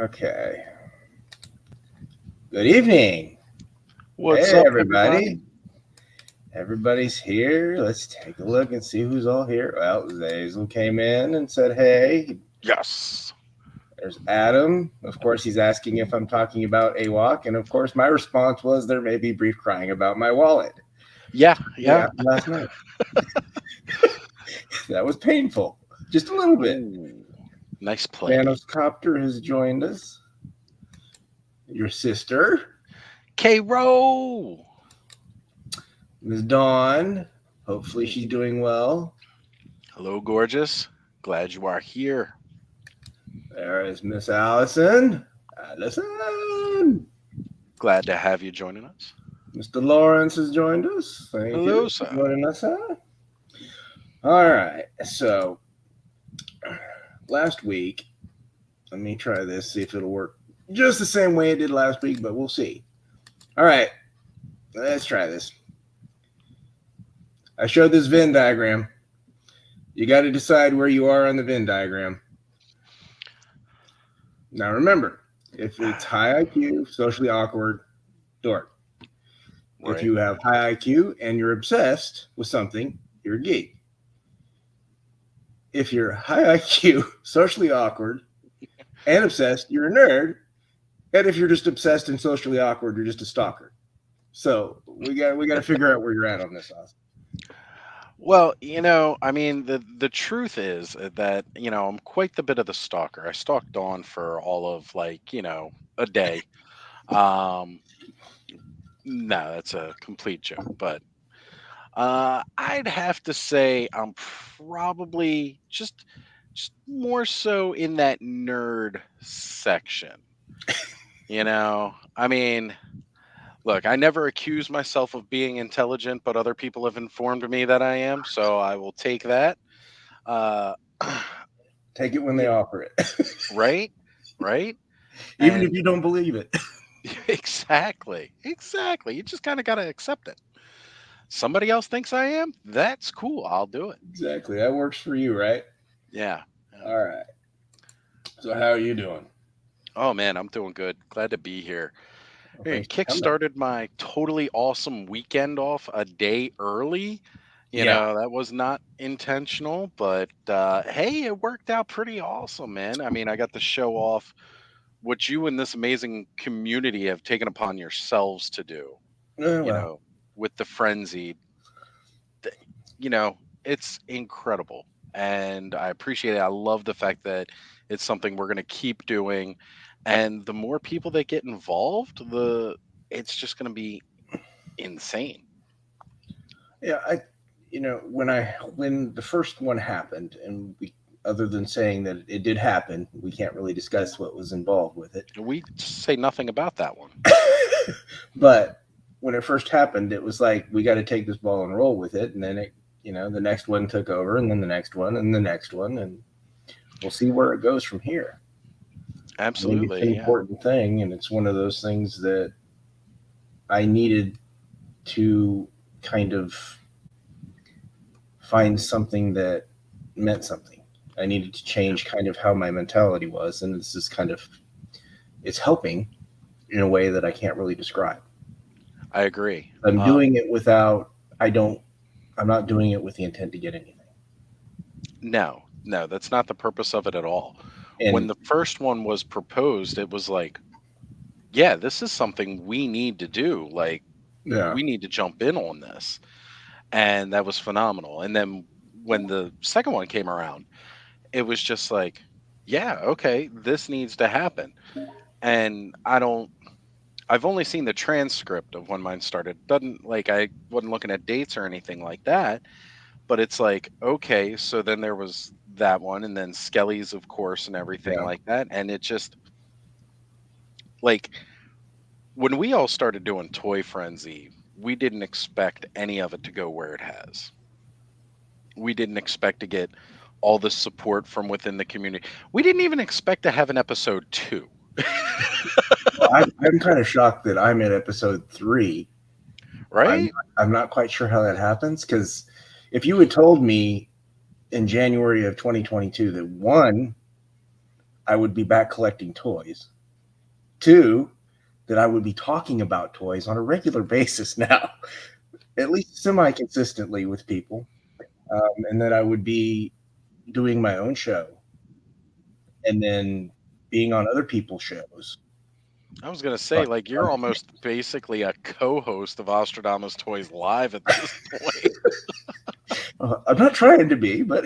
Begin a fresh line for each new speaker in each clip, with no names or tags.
Okay. Good evening.
What's
Hey,
up,
everybody. Everybody's here. Let's take a look and see who's all here. Well, Zazel came in and said, hey.
Yes.
There's Adam. Of course, he's asking if I'm talking about AWOC. And of course, my response was there may be brief crying about my wallet.
Yeah.
Last night. That was painful. Just a little bit.
Ooh, nice play.
Thanos Copter has joined us. Your sister,
K-Row.
Ms. Dawn. Hopefully she's doing well.
Hello, gorgeous. Glad you are here.
There is Miss Allison. Allison.
Glad to have you joining us.
Mr. Lawrence has joined us. Thank
Hello,
you
sir.
for joining us. All right. So last week, let me try this, see if it'll work just the same way it did last week, but we'll see. All right. Let's try this. I showed this Venn diagram. You got to decide where you are on the Venn diagram. Now remember, if it's high IQ, socially awkward, dork.
Right.
If you have high IQ and you're obsessed with something, you're a geek. If you're high IQ, socially awkward, and obsessed, you're a nerd. And if you're just obsessed and socially awkward, you're just a stalker. So we got to figure out where you're at on this, Austin.
Well, I mean, the truth is that, I'm quite the bit of the stalker. I stalked Dawn for all of a day. No, that's a complete joke, but I'd have to say I'm probably just more so in that nerd section. I mean, look, I never accuse myself of being intelligent, but other people have informed me that I am, so I will take that.
Take it when they offer it.
Right?
Even if you don't believe it.
Exactly. You just kind of got to accept it. Somebody else thinks I am? That's cool. I'll do it.
Exactly. That works for you, right?
Yeah.
All right. So how are you doing?
Oh, man, I'm doing good. Glad to be here.
Well,
Hey,
thanks for coming.
kickstarted my totally awesome weekend off a day early. That was not intentional, but hey, it worked out pretty awesome, man. I mean, I got to show off what you and this amazing community have taken upon yourselves to do, with the frenzy. It's incredible. And I appreciate it. I love the fact that it's something we're going to keep doing. And the more people that get involved, it's just going to be insane.
Yeah, when the first one happened, and we, other than saying that it did happen, we can't really discuss what was involved with it.
We say nothing about that one.
But when it first happened, it was like, we got to take this ball and roll with it. And then the next one took over, and then the next one, and the next one, and we'll see where it goes from here.
Absolutely.
It's an important thing, and it's one of those things that I needed to kind of find something that meant something. I needed to change kind of how my mentality was, and it's just it's helping in a way that I can't really describe.
I agree.
I'm doing it I'm not doing it with the intent to get anything.
No, that's not the purpose of it at all. And when the first one was proposed, it was like, yeah, this is something we need to do. Like,
Yeah.
we need to jump in on this. And that was phenomenal. And then when the second one came around, it was just like, yeah, okay, this needs to happen. And I've only seen the transcript of when mine started. Doesn't like I wasn't looking at dates or anything like that, but it's like, okay, so then there was that one and then Skelly's of course and everything
Yeah.
like that. And it just like when we all started doing Toy Frenzy, we didn't expect any of it to go where it has. We didn't expect to get all the support from within the community. We didn't even expect to have an episode 2.
Well, I'm kind of shocked that I'm at episode 3. I'm
Right?
I'm not quite sure how that happens because if you had told me in January of 2022 that one, I would be back collecting toys, two, that I would be talking about toys on a regular basis now, at least semi consistently with people, and that I would be doing my own show and then being on other people's shows.
I was gonna say,
Talking
like, you're
about
almost basically a co-host of Ostradamus Toys Live at this point.
I'm not trying to be, but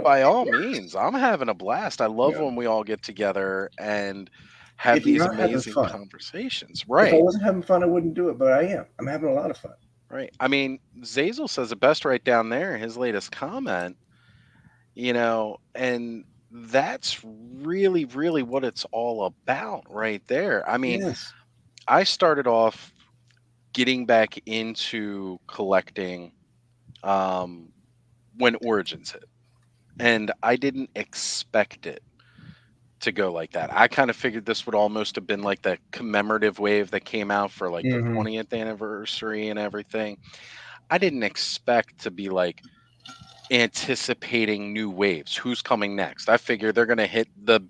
By all means, I'm having a blast. I love
yeah.
when we all get together and have
If you're
these
not having
amazing
fun,
conversations.
if I
Right,
wasn't having fun, I wouldn't do it, but I am. I'm having a lot of fun.
right. I mean, Zazel says it best right down there, his latest comment, and that's really, really what it's all about right there. I mean,
Yes.
I started off getting back into collecting um, when Origins hit, and I didn't expect it to go like that. I kind of figured this would almost have been like the commemorative wave that came out for like the
Hmm.
20th anniversary and everything. I didn't expect to be like anticipating new waves. Who's coming next? I figured they're going to hit the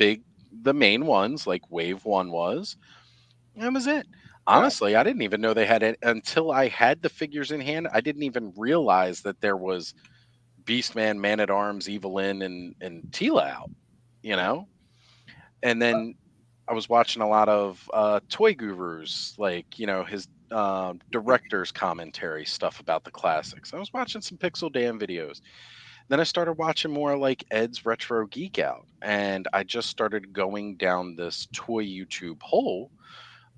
main ones like Wave 1 was. And that was it.
Yeah.
Honestly, I didn't even know they had it until I had the figures in hand. I didn't even realize that there was Beastman, Man at Arms, Evelyn, and Tila out, you know? And then I was watching a lot of Toy Gurus, like, his director's commentary stuff about the classics. I was watching some Pixel Dan videos. Then I started watching more like Ed's Retro Geek Out. And I just started going down this toy YouTube hole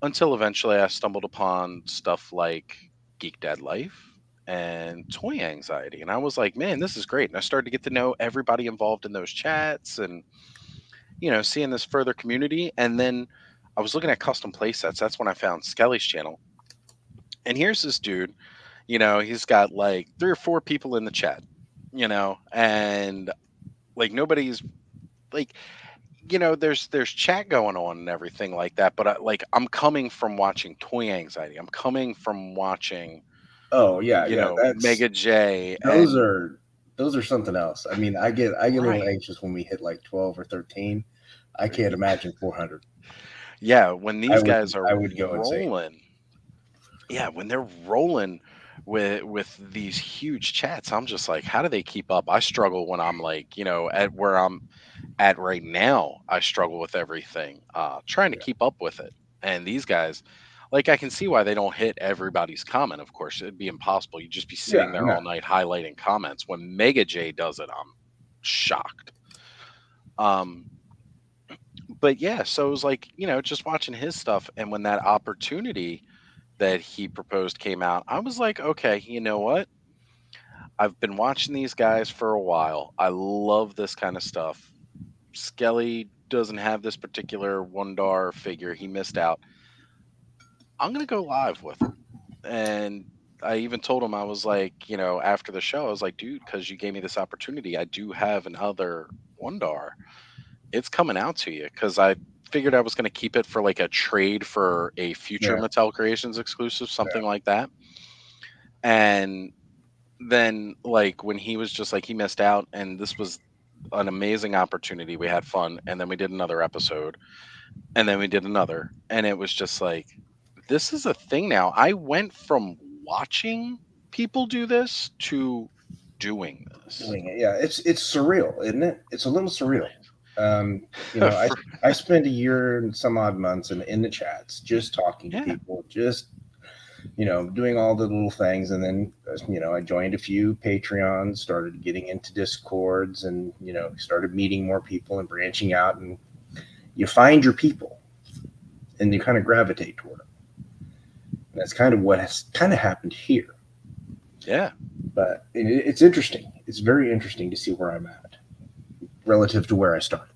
until eventually I stumbled upon stuff like Geek Dad Life and Toy Anxiety. And I was like, man, this is great. And I started to get to know everybody involved in those chats and, seeing this further community. And then I was looking at custom play sets. That's when I found Skelly's channel. And here's this dude, he's got like 3 or 4 people in the chat, and like nobody's like, there's chat going on and everything like that. But I'm coming from watching Toy Anxiety. I'm coming from watching,
Oh yeah, yeah. That's
Mega J
those
and
are those are something else. I mean, I get a little
right.
anxious when we hit like 12 or 13. I can't imagine 400.
Yeah, when
I
these
would
guys are
I would go insane.
rolling, yeah, when they're rolling with these huge chats, I'm just like, how do they keep up? I struggle when I'm like, at where I'm at right now. I struggle with everything, trying to
Yeah.
keep up with it. And these guys, like, I can see why they don't hit everybody's comment. Of course, it'd be impossible. You'd just be sitting
Yeah,
there
no.
all night highlighting comments. When Mega J does it, I'm shocked. Um, but yeah, so it was like, just watching his stuff, and when that opportunity that he proposed came out, I was like, okay, you know what? I've been watching these guys for a while. I love this kind of stuff. Skelly doesn't have this particular Wondar figure. He missed out. I'm going to go live with him. And I even told him, I was like, after the show, I was like, dude, because you gave me this opportunity, I do have another Wondar. It's coming out to you because I figured I was going to keep it for like a trade for a future
Yeah,
Mattel Creations exclusive, something
yeah.
like that. And then like when he was just like he missed out and this was an amazing opportunity, we had fun, and then we did another episode, and then we did another, and it was just like, this is a thing now. I went from watching people do this to doing this.
Doing it. Yeah, it's surreal, isn't it? It's a little surreal. You know,
For-
I spent a year and some odd months in the chats, just talking to
yeah.
people, just doing all the little things, and then I joined a few Patreons, started getting into Discords, and started meeting more people and branching out, and you find your people, and you kind of gravitate toward them. And that's kind of what has kind of happened here.
Yeah.
But it's interesting. It's very interesting to see where I'm at relative to where I started.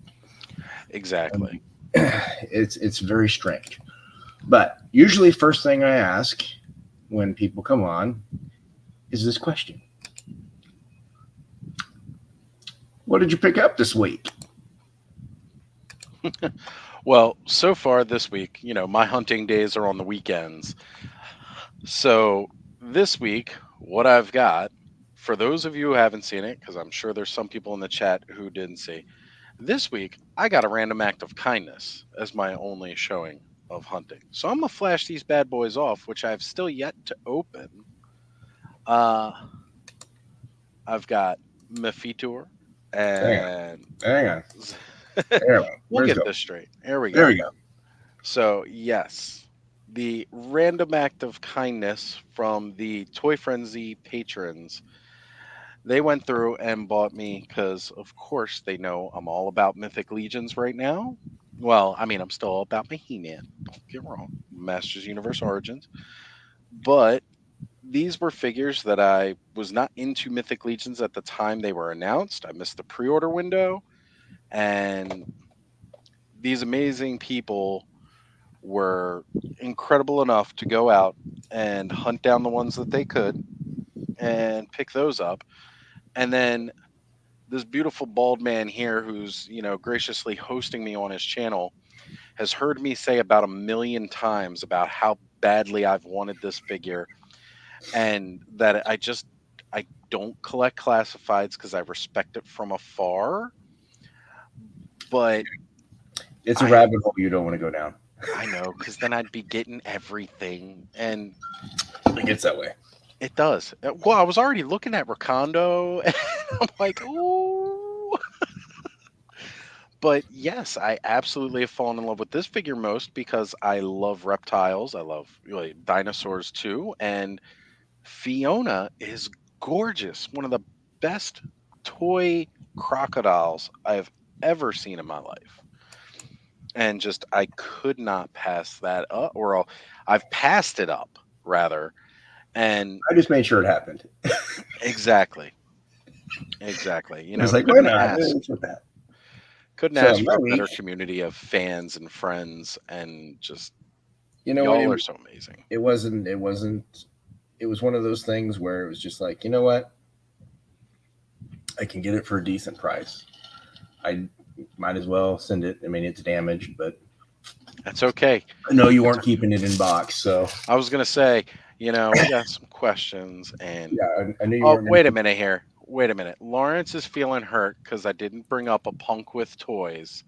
Exactly.
It's very strange. But usually, first thing I ask when people come on is this question: what did you pick up this week?
Well, so far this week, my hunting days are on the weekends. So this week, what I've got, for those of you who haven't seen it, because I'm sure there's some people in the chat who didn't see, this week I got a random act of kindness as my only showing of hunting. So I'm gonna flash these bad boys off, which I've still yet to open. Uh, I've got Mephitor
Hang on,
and
hang on. There we go.
we'll
Where's
get
go?
this straight. There we
There
go.
we go.
So, yes, the random act of kindness from the Toy Frenzy patrons. They went through and bought me because, of course, they know I'm all about Mythic Legions right now. Well, I mean, I'm still all about my He-Man. Don't get wrong, Masters Universe Origins. But these were figures that I was not into Mythic Legions at the time they were announced. I missed the pre-order window, and these amazing people were incredible enough to go out and hunt down the ones that they could and pick those up. And then this beautiful bald man here who's, graciously hosting me on his channel has heard me say about 1,000,000 times about how badly I've wanted this figure and that I don't collect classifieds because I respect it from afar. But
It's a
I
rabbit hole you don't want to go down.
I know, because then I'd be getting everything, and
It gets that way.
it does. Well, I was already looking at Recondo, and I'm like, ooh. But yes, I absolutely have fallen in love with this figure most because I love reptiles. I love really dinosaurs too. And Fiona is gorgeous. One of the best toy crocodiles I've ever seen in my life. And just, I could not pass that up, I've passed it up rather. And
I just made sure it happened.
exactly. Exactly.
It's like, why
Couldn't
not?
ask.
It's with that.
Couldn't
So
ask
my
for a better
week,
community of fans and friends, and just
what?
y'all are so amazing.
It wasn't. It wasn't. It was one of those things where it was just like, you know what? I can get it for a decent price. I might as well send it. I mean, it's damaged, but
That's okay.
I know you weren't keeping it in box, so
I was gonna say, we got some questions, and
yeah, I knew you
oh,
weren't going
wait a
to.
minute here. Wait a minute. Lawrence is feeling hurt because I didn't bring up a punk with toys,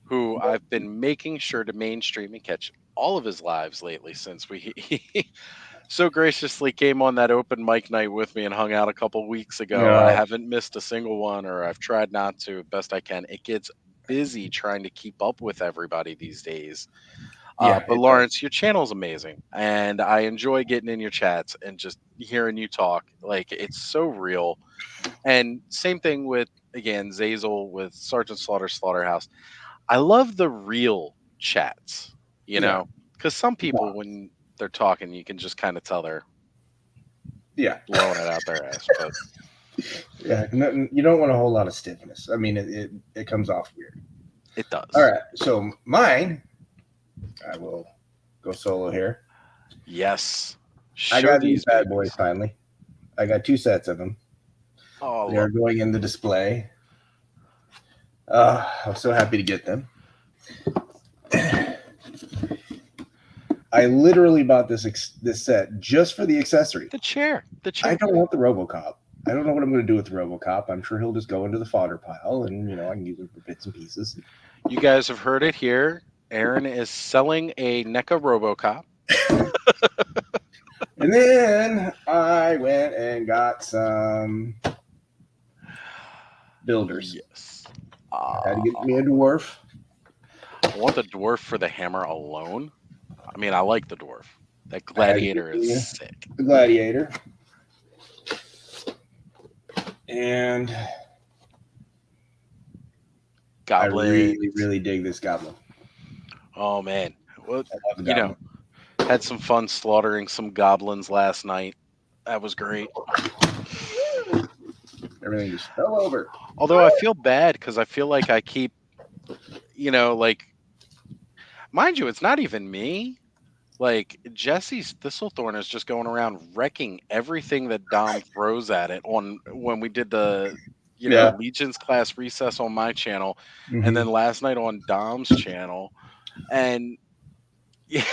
who I've been making sure to mainstream and catch all of his lives lately since he so graciously came on that open mic night with me and hung out a couple weeks ago. I
No,
haven't missed a single one, or I've tried not to best I can. It gets busy trying to keep up with everybody these days.
yeah,
But
it does.
Lawrence, your channel's amazing, and I enjoy getting in your chats and just hearing you talk. Like, it's so real. And same thing with, again, Zazel with Sergeant Slaughterhouse. I love the real chats,
Yeah,
because some
no,
people, when they're talking, you can just kind of tell they're
yeah,
blowing it out their ass. But
yeah. No, you don't want a whole lot of stiffness. I mean, it comes off weird.
it
All
does.
right, so mine, I will go solo here.
Yes.
I
Show
got these
these
bad boys
babies.
finally. I got 2 sets of them.
Oh, I
They are
love
going in the display. I'm so happy to get them. I literally bought this set just for the accessory.
the chair. The
I
chair.
don't want the RoboCop. I don't know what I'm going to do with the RoboCop. I'm sure he'll just go into the fodder pile, and I can use him for bits and pieces.
You guys have heard it here. Aaron is selling a NECA RoboCop.
And then I went and got some builders.
Yes.
I had to
Uh,
get me a dwarf.
I want the dwarf for the hammer alone. I mean, I like the dwarf. That
I had to get
gladiator is
me
sick.
the gladiator, and I
Goblin.
really, really dig this goblin.
Oh man. Well,
I love the
you know,
goblin.
had some fun slaughtering some goblins last night. That was great.
Everything just fell over.
Although I feel bad because I feel like I keep, like, mind you, it's not even me. Like Jesse's Thistlethorn is just going around wrecking everything that Dom throws at it on when we did the
Yeah.
Legion's class recess on my channel and
Hmm.
then last night on Dom's channel. And I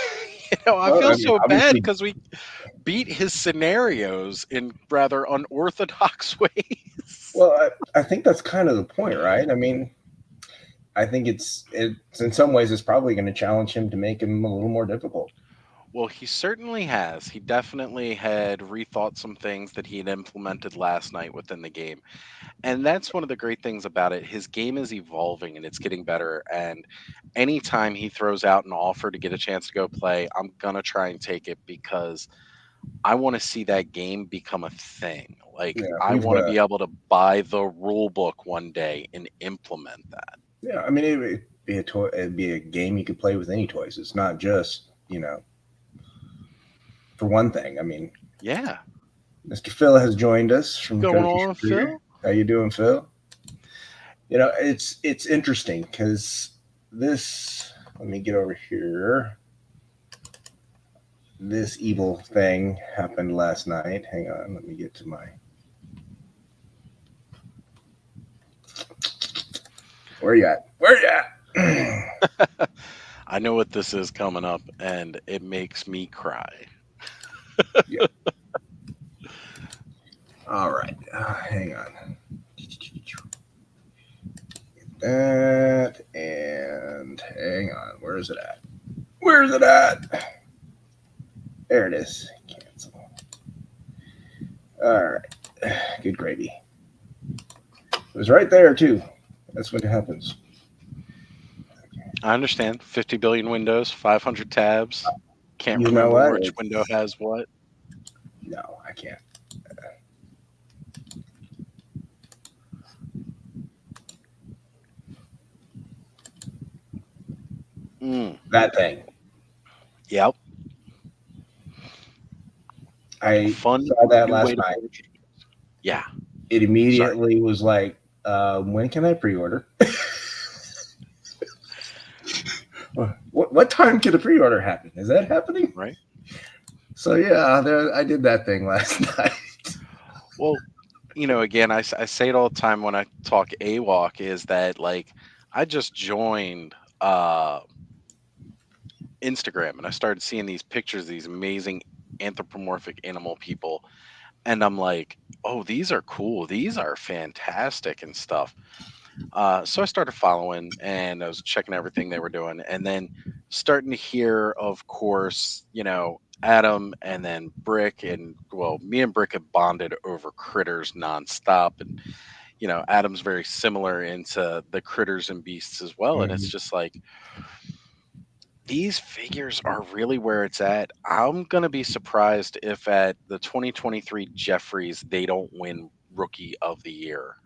Well,
feel
I mean,
so bad
obviously,
because we beat his scenarios in rather unorthodox ways.
well, I think that's kind of the point, right? I mean, I think it's in some ways it's probably going to challenge him to make him a little more difficult.
Well, he certainly has. He definitely had rethought some things that he had implemented last night within the game. And that's one of the great things about it. His game is evolving and it's getting better. And anytime he throws out an offer to get a chance to go play, I'm going to try and take it because I want to see that game become a thing. Like,
Yeah,
I
we've
want to be able to buy the rule book one day and implement that.
yeah. I mean, it'd be a toy. It'd be a game you could play with any toys. It's not just for one thing. I mean,
Yeah.
Mr. Phil has joined us
What's
from
going
Coach
on,
Career.
Phil?
How you doing, Phil? It's interesting because this. Let me get over here. This evil thing happened last night. Hang on, let me get to my. Where you at? Where you at?
I know what this is coming up, and it makes me cry.
Yeah. All right. Hang on. That and hang on. Where is it at? Where is it at? There it is. Cancel. All right. Good gravy. It was right there too. That's what happens.
I understand. 50 billion windows, 500 tabs. Can't
You know
remember
what?
which window has what.
No, I can't.
Mm.
That thing.
Yep. A
I
fun
saw that
new way
last
to
night.
play. Yeah.
It
Sorry.
immediately was like, when can I pre-order? What time can a pre-order happen? Is that happening?
Right.
So yeah, I did that thing last night.
Well, again, I say it all the time when I talk AWOC is that, like, I just joined Instagram and I started seeing these pictures of these amazing anthropomorphic animal people. And I'm like, oh, these are cool. These are fantastic and stuff. So I started following and I was checking everything they were doing. And then starting to hear, of course, Adam and then Brick. And well, me and Brick have bonded over critters nonstop. And, Adam's very similar into the critters and beasts as well. And it's
Mhm.
just like, these figures are really where it's at. I'm gonna be surprised if at the 2023 Jeffries they don't win Rookie of the Year.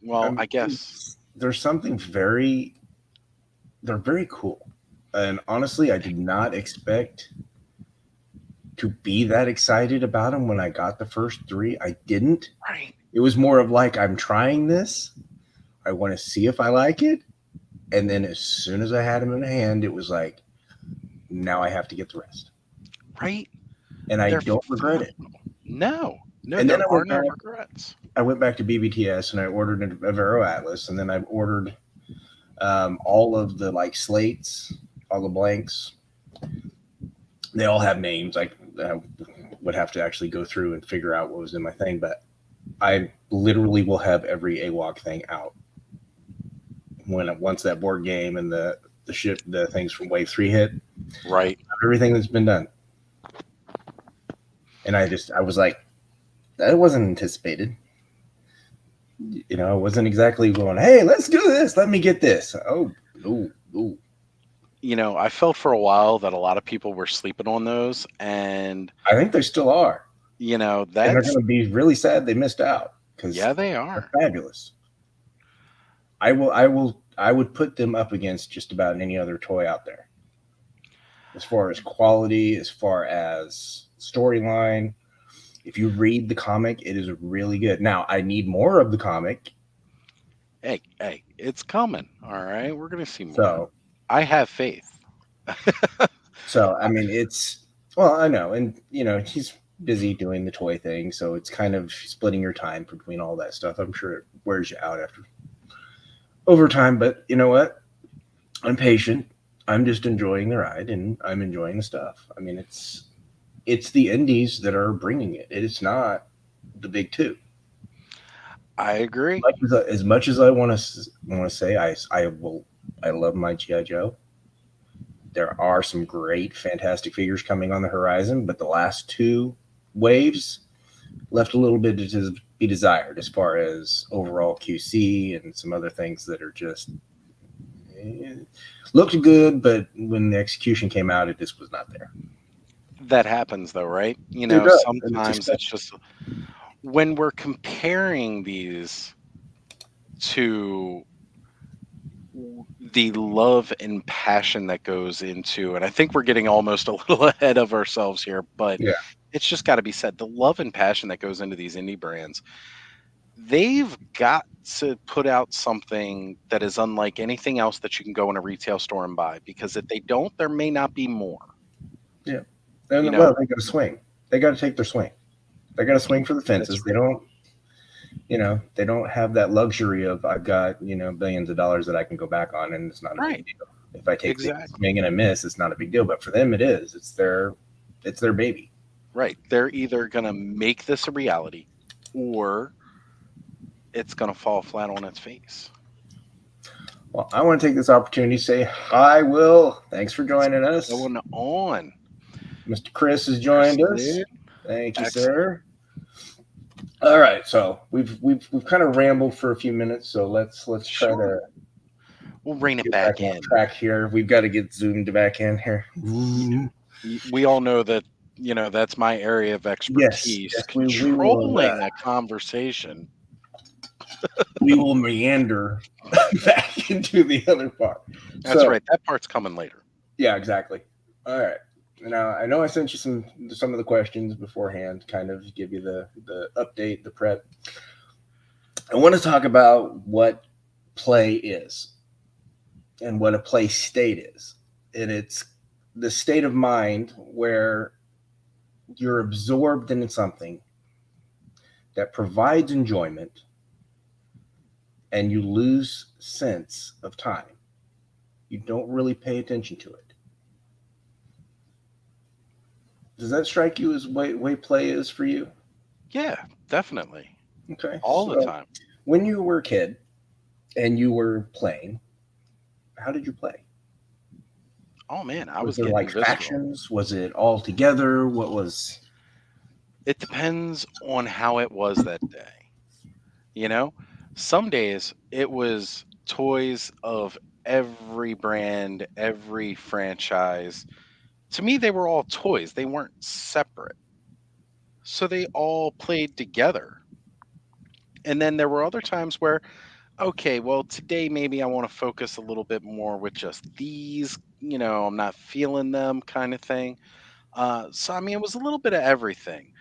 Well, I guess.
There's something they're very cool. And honestly, I did not expect to be that excited about them when I got the first three. I didn't.
Right.
It was more of like, I'm trying this. I want to see if I like it. And then as soon as I had them in hand, it was like, now I have to get the rest.
Right.
And I
They're
don't regret
fun.
it.
No,
And then
there are no regrets.
I went back to BBTS and I ordered a Vero Atlas, and then I ordered all of the like slates, all the blanks. They all have names. I would have to actually go through and figure out what was in my thing, but I literally will have every AWOC thing out once that board game and the things from Wave 3 hit.
Right.
Everything that's been done. And I was like, that wasn't anticipated. I wasn't exactly going, "Hey, let's do this. Let me get this." Oh, no, no.
I felt for a while that a lot of people were sleeping on those, and
I think they still are, and they're
that's
going to be really sad they missed out because
yeah, they
they're
are.
fabulous. I would put them up against just about any other toy out there as far as quality, as far as storyline. If you read the comic, it is really good. Now, I need more of the comic,
Hey, hey, it's coming. All right, we're gonna see more.
so
I have faith.
I mean, it's well, I know, and he's busy doing the toy thing, so it's kind of splitting your time between all that stuff. I'm sure it wears you out after over time, but you know what? I'm patient. I'm just enjoying the ride, and I'm enjoying the stuff. I mean, it's the indies that are bringing it. It's not the big two.
I agree.
As much as I want to say I love my GI Joe. There are some great, fantastic figures coming on the horizon, but the last two waves left a little bit to be desired as far as overall QC and some other things that are just looked good, but when the execution came out, it just was not there.
That happens though, right?
It does, and it's
Sometimes it's
expected.
just when we're comparing these to the love and passion that goes into, and I think we're getting almost a little ahead of ourselves here, but
Yeah,
it's just got to be said, the love and passion that goes into these indie brands, they've got to put out something that is unlike anything else that you can go in a retail store and buy, because if they don't, there may not be more.
yeah.
you
And
know
well, they got to swing. They got to take their swing. They got to swing for the
that's
fences. They
right.
don't. They don't have that luxury of I've got billions of dollars that I can go back on, and it's not a big
Right,
deal. If I take the
exactly.
swing and I miss, it's not a big deal. But for them, it is. It's their baby.
Right, they're either going to make this a reality, or it's going to fall flat on its face.
Well, I want to take this opportunity to say hi, Will. Thanks for
What's
joining us.
going on?
Mr. Chris has
Chris
joined us.
did
Thank you,
excellent.
sir. All right, so we've kind of rambled for a few minutes, so let's try
Sure,
to
we'll rein it
get back
back
on
in.
track here. We've got to get zoomed back in here.
We all know that, that's my area of
Yes,
expertise,
yes, we will
controlling a conversation.
we will meander back into the other part.
That's
So
right. That part's coming later.
yeah, exactly. All right. Now I know I sent you some of the questions beforehand, kind of give you the update, the prep. I want to talk about what play is and what a play state is. And it's the state of mind where you're absorbed into something that provides enjoyment and you lose sense of time. You don't really pay attention to it. Does that strike you as way play is for you?
Yeah, definitely.
Okay.
All the
So
time.
when you were a kid and you were playing, how did you play?
Oh man, I
Was
was
there
getting
like
visceral.
factions? Was it all together? What was
It depends on how it was that day. You know, some days it was toys of every brand, every franchise. To me, they were all toys, they weren't separate. So they all played together. And then there were other times where, okay, well, today maybe I want to focus a little bit more with just these, I'm not feeling them kind of thing. So, I mean, it was a little bit of everything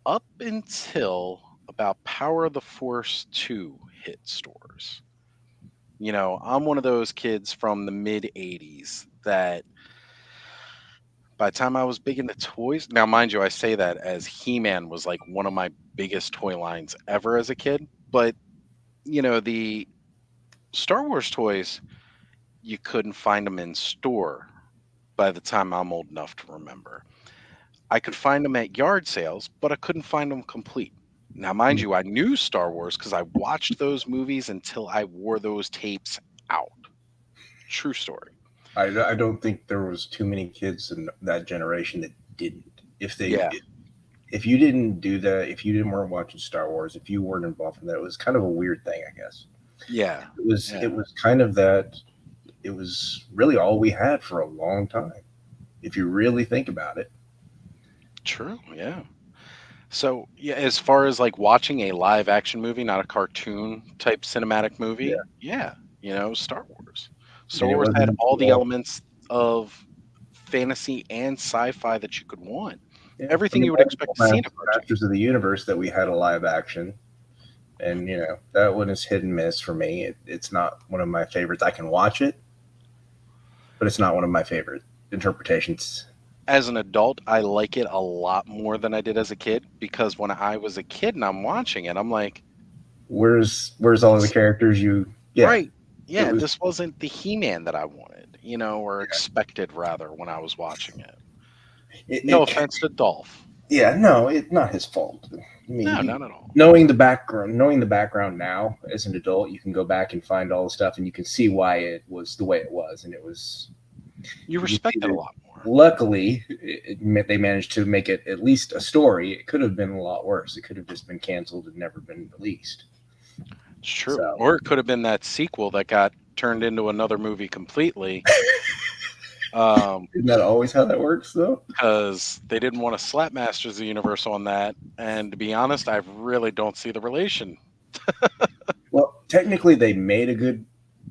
up until about Power of the Force 2 hit stores. I'm one of those kids from the mid 80s that by the time I was big into toys, now, mind you, I say that as He Man was like one of my biggest toy lines ever as a kid. But, the Star Wars toys, you couldn't find them in store by the time I'm old enough to remember. I could find them at yard sales, but I couldn't find them complete. Now, mind you, I knew Star Wars because I watched those movies until I wore those tapes out. True story.
I don't think there was too many kids in that generation that didn't. If they
Yeah.
did. if you didn't do that, if you didn't weren't watching Star Wars, if you weren't involved in that, it was kind of a weird thing, I guess.
Yeah.
It
Yeah.
was kind of that. It was really all we had for a long time, if you really think about it.
True. Yeah. So, yeah, as far as like watching a live action movie, not a cartoon type cinematic
Yeah,
movie, yeah, Star Wars. Star
and it
Wars had
wasn't
all the
until
elements of fantasy and sci-fi that you could want.
yeah, I
Everything
mean,
you would expect to see in a cartoon.
Masters of the Universe that we had a live action, and that one is hit and miss for me. It's not one of my favorites. I can watch it, but it's not one of my favorite interpretations.
As an adult, I like it a lot more than I did as a kid because when I was a kid and I'm watching it, I'm like,
Where's all of the
this
characters you? Yeah,
right.
it
Yeah,
was.
this wasn't the He-Man that I wanted, or expected rather when I was watching it. No
It
offense to Dolph.
yeah, no, it's not his fault. I mean,
No, not at all.
knowing the background now as an adult, you can go back and find all the stuff, and you can see why it was the way it was, and it was.
You
You
respect
see
it a
that
lot more.
luckily, they managed to make it at least a story. It could have been a lot worse. It could have just been canceled and never been released.
It's true.
So,
Or it could have been that sequel that got turned into another movie completely.
isn't that always how that works, though?
Because they didn't want to slap Masters of the Universe on that. And to be honest, I really don't see the relation.
Well, technically, they made a good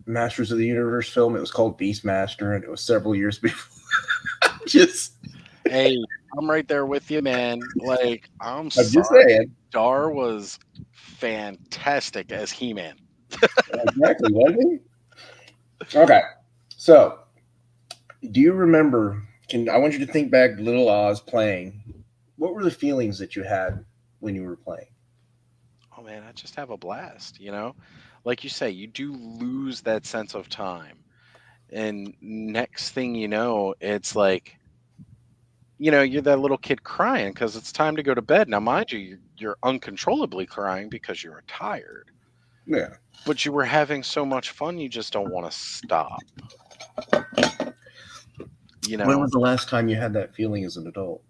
Masters of the Universe film. It was called Beastmaster, and it was several years before. Just,
Hey, I'm right there with you, man. Like, I'm
I'm just
sorry.
saying.
Dar was fantastic as He-Man.
Exactly, wasn't he? Okay, so do you remember? Can I want you to think back, Little Oz playing. What were the feelings that you had when you were playing?
Oh man, I just have a blast. Like you say, you do lose that sense of time. And next thing you know, it's like, you're that little kid crying because it's time to go to bed. Now, mind you, you're uncontrollably crying because you're tired,
Yeah.
but you were having so much fun, you just don't want to stop. You
When
know,
was the last time you had that feeling as an adult?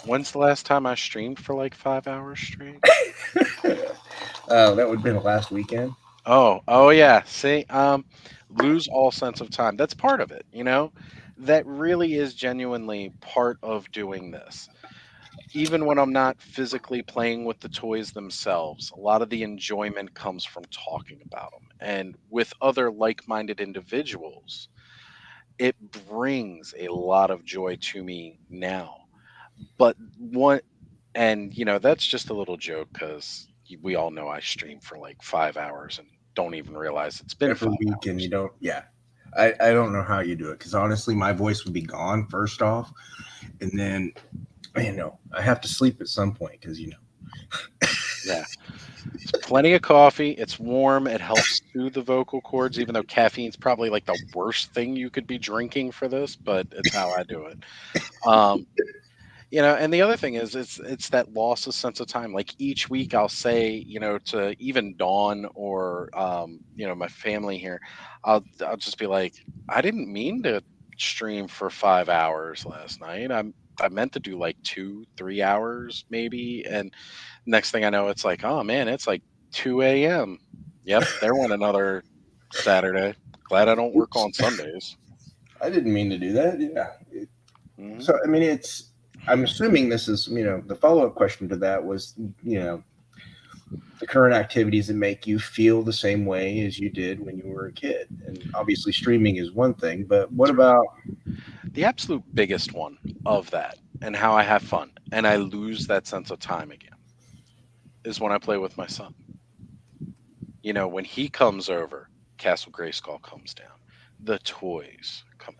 when's the last time I streamed for like 5 hours straight?
That would have been last weekend.
Oh yeah. See, lose all sense of time. That's part of it. That really is genuinely part of doing this. Even when I'm not physically playing with the toys themselves, a lot of the enjoyment comes from talking about them. And with other like minded individuals, it brings a lot of joy to me now. But that's just a little joke because we all know I stream for like 5 hours and don't even realize it's been
Every
5
week, and you
hours.
don't. Yeah, I don't know how you do it because honestly, my voice would be gone first off, and then I have to sleep at some point because
Yeah. It's plenty of coffee. It's warm. It helps soothe the vocal cords, even though caffeine's probably like the worst thing you could be drinking for this, but it's how I do it. Um, and the other thing is it's that loss of sense of time. Like each week I'll say, to even Dawn or my family here, I'll just be like, I didn't mean to stream for 5 hours last night. I meant to do like 2, 3 hours maybe. And next thing I know, it's like, oh man, it's like 2 a.m. Yep, there went another Saturday. Glad I don't work on Sundays.
I didn't mean to do that. Yeah.
Hmm.
So I mean, it's. I'm assuming this is the follow up question to that was the current activities that make you feel the same way as you did when you were a kid. And obviously, streaming is one thing, but what about?
The absolute biggest one of that and how I have fun and I lose that sense of time again is when I play with my son. When he comes over, Castle Grayskull comes down, the toys come,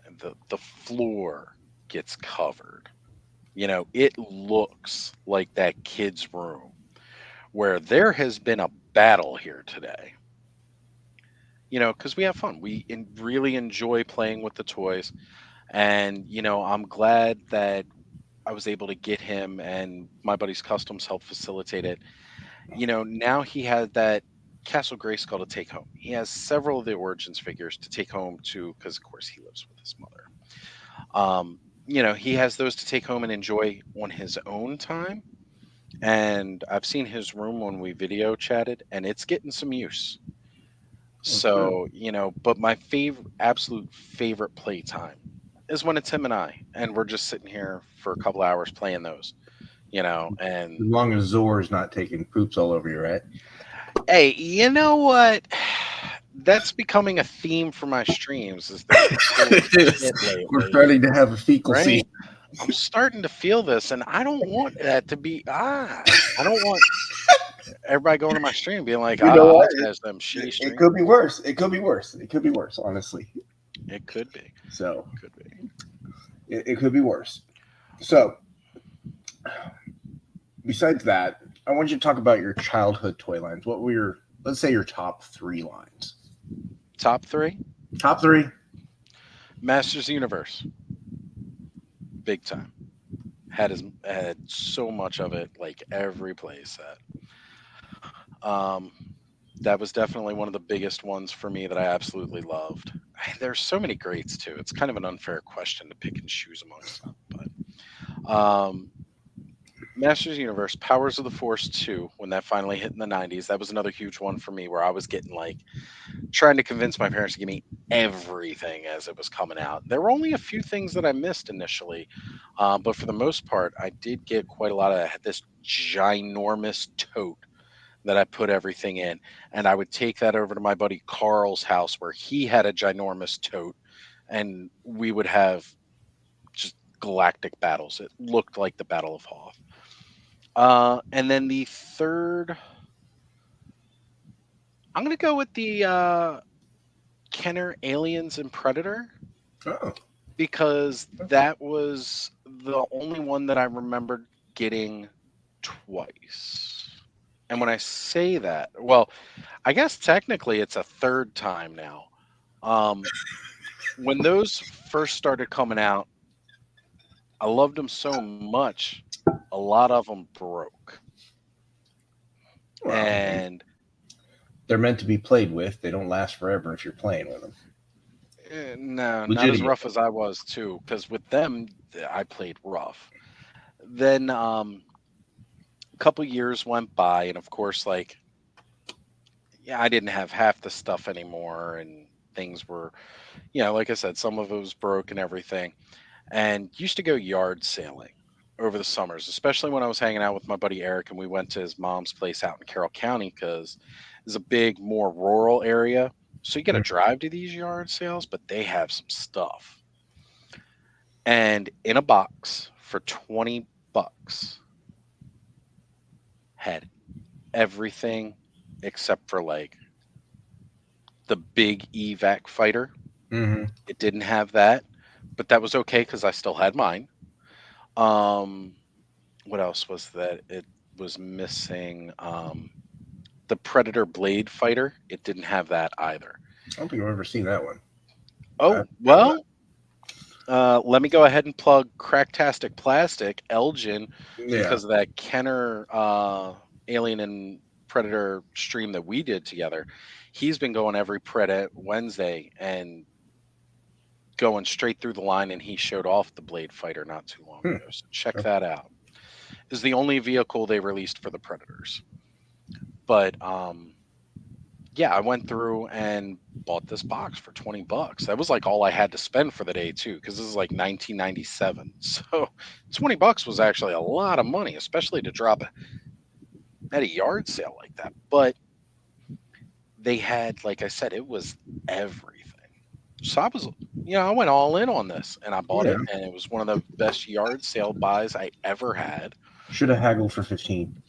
the floor gets covered. It looks like that kid's room where there has been a battle here today. Because we have fun. We really enjoy playing with the toys. And, I'm glad that I was able to get him and my buddy's customs help facilitate it. Now he had that Castle Grayskull to take home. He has several of the Origins figures to take home to, because of course he lives with his mother. he has those to take home and enjoy on his own time. And I've seen his room when we video chatted, and it's getting some use.
That's good.
So, but my absolute favorite playtime is when it's him and we're just sitting here for a couple hours playing those, and
As long as Zor's not taking poops all over you, right?
hey, you know what? That's becoming a theme for my streams is the kids full of
It is.
shit
We're
lately,
starting to have a fecal scene.
right? I'm starting to feel this, and I don't want that to be. I don't want everybody going to my stream being like,
You know what?
Oz has them shitty
It could be
streams.
worse. It could be worse. It could be worse, honestly.
It could be.
So
Could be.
it could be worse. So besides that, I want you to talk about your childhood toy lines. What were your, let's say, your top 3 lines?
Top 3?
Top 3?
Masters Universe. Big time. Had so much of it, like every play set. That was definitely one of the biggest ones for me that I absolutely loved. There's so many greats too. It's kind of an unfair question to pick and choose amongst them, but Masters Universe, Powers of the Force 2, when that finally hit in the 90s, that was another huge one for me where I was getting like trying to convince my parents to give me everything as it was coming out. There were only a few things that I missed initially, but for the most part, I did get quite a lot of that. I had this ginormous tote that I put everything in, and I would take that over to my buddy Carl's house where he had a ginormous tote, and we would have just galactic battles. It looked like the Battle of Hoth. And then the third, I'm gonna go with the Kenner Aliens and Predator
Oh,
because that was the only one that I remembered getting twice. And when I say that, well, I guess technically it's a third time now. When those first started coming out, I loved them so much. A lot of them broke,
well,
and
they're meant to be played with. They don't last forever if you're playing with them.
no, not as
Legitimate.
rough as I was too. Because with them, I played rough. Then a couple years went by, and of course, like I didn't have half the stuff anymore, and things were, like I said, some of it was broke and everything. And used to go yard sailing over the summers, especially when I was hanging out with my buddy Eric and we went to his mom's place out in Carroll County because it's a big, more rural area. So you got to drive to these yard sales, but they have some stuff. And in a box for $20 had everything except for like the big evac fighter.
Mm-hmm.
It didn't have that, but that was okay because I still had mine. What else was that? It was missing the Predator Blade Fighter. It didn't have that either.
I don't think I've ever seen that one.
Oh, well, let me go ahead and plug Cracktastic Plastic, Elgin,
Yeah.
because of that Kenner Alien and Predator stream that we did together. He's been going every Predator Wednesday and going straight through the line, and he showed off the Blade Fighter not too long ago. So check that out. Is the only vehicle they released for the Predators. But yeah, I went through and bought this box for $20. That was like all I had to spend for the day too, because this is like 1997. So $20 was actually a lot of money, especially to drop at a yard sale like that. But they had, like I said, it was everything. So I was, I went all in on this and I bought it, and it was one of the best yard sale buys I ever had.
Should have haggled for 15.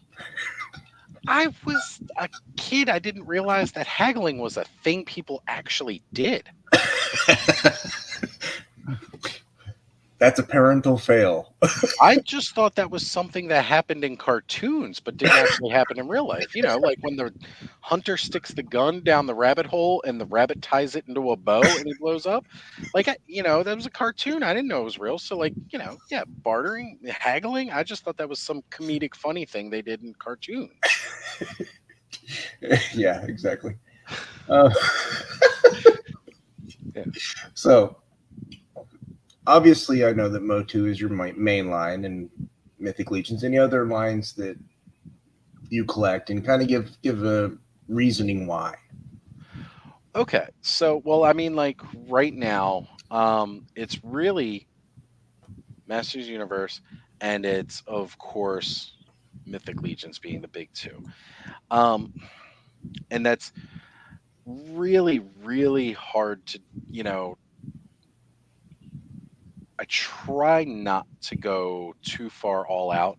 I was a kid. I didn't realize that haggling was a thing people actually did.
That's a parental fail.
I just thought that was something that happened in cartoons, but didn't actually happen in real life. Like when the hunter sticks the gun down the rabbit hole and the rabbit ties it into a bow and he blows up. Like, that was a cartoon. I didn't know it was real. So, like, yeah, bartering, haggling. I just thought that was some comedic, funny thing they did in cartoons.
Yeah, exactly.
Yeah.
So, obviously, I know that Motu is your main line, and Mythic Legions. Any other lines that you collect, and kind of give a reasoning why?
Okay, so well, I mean, like right now, it's really Masters Universe, and it's of course Mythic Legions being the big two. Um, and that's really, really hard to, you know, I try not to go too far all out.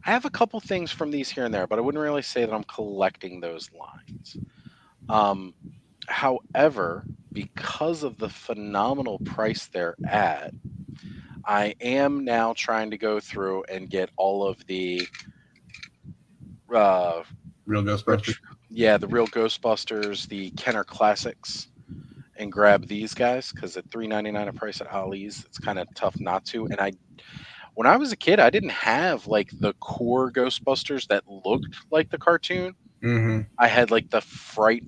I have a couple things from these here and there, but I wouldn't really say that I'm collecting those lines. Um, However, because of the phenomenal price they're at, I am now trying to go through and get all of the uh,
Real Ghostbusters.
ret- yeah, the real Ghostbusters, the Kenner Classics, and grab these guys because at $3.99 a price at Ollie's, it's kind of tough not to. And when I was a kid, I didn't have like the core Ghostbusters that looked like the cartoon.
Mm-hmm.
I had like the Fright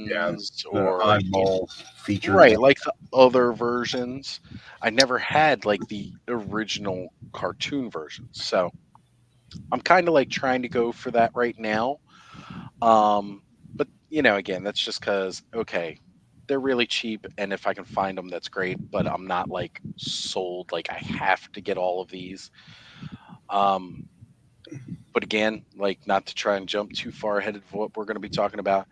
Yeah,
ones
the
or
oddball featured
right,
one.
like the other versions. I never had like the original cartoon versions. So I'm kind of like trying to go for that right now. But again, that's just because okay, they're really cheap, and if I can find them, that's great. But I'm not like sold like I have to get all of these. Um, but again, like not to try and jump too far ahead of what we're going to be talking about.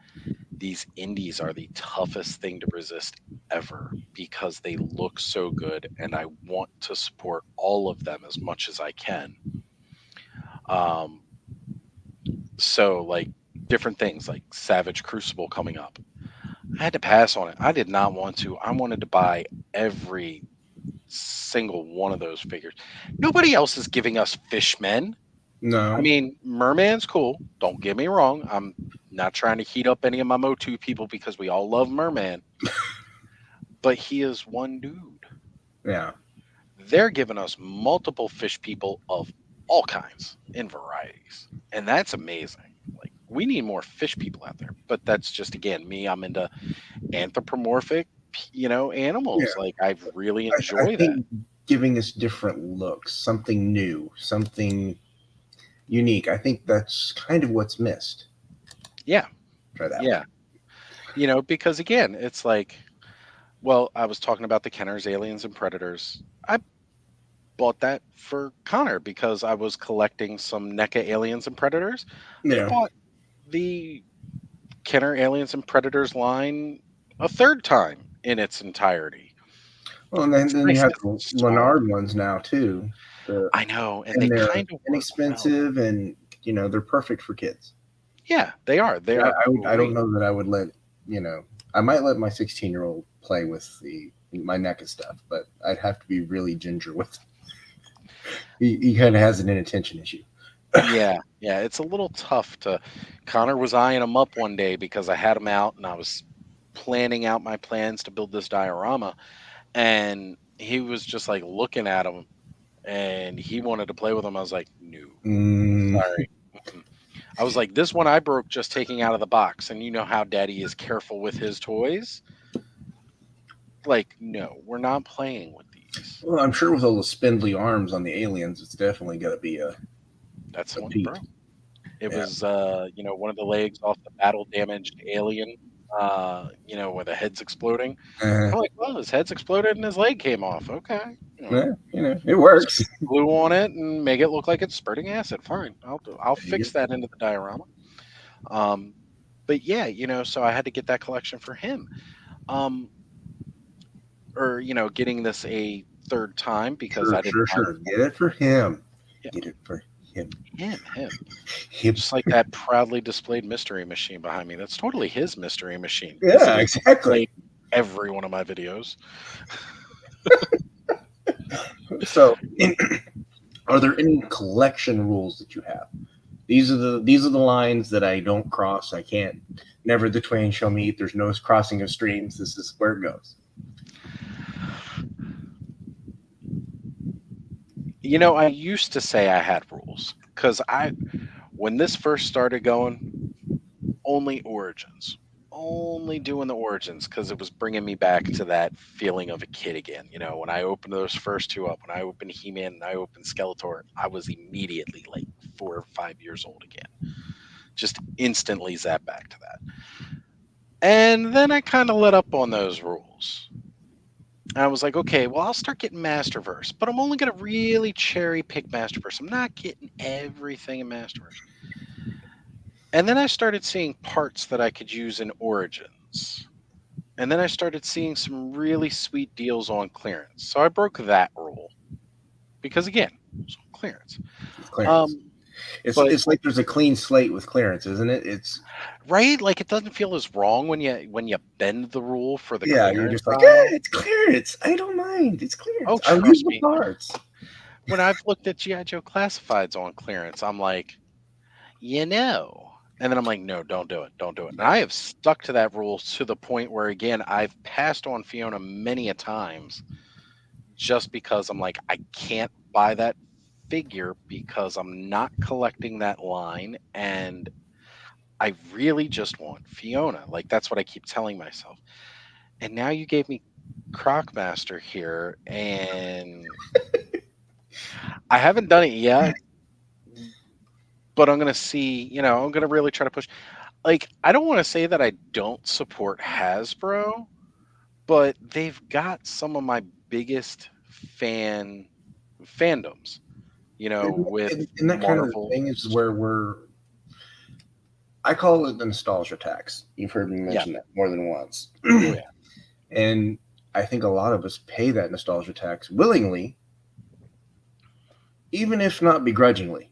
These indies are the toughest thing to resist ever because they look so good, and I want to support all of them as much as I can. Um, so like different things like Savage Crucible coming up. I had to pass on it. I did not want to. I wanted to buy every single one of those figures. Nobody else is giving us fishmen. I
No,
mean, Merman's cool. Don't get me wrong. I'm not trying to heat up any of my Motu people because we all love Merman, but he is one dude.
yeah.
They're giving us multiple fish people of all kinds in varieties. And that's amazing. Like, we need more fish people out there. But that's just, again, me. I'm into anthropomorphic,
Yeah,
animals. Like, I really
I
enjoy that.
think giving us different looks, something new, something unique. I think that's kind of what's missed.
Yeah.
Try that way.
Yeah. Because again, it's like, well, I was talking about the Kenner's Aliens and Predators. I bought that for Connor because I was collecting some NECA Aliens and Predators. I
Yeah.
bought the Kenner Aliens and Predators line a third time in its entirety.
Well, and then,
It's
then you
nice
have
to
the
install.
Leonard ones now too. The
I know, and they
and they're
kind of work well.
inexpensive, and they're perfect for kids.
Yeah, they are. They
Yeah,
are
I don't
great.
know that I would let you know. I might let my 16-year-old play with the my NECA stuff, but I'd have to be really ginger with it. He kind of has an inattention issue.
Yeah, yeah, it's a little tough to. Connor was eyeing them up one day because I had them out and I was planning out my plans to build this diorama, and he was just like looking at them and he wanted to play with them. I was like, no,
Mm,
sorry. Mm-mm. I was like, this one I broke just taking out of the box, and you know how Daddy is careful with his toys. Like, no, we're not playing with these.
well, I'm sure with all the spindly arms on the aliens, it's definitely got to be
That's the
a
one he
Pete.
broke. It
Yeah.
was, one of the legs off the battle damaged alien, where the head's exploding.
Uh,
I'm like, well, his head's exploded and his leg came off. Okay.
yeah, it
Put some
works.
glue on it and make it look like it's spurting acid. Fine. I'll
There you
fix that into the diorama. Um, but yeah, so I had to get that collection for him. Um, or, getting this a third time because
Sure,
I didn't
sure,
like
sure. Get it for him.
yeah,
Get it for him.
him.
Him.
Just like that proudly displayed mystery machine behind me. That's totally his mystery machine because it
Yeah,
is
exactly.
displayed in every one of my videos.
So, are there any collection rules that you have? These are the lines that I don't cross. I can't. Never the twain shall meet. There's no crossing of streams. This is where it goes.
I used to say I had rules because when this first started going, only Origins, only doing the origins because it was bringing me back to that feeling of a kid again. You know, when I opened those first two up, when I opened He-Man and I opened Skeletor, I was immediately like 4 or 5 years old again. Just instantly zap back to that. And then I kind of let up on those rules. I was like, okay, well, I'll start getting Masterverse, but I'm only going to really cherry pick Masterverse. I'm not getting everything in Masterverse. And then I started seeing parts that I could use in Origins. And then I started seeing some really sweet deals on clearance. So I broke that rule because, again, it was on clearance.
With clearance.
Um,
It's
but
it's like there's a clean slate with clearance, isn't it? It's
right, like it doesn't feel as wrong when you bend the rule for the
yeah, you're
clearance
just like, yeah,
aisle.
it's clearance. I don't mind. It's
Oh,
clearance. I'll use
trust
the
me.
parts.
When I've looked at GI Joe classifieds on clearance, I'm like, you know. And then I'm like, no, don't do it. Don't do it. And I have stuck to that rule to the point where, again, I've passed on Fiona many a times just because I'm like, I can't buy that figure because I'm not collecting that line. And I really just want Fiona. Like, that's what I keep telling myself. And now you gave me Crocmaster here, and I haven't done it yet, but I'm going to see, I'm going to really try to push. Like, I don't want to say that I don't support Hasbro, but they've got some of my biggest fandoms, with
And that kind of
Marvel
thing
and
is
Star
where
Wars.
I call it the nostalgia tax. You've heard me
Yeah.
mention that more than once.
Oh yeah.
And I think a lot of us pay that nostalgia tax willingly, even if not begrudgingly.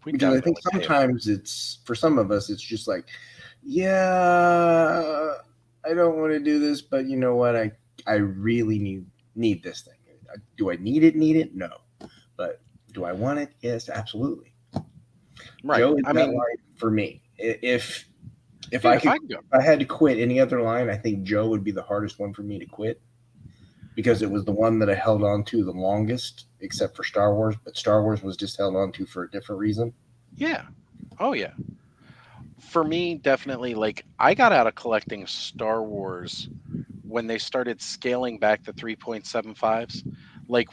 We
Because I think
definitely pay it for
sometimes it's, for some of us, it's just like, yeah, I don't want to do this, but you know what? I really need this thing. Do I need it? Need it? No. But do I want it? Yes, absolutely.
it. Right.
Joe is
I
that
mean,
line for me. If
dude,
I
if
could,
I can go,
if I had to quit any other line, I think Joe would be the hardest one for me to quit because it was the one that I held on to the longest, except for Star Wars. But Star Wars was just held on to for a different reason.
yeah. Oh yeah. For me, definitely, like, I got out of collecting Star Wars when they started scaling back the 3.75s. Like,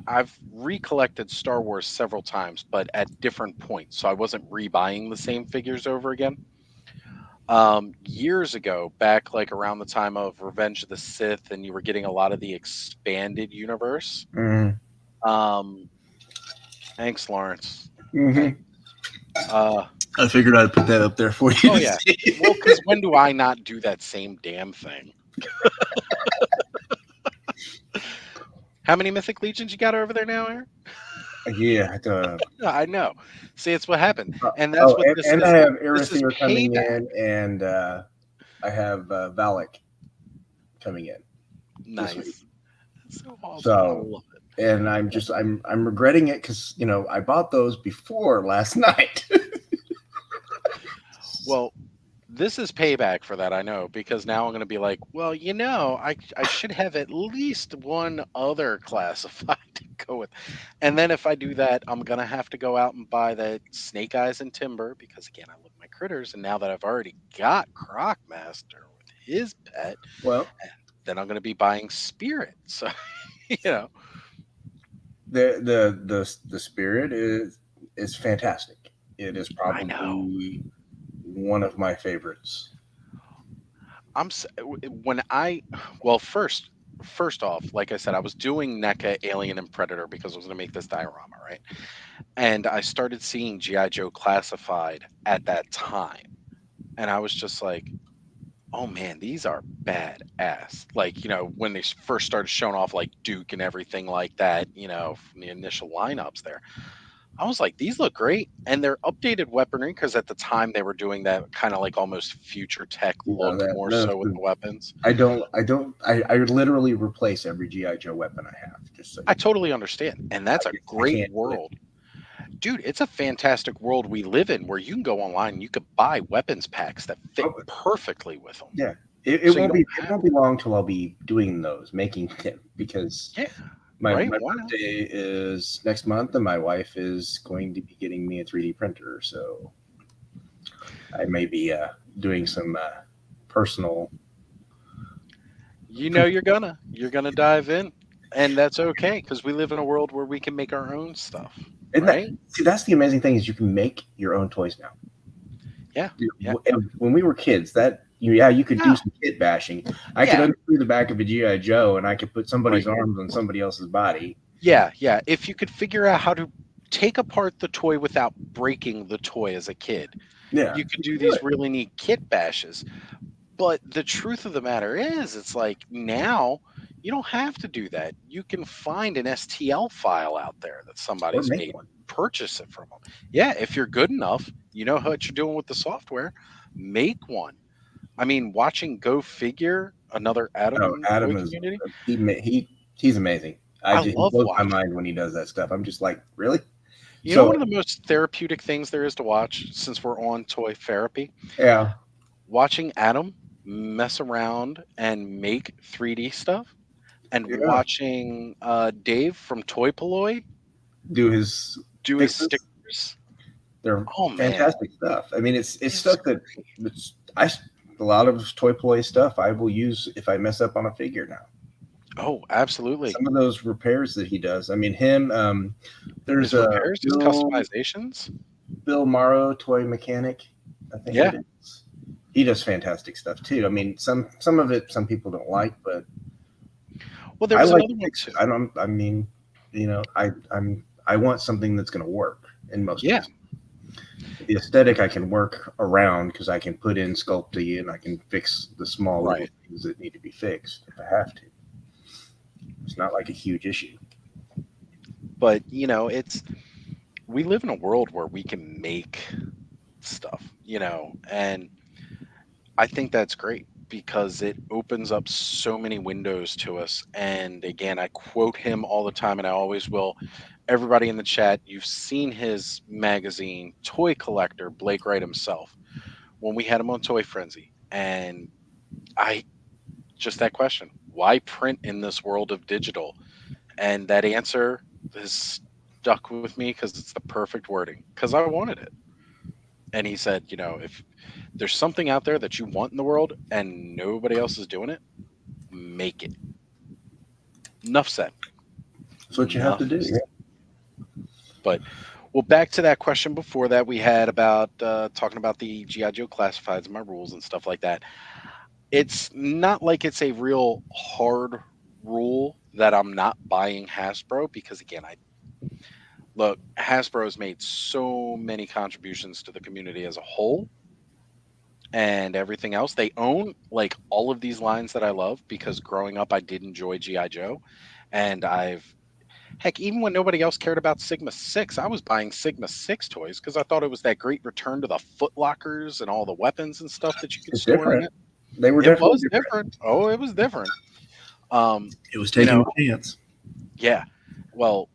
I've recollected Star Wars several times, but at different points. So I wasn't rebuying the same figures over again. Years ago, back like around the time of Revenge of the Sith, and you were getting a lot of the expanded universe.
Mm-hmm.
Um, Thanks, Lawrence.
Mm-hmm.
Thank. Uh,
I figured I'd put that up there for you
oh
to
yeah.
see.
Well, because when do I not do that same damn thing? How many Mythic Legions you got over there now, Aaron?
Yeah.
I know. See, it's what happened, and that's
Oh,
what this
and I
is.
have
This is
Erythir coming
payback.
in, and I have Valak coming in this week.
Nice. That's so awesome. I
So,
love it.
and I'm regretting it because I bought those before last night.
Well, this is payback for that, I know, because now I'm going to be like, well, I should have at least one other classified to go with. And then if I do that, I'm going to have to go out and buy that Snake Eyes and Timber because, again, I love my critters. And now that I've already got Crocmaster with his pet,
Well,
then I'm going to be buying Spirit. So, you know,
the spirit is fantastic. It is
I know.
probably one of my favorites.
When well, first off, like I said, I was doing NECA, Alien, and Predator because I was going to make this diorama, right? And I started seeing GI Joe classified at that time, and I was just like, oh man, these are badass. Like, when they first started showing off like Duke and everything like that, from the initial lineups there. I was like, these look great. And they're updated weaponry because at the time they were doing that kind of like almost future tech
Yeah,
look
that
more
no,
so with the weapons.
I literally replace every GI Joe weapon I have. Just so
I
you know,
totally understand. And that's a
I
great
can't do it.
world. Dude, it's a fantastic world we live in where you can go online and you could buy weapons packs that fit
Oh,
perfectly with them.
yeah,
So you don't
it
have,
won't be long till I'll be doing those, making them because
yeah,
my
right? Why not?
birthday is next month, and my wife is going to be getting me a 3D printer. So I may be doing some personal.
You're gonna dive in, and that's okay because we live in a world where we can make our own stuff,
Isn't that,
right?
see, that's the amazing thing is you can make your own toys now.
Yeah,
Dude,
yeah,
when we were kids, yeah, you could do
yeah,
some kit bashing. I could
yeah.
unscrew the back of a GI Joe, and I could put somebody's
Right.
arms on somebody else's body.
Yeah, yeah. If you could figure out how to take apart the toy without breaking the toy as a kid,
Yeah,
you could
you
do
can do
these
it.
really neat kit bashes. But the truth of the matter is, it's like now you don't have to do that. You can find an STL file out there that
Or
somebody's
make
made,
one.
purchase it from them. Yeah, if you're good enough, you know what you're doing with the software, make one. I mean, watching Go Figure, another
Oh,
Adam toy
Adam is
community,
he's amazing.
I
He
love
blows my
watching.
mind when he does that stuff. I'm just like, really?
You know,
So
one of the most therapeutic things there is to watch since we're on toy therapy,
yeah,
watching Adam mess around and make 3D stuff, and
yeah,
watching Dave from Toypoloid
do his
do his
fixes.
stickers.
They're
Oh man,
fantastic stuff. I mean, it's
it's
stuff that it's I a lot of toy play stuff I will use if I mess up on a figure now.
oh absolutely.
Some of those repairs that he does. I mean, him. There's
His
a
repairs, his
Bill
customizations.
Bill Morrow toy mechanic. I think
Yeah.
it is. He does fantastic stuff too. I mean, some of it some people don't like, but
Well, there
I
was
like
another
to
one
fix it.
too.
I don't. I mean, I want something that's going to work in most
Yeah.
cases. The aesthetic I can work around because I can put in Sculpty and I can fix the small little
Right.
things that need to be fixed if I have to. It's not like a huge issue.
But it's we live in a world where we can make stuff, and I think that's great because it opens up so many windows to us. And again, I quote him all the time, and I always will. Everybody in the chat, you've seen his magazine, Toy Collector, Blake Wright himself, when we had him on Toy Frenzy. And I just that question, why print in this world of digital? And that answer has stuck with me because it's the perfect wording, because I wanted it. And he said, if there's something out there that you want in the world and nobody else is doing it, make it. Enough said.
That's what you have to
Enough
do. Yeah.
said. But well, back to that question before that we had about talking about the GI Joe classifieds and my rules and stuff like that. It's not like it's a real hard rule that I'm not buying Hasbro because again, I look Hasbro's made so many contributions to the community as a whole and everything else. They own like all of these lines that I love because growing up I did enjoy GI Joe, and I've heck even when nobody else cared about Sigma 6, I was buying Sigma 6 toys because I thought it was that great return to the foot lockers and all the weapons and stuff that you could
It's
store in
different.
it.
They were
It
definitely
was
different.
different. Oh, it was different.
It was
You
taking
know,
a chance.
yeah. Well,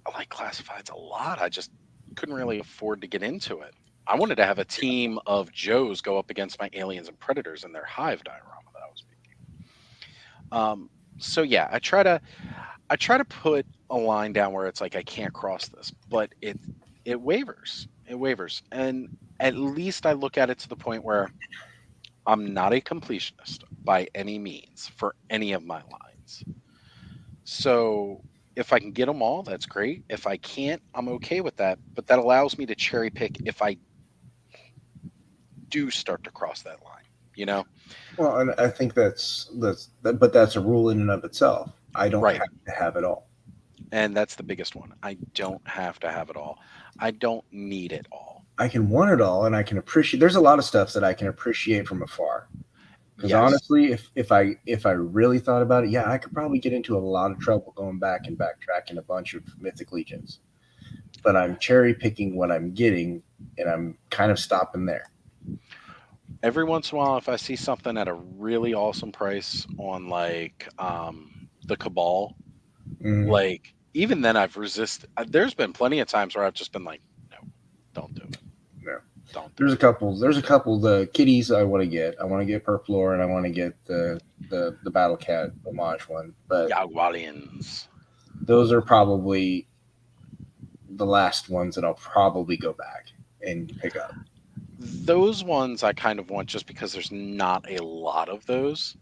I like classifieds a lot. I just couldn't really afford to get into it. I wanted to have a team of Joes go up against my aliens and predators in their hive diorama that I was making. So yeah, I try to put a line down where it's like I can't cross this, but it wavers. It wavers. And at least I look at it to the point where I'm not a completionist by any means for any of my lines. So if I can get them all, that's great. If I can't, I'm okay with that. But that allows me to cherry pick if I do start to cross that line, you know?
Well, and I think but that's a rule in and of itself. I don't
Right.
have to have it all.
And that's the biggest one. I don't have to have it all. I don't need it all.
I can want it all, and I can appreciate. There's a lot of stuff that I can appreciate from afar. Because
Yes.
honestly, if I really thought about it, yeah, I could probably get into a lot of trouble going back and backtracking a bunch of Mythic Legions. But I'm cherry picking what I'm getting, and I'm kind of stopping there.
Every once in a while, if I see something at a really awesome price on like the Cabal,
Mhm.
like even then I've resisted. There's been plenty of times where I've just been like, no, don't do it.
No.
Don't do
There's a
it.
couple. There's a couple. The kitties I want to get. I want to get Perplore, and I want to get the Battle Cat homage one. But
Yagwalians.
those are probably the last ones that I'll probably go back and pick up.
those ones I kind of want just because there's not a lot of those.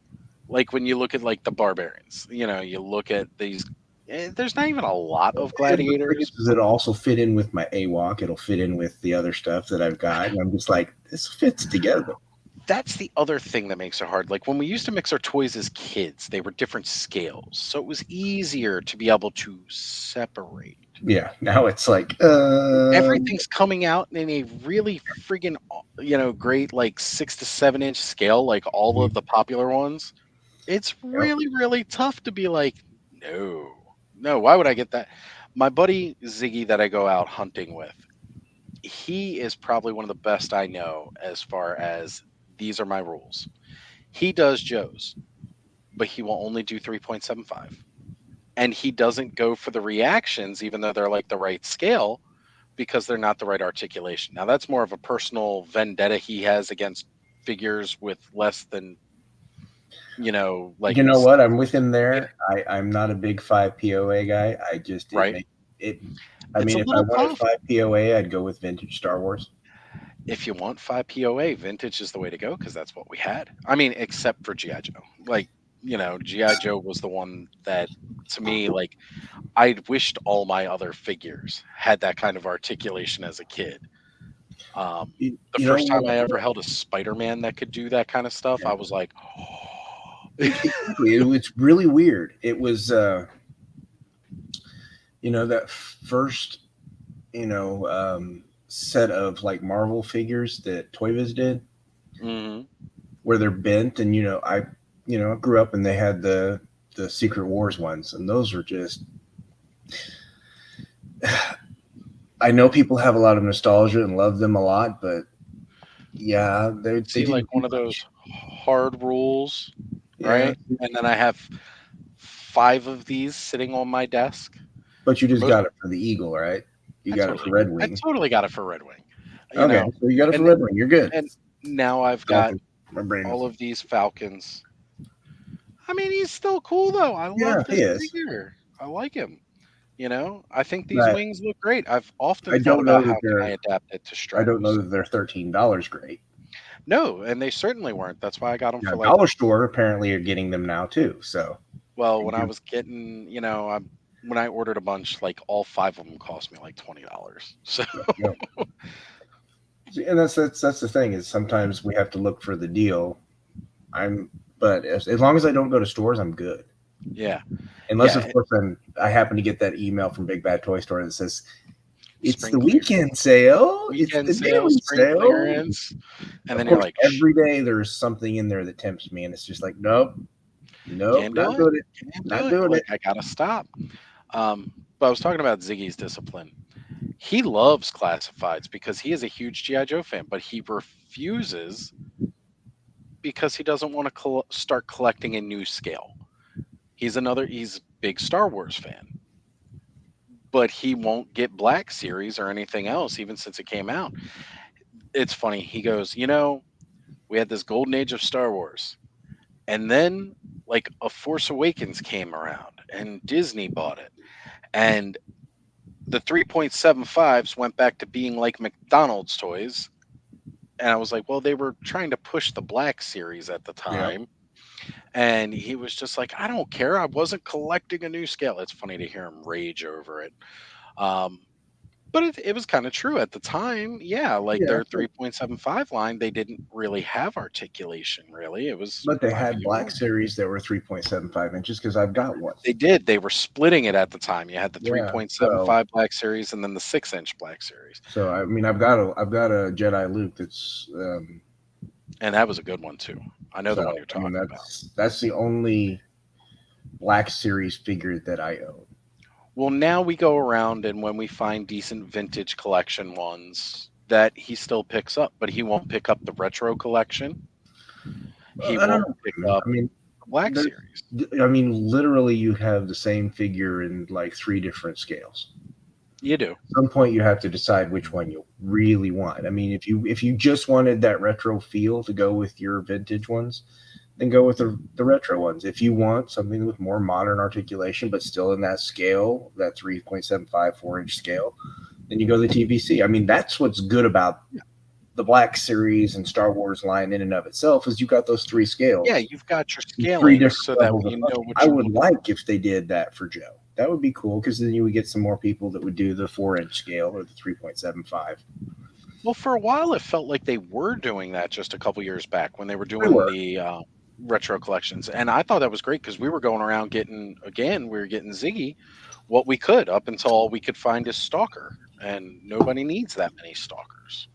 Like when you look at like the barbarians, you look at these. There's not even a lot of
And the thing
gladiators.
is it'll also fit in with my AWOC. It'll fit in with the other stuff that I've got. And I'm just like, this fits together.
That's the other thing that makes it hard. Like when we used to mix our toys as kids, they were different scales, so it was easier to be able to separate.
Yeah. Now it's like,
Everything's coming out in a really friggin' great like 6 to 7 inch scale, like all of the popular ones. It's
yep.
really, really tough to be like, no, no, why would I get that? My buddy Ziggy that I go out hunting with, he is probably one of the best I know as far as these are my rules. He does Joe's, but he will only do 3.75. And he doesn't go for the reactions, even though they're like the right scale, because they're not the right articulation. Now, that's more of a personal vendetta he has against figures with less than, like
You know what? I'm with him
yeah,
there. I'm not a big 5 POA guy. I just, it
right?
make it. I
It's
mean,
a
if I
little
wanted
tough.
5 POA, I'd go with vintage Star Wars.
If you want 5 POA, vintage is the way to go because that's what we had. I mean, except for GI Joe. Like, GI Joe was the one that, to me, like I wished all my other figures had that kind of articulation as a kid. The
You know
first time
what?
I ever held a Spider-Man that could do that kind of stuff, I
Yeah,
was like,
exactly. It's really weird. It was, that first, set of like Marvel figures that Toy Biz did,
hmm
where they're bent, and grew up and they had the Secret Wars ones, and those were just. I know people have a lot of nostalgia and love them a lot, but yeah, they
see, like
didn't do
one of those
much.
hard rules,
Yeah,
right? And then I have 5 of these sitting on my desk.
but you
The
just
most
got it for the Eagle, right? You got it for Red
I
Wing.
totally got it for Red Wing, you
Okay,
know,
so you got it for
and
Red Wing. You're good.
and now I've got
Falcon. My brain was.
all of these Falcons. I mean, he's still cool though. I
Yeah,
love
he
this
is.
figure. I like him. I think these
But
wings look great. I've often
I
thought
don't know
about how
that
can I
they're.
adapt it to
I don't know
straps.
that they're $13 great.
No, and they certainly weren't. That's why I got them
Now,
for like,
Dollar Store apparently are getting them now too. So,
well, when I was getting, when I ordered a bunch, like all 5 of them cost me like $20. So
yeah, yeah. See, and that's the thing is sometimes we have to look for the deal. I'm, but as long as I don't go to stores, I'm good.
yeah,
Unless, of
yeah,
course, I happen to get that email from Big Bad Toy Store that says it's
spring
the
clear,
weekend sale, it's
weekend
the
sale,
daily
spring
sale.
clearance, and
Of
then you're
course,
like,
every day there's something in there that tempts me, and it's just like, nope, nope,
can't do
not
it,
doing it,
can't do
not
it.
doing it.
Like I gotta stop. But I was talking about Ziggy's discipline. He loves classifieds because he is a huge GI Joe fan, but he refuses because he doesn't want to start collecting a new scale. He's a big Star Wars fan, but he won't get Black Series or anything else even since it came out. It's funny. He goes, we had this golden age of Star Wars, and then like a Force Awakens came around and Disney bought it. And the 3.75s went back to being like McDonald's toys. And I was like, well, they were trying to push the Black Series at the
Yeah,
time. And he was just like, I don't care. I wasn't collecting a new scale. It's funny to hear him rage over it. Um, but it was kind of true at the time. Yeah, like
yeah.
their 3.75 line, they didn't really have articulation, really. It was
But they had Black
5 POA.
Series that were 3.75 inches because I've got one.
They did. They were splitting it at the time. You had the
Yeah, so
3.75 Black Series and then the 6 inch Black Series.
I mean I've got a Jedi Luke that's
And that was a good one, too. I know the one
so
you're
I mean
talking about.
that's the only Black Series figure that I own.
Well, now we go around and when we find decent vintage collection ones that he still picks up, but he won't pick up the retro collection. He
I don't
won't
know.
pick up
I mean,
the Black
there's,
Series.
I mean, literally, you have the same figure in like three different scales.
You do.
At some point, you have to decide which one you really want. I mean, if you just wanted that retro feel to go with your vintage ones, then go with the retro ones. If you want something with more modern articulation, but still in that scale, that 3.75 4 inch scale, then you go the TVC. I mean, that's what's good about the Black Series and Star Wars line in and of itself is you got those three
Yeah,
scales,
you've got your
three
scaling
different
so that
levels of
you know
function.
what
I
you're
would
looking.
like if they did that for Joe. That would be cool because then you would get some more people that would do the 4-inch scale or the 3.75.
Well, for a while, it felt like they were doing that just a couple years back when they were
We
doing
were.
the retro collections, and I thought that was great because we were going around we were getting Ziggy what we could up until all we could find is Stalker, and nobody needs that many Stalkers.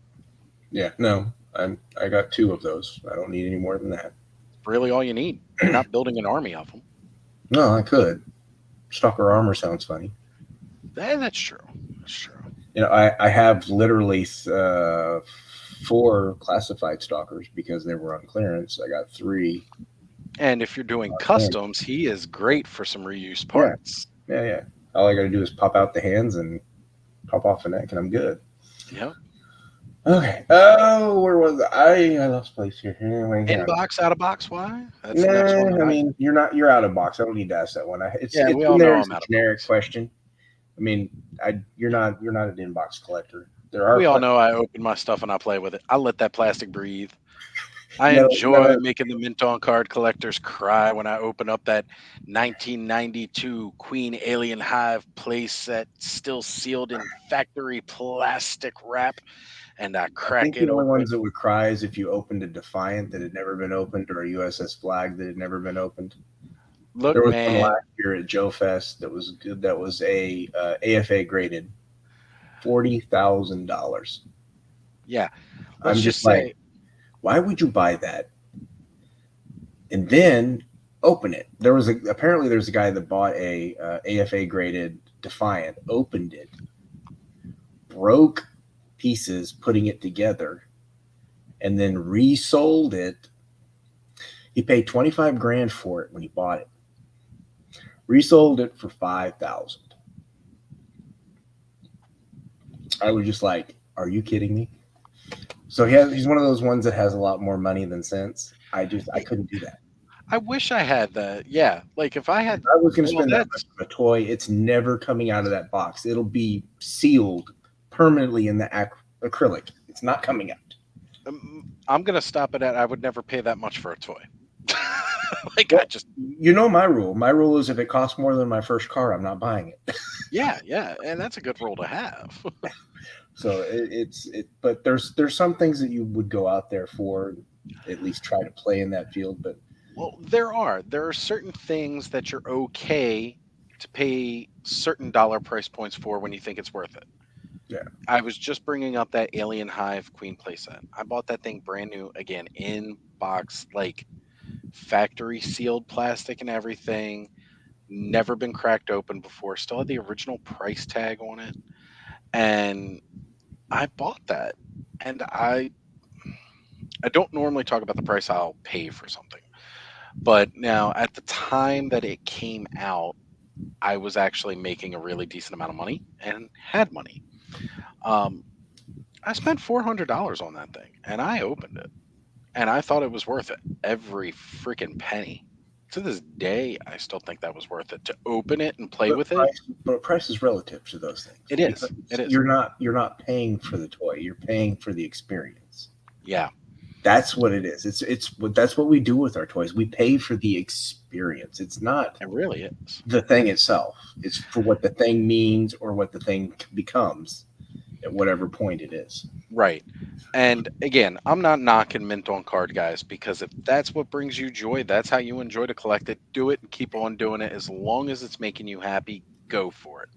Yeah, no, I got two of those. I don't need any more than that.
Really, all you need. You're not building an army of them.
No, I could. Stalker armor sounds funny.
That's true. That's true.
I have literally 4 classified stalkers because they were on clearance. I got 3.
And if you're doing
Clearance.
customs, he is great for some reused
Yeah,
parts.
yeah. All I got to do is pop out the hands and pop off the neck, and I'm good.
Yep.
Okay. Oh, where was I lost place here. Anyway,
In
yeah.
box, out of box. Why? That's the next one.
Nah, I mean, you're out of box. I don't need to ask that one. It's
Yeah, we
in
all
there
know
as
I'm
a
out of
generic
box.
question. I mean, you're not an inbox collector. There are
We all know I open my stuff and I play with it. I let that plastic breathe. I
you
enjoy
gotta
making the mint on card collectors cry when I open up that 1992 Queen Alien Hive playset, still sealed in factory plastic wrap, and I
I
crack
think the
it
only
open.
ones that would cry is if you opened a Defiant that had never been opened or a USS Flag that had never been opened.
Look,
There was one
man,
last year at Joe Fest that was good. That was a AFA graded, $40,000.
yeah, let's
I'm
just
just like,
say,
why would you buy that and then open it? Apparently there's a guy that bought a AFA graded Defiant, opened it, broke pieces putting it together, and then resold it. He paid 25 grand for it when he bought it. Resold it for 5,000. I was just like, "Are you kidding me?" So he's one of those ones that has a lot more money than sense. I couldn't do that.
I wish I had that. Yeah, like if I
If
had,
I was going to
well,
spend that much
that's
on a toy, it's never coming out of that box. It'll be sealed permanently in the acrylic. It's not coming out.
I'm gonna stop it at. I would never pay that much for a toy. Like I
Well,
just,
you know my rule. My rule is if it costs more than my first car, I'm not buying it.
yeah, and that's a good rule to have.
So but there's some things that you would go out there for, at least try to play in that field. But
Well, there are certain things that you're okay to pay certain dollar price points for when you think it's worth it.
yeah,
I was just bringing up that Alien Hive Queen playset. I bought that thing brand new again in box, like factory sealed plastic and everything. Never been cracked open before. Still had the original price tag on it, and I bought that. And I don't normally talk about the price I'll pay for something. But now, at the time that it came out, I was actually making a really decent amount of money and had money. Um, I spent $400 on that thing, and I opened it, and I thought it was worth it. Every freaking penny. To this day, I still think that was worth it to open it and play
but
with it.
price is relative to those things
It
because
is. It is.
you're not paying for the toy. You're paying for the experience.
Yeah,
That's what it is. That's what we do with our toys. We pay for the experience. It's not
it really is.
the thing itself. It's for what the thing means or what the thing becomes at whatever point it is.
Right. And again, I'm not knocking mint on card guys because if that's what brings you joy, that's how you enjoy to collect it. Do it and keep on doing it as long as it's making you happy. Go for it.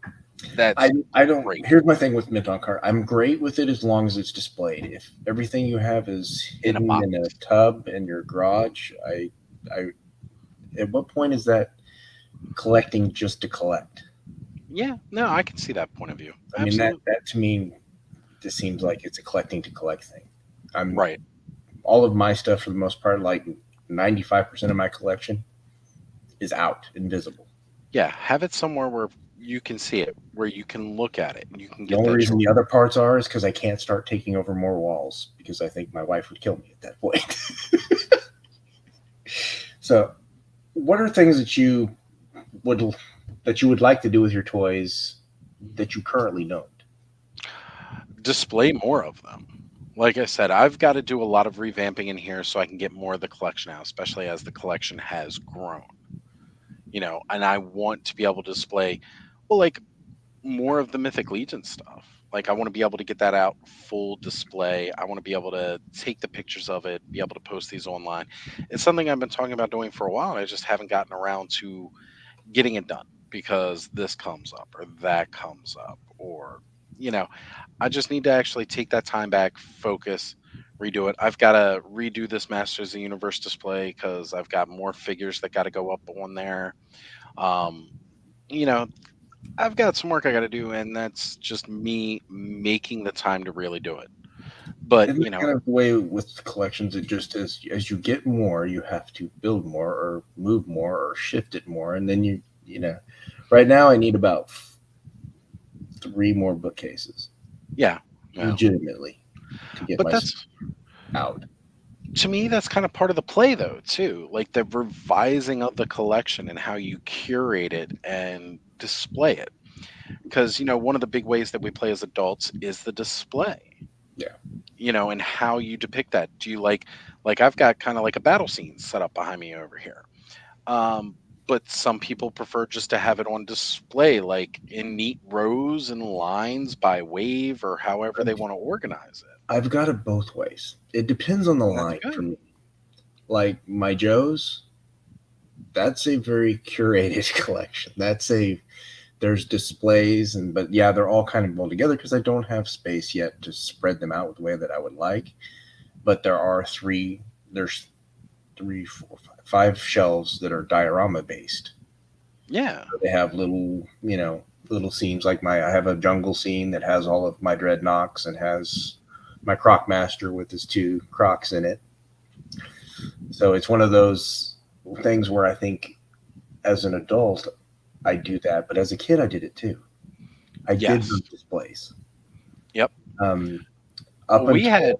I
That's
I don't.
great
Here's my thing with mint on card. I'm great with it as long as it's displayed. If everything you have is
in a
hidden
box.
in a tub in your garage, I at what point is that collecting just to collect?
Yeah, no, I can see that point of view.
I mean that
Absolutely.
that to me just seems like it's a collecting to collect thing. I'm
Right.
all of my stuff for the most part, like 95% of my collection is out, invisible.
Yeah, have it somewhere where you can see it, where you can look at it, and you can
The
get
only
that
reason
joy.
the other parts are is because I can't start taking over more walls because I think my wife would kill me at that point. So, what are things would that you would like to do with your toys that you currently don't?
Display more of them. Like I said, I've got to do a lot of revamping in here so I can get more of the collection out, especially as the collection has grown. And I want to be able to display, well, like more of the Mythic Legion stuff. Like I want to be able to get that out full display. I want to be able to take the pictures of it, be able to post these online. It's something I've been talking about doing for a while, and I just haven't gotten around to getting it done because this comes up or that comes up, or you know, I just need to actually take that time back, focus, redo it. I've got to redo this Masters of the Universe display because I've got more figures that got to go up on there. Um, you know, I've got some work I got to do, and that's just me making the time to really do it. But
Isn't that kind of the way with collections? It just as you get more, you have to build more or move more or shift it more, and then right now I need about three more bookcases,
yeah, yeah.
legitimately, to get
But
my stuff
that's
out.
to me, that's kind of part of the play, though, too. Like the revising of the collection and how you curate it and display it. Because one of the big ways that we play as adults is the display.
Yeah,
And how you depict that. Do you like I've got kind of like a battle scene set up behind me over here. Um, but some people prefer just to have it on display, like in neat rows and lines by wave or however they want to organize it.
I've got it both ways. It depends on the
That's
line for
good.
me. Like my Joe's, that's a very curated collection. There's displays but yeah, they're all kind of rolled together because I don't have space yet to spread them out the way that I would like. But there's three, four, five shelves that are diorama based.
Yeah.
They have little scenes like I have a jungle scene that has all of my dreadnoks and has my Croc Master with his two Crocs in it. So it's one of those things where I think as an adult I do that, but as a kid I did it too. I did
Yes.
those displays.
Yep.
Um, up
Well, we had
until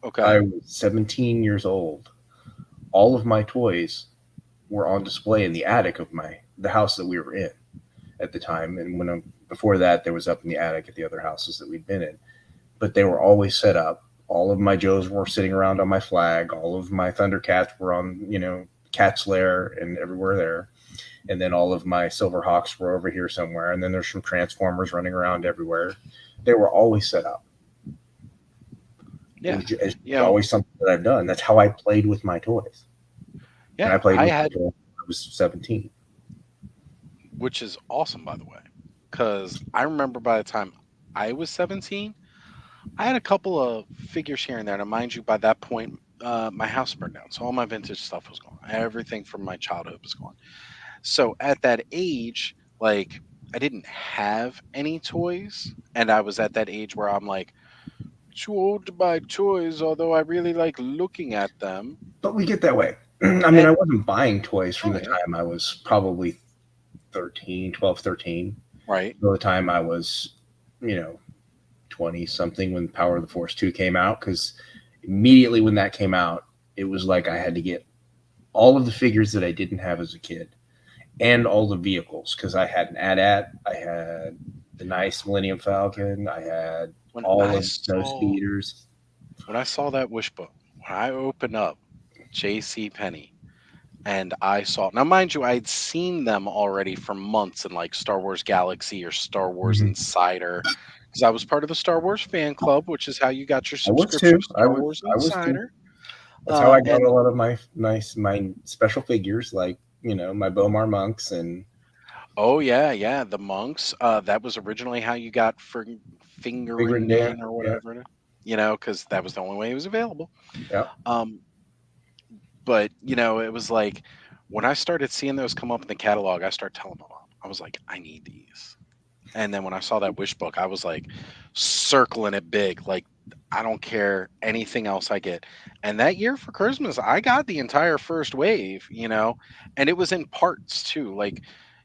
okay.
I was 17 years old, all of my toys were on display in the attic of the house that we were in at the time, and before that, there was up in the attic at the other houses that we'd been in. But they were always set up. All of my Joes were sitting around on my flag. All of my Thundercats were on, Cat's Lair and everywhere there. And then all of my Silverhawks were over here somewhere. And then there's some Transformers running around everywhere. They were always set up.
Yeah.
It's
You know,
always something that I've done. That's how I played with my toys. And I
yeah,
played
I
with my
had,
toys when I was 17.
which is awesome, by the way, because I remember by the time I was 17, I had a couple of figures here and there. Now, mind you, by that point, my house burned down, so all my vintage stuff was gone. Everything from my childhood was gone. So at that age, like I didn't have any toys, and I was at that age where I'm like too old to buy toys, although I really like looking at them.
But we get that way. I mean,
And
I wasn't buying toys from
oh
the
yeah,
time I was probably 13, 12, 13.
right.
By the time I was, you know, 20 something when Power of the Force 2 came out, because immediately when that came out, it was like I had to get all of the figures that I didn't have as a kid and all the vehicles because I had an AT-AT, I had the nice Millennium Falcon, I had
When
all
I
of those
saw
speeders.
when I saw that wish book, when I opened up J.C. Penney and I saw, now mind you, I had seen them already for months in like Star Wars Galaxy or Star Wars
Mhm.
Insider, because I was part of the Star Wars fan club, which is how you got your
I was
subscription
too.
to Star Wars
I was too.
Insider.
That's how I got
And
a lot of my special figures, like my Bomar monks and
oh yeah, yeah, the monks. That was originally how you got for
Figrin
fingering
Dan.
Dan or
Yeah,
whatever, because that was the only way it was available.
yeah.
Um, but it was like when I started seeing those come up in the catalog, I started telling my mom, I was like, I need these. And then when I saw that wish book, I was like circling it big, like I don't care anything else I get. And that year for Christmas, I got the entire first wave, and it was in parts too. Like,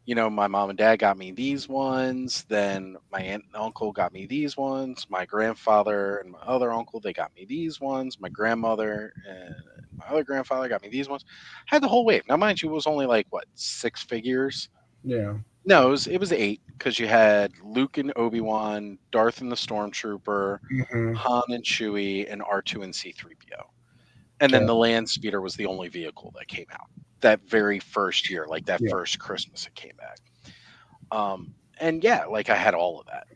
my mom and dad got me these ones, then my aunt and uncle got me these ones, my grandfather and my other uncle, they got me these ones, my grandmother and my other grandfather got me these ones. I had the whole wave. Now, mind you, it was only like what, 6 figures?
Yeah.
No, it was 8 because you had Luke and Obi-Wan, Darth and the Stormtrooper,
Hmm.
Han and Chewie, and R2 and C-3PO. And then
Okay.
the land speeder was the only vehicle that came out that very first year, like that
Yeah.
first Christmas it came back. And yeah, like I had all of that,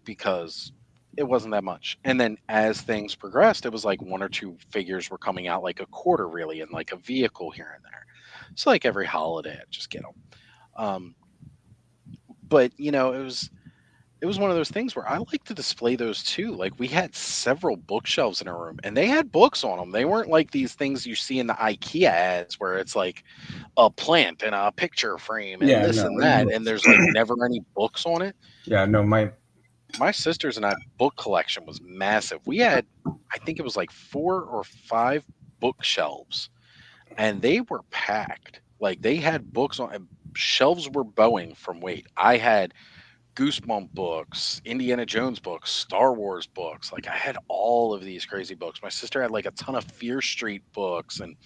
because it wasn't that much. And then as things progressed, it was like one or two figures were coming out like a quarter really, and like a vehicle here and there. So like every holiday, I'd just get them. Um, but it was one of those things where I like to display those too. Like we had several bookshelves in our room, and they had books on them. They weren't like these things you see in the IKEA ads where it's like a plant and a picture frame and
Yeah.
this
No.
and that, and there's like never any books on it.
Yeah. No.
My sisters and I book collection was massive. We had, I think it was like 4 or 5 bookshelves, and they were packed. Like they had books on, and shelves were bowing from weight. I had Goosebump books, Indiana Jones books, Star Wars books. Like I had all of these crazy books. My sister had like a ton of Fear Street books, and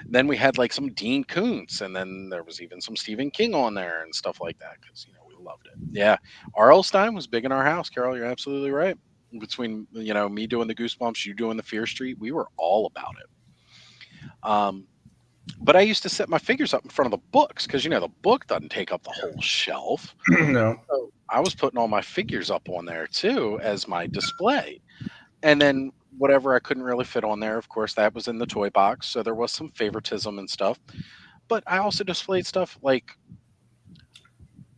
then we had like some Dean Koontz, and then there was even some Stephen King on there and stuff like that because we loved it. Yeah, R.L. Stein was big in our house. Carol, you're absolutely right. Between me doing the Goosebumps, you doing the Fear Street, we were all about it. Um, but I used to set my figures up in front of the books because the book doesn't take up the whole shelf.
No.
So I was putting all my figures up on there too as my display. And then whatever I couldn't really fit on there, of course, that was in the toy box. So there was some favoritism and stuff. But I also displayed stuff like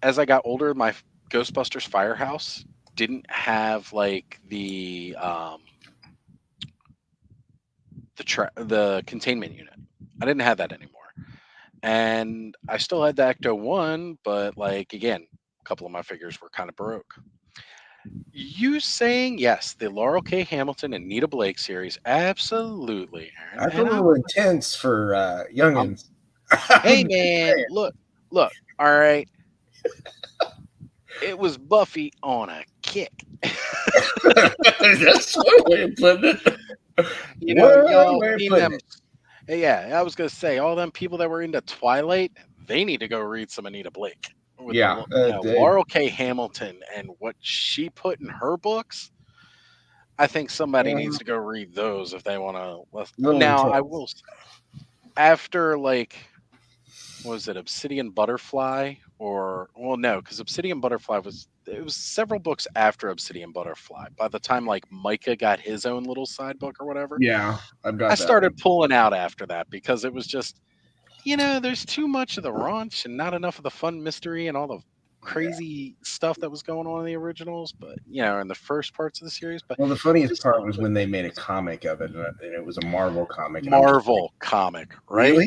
as I got older, my Ghostbusters Firehouse didn't have like the containment unit. I didn't have that anymore. And I still had the Ecto 1, but like again, a couple of my figures were kind of broke. You saying yes, the Laurel K. Hamilton and Nita Blake series, absolutely, Aaron.
That's a
And
little intense for
I'm
youngins.
hey man, look, all right. It was Buffy on a kick.
That's one way of putting it. One
Y'all
way of
seen
putting
them.
it.
Yeah, I was gonna say all them people that were into Twilight, they need to go read some Anita Blake with
Yeah.
Laurel K. Hamilton and what she put in her books. I think somebody needs to go read those if they want to.
Little
Now, I
intense.
will say, after like, what was it, Obsidian Butterfly, or well, no, because Obsidian Butterfly it was several books after Obsidian Butterfly. By the time like Micah got his own little side book or whatever,
Yeah, I've
I
got that one.
started pulling out after that because it was just there's too much of the raunch and not enough of the fun mystery and all the
Yeah.
crazy stuff that was going on in the originals, but in the first parts of the series. But
Well, the
it
funniest
was
part was when they made a comic of it, and it was a Marvel comic, and I'm just like,
Marvel comic, right?
really?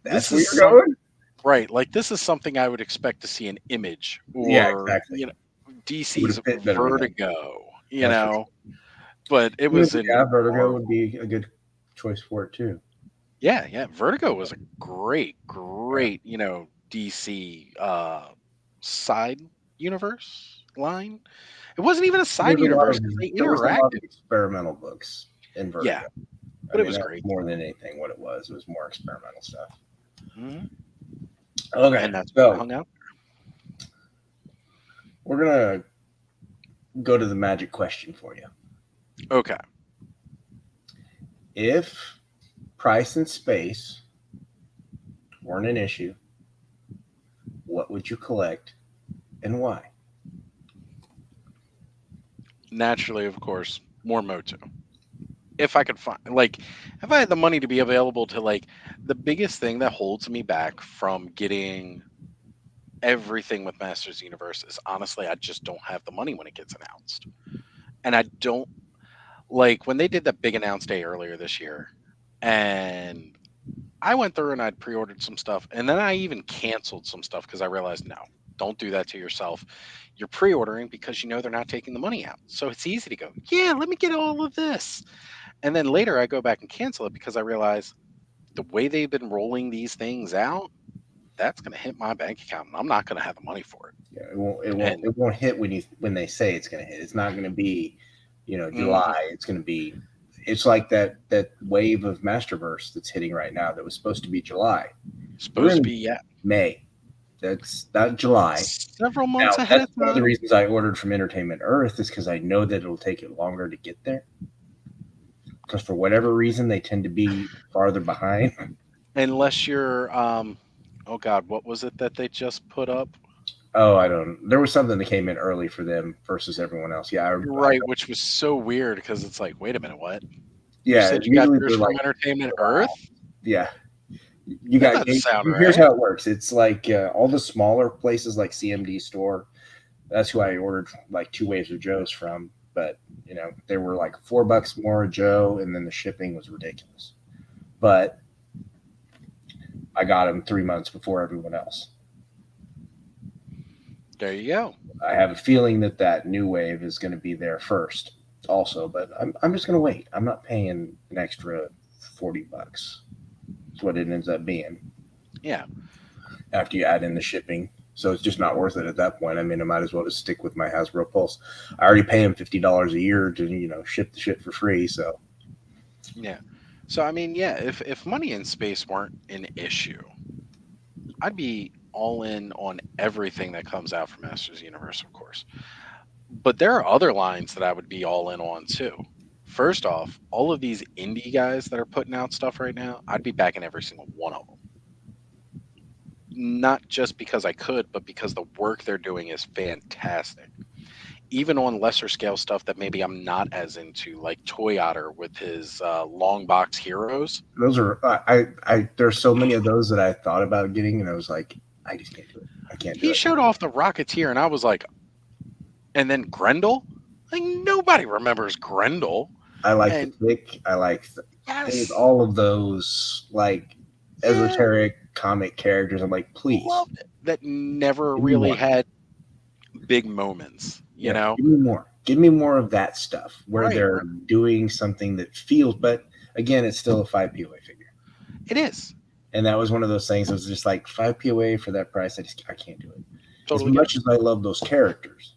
This
That's where
is
you're going?
right. Like this is something I would expect to see in Image
Yeah,
or
exactly. It would
DC's
have fit better with them.
Vertigo.
That's for sure.
But it was in
Yeah, Vertigo would
Marvel.
be a good choice for it too.
Yeah, yeah. Vertigo was a great,
Yeah.
great, DC side universe line. It wasn't even a side
There's a lot
universe
of
because they
there was a lot of
interacted.
experimental books in
Yeah,
Vertigo. I
but it
mean,
was
that was
great.
more than anything what it was. It was more experimental stuff.
Hmm.
Okay,
And that's why I
so
hung out.
we're gonna go to the magic question for you.
Okay.
If price and space weren't an issue, what would you collect and why?
Naturally, of course, more Moto. If I could find like if I had the money to be available to like the biggest thing that holds me back from getting everything with Masters Universe is honestly I just don't have the money when it gets announced. And I don't like when they did that big announce day earlier this year and I went through and I'd pre-ordered some stuff and then I even canceled some stuff because I realized no, don't do that to yourself. You're pre-ordering because they're not taking the money out. So it's easy to go, yeah, let me get all of this. And then later I go back and cancel it because I realize the way they've been rolling these things out, that's going to hit my bank account and I'm not going to have the money for it.
Yeah, it won't. It won't.
And
It won't hit when they say it's going to hit. It's not going to be,
mhm,
July. It's going to be. It's like that wave of Masterverse that's hitting right now. That was supposed to be July. We're
supposed to
in
be, yeah.
May. That's not July.
Several months
Now,
ahead
that's
of
one of the
time.
reasons I ordered from Entertainment Earth is because I know that it'll take it longer to get there. Because for whatever reason, they tend to be farther behind.
Unless you're, oh God, what was it that they just put up?
Oh, I don't. There was something that came in early for them versus everyone else. Yeah,
You're
I
right, which was so weird because it's like, wait a minute, what? You
yeah.
said you got
Usually
yours
they're
from
like
Entertainment
a
Earth?
while. Yeah, you
That
got.
doesn't sound
Here's
right.
how it works. It's like all the smaller places like CMD store. That's who I ordered like 2 waves of Joe's from. But they were like $4 more a Joe, and then the shipping was ridiculous. But I got them 3 months before everyone else.
There you go.
I have a feeling that that new wave is going to be there first, also. But I'm just going to wait. I'm not paying an extra $40. That's what it ends up being
Yeah.
after you add in the shipping. So it's just not worth it at that point. I mean, I might as well just stick with my Hasbro Pulse. I already pay them $50 a year to ship the shit for free. So
Yeah. So I mean, yeah, if money and space weren't an issue, I'd be all in on everything that comes out from Masters Universe, of course. But there are other lines that I would be all in on too. First off, all of these indie guys that are putting out stuff right now, I'd be backing every single one of them. Not just because I could, but because the work they're doing is fantastic. Even on lesser scale stuff that maybe I'm not as into, like Toyotter with his long box heroes.
those are there's so many of those that I thought about getting, and I was like, I just can't do it. I can't do
He
it.
showed off the Rocketeer, and I was like, and then Grendel? Like, nobody remembers Grendel.
I like the
And
Tick. I like
yes,
all of those like
yeah,
esoteric comic characters. I'm like, please
loved it. That never
give me
really
more.
had big moments, you
Yeah,
know?
give me more. Give me more of that stuff where
Right,
they're
right.
doing something that feels. But again, it's still a 5 POA figure,
It is.
and that was one of those things. That was just like 5 POA for that price. I can't do it. As
Totally get it.
much as I love those characters,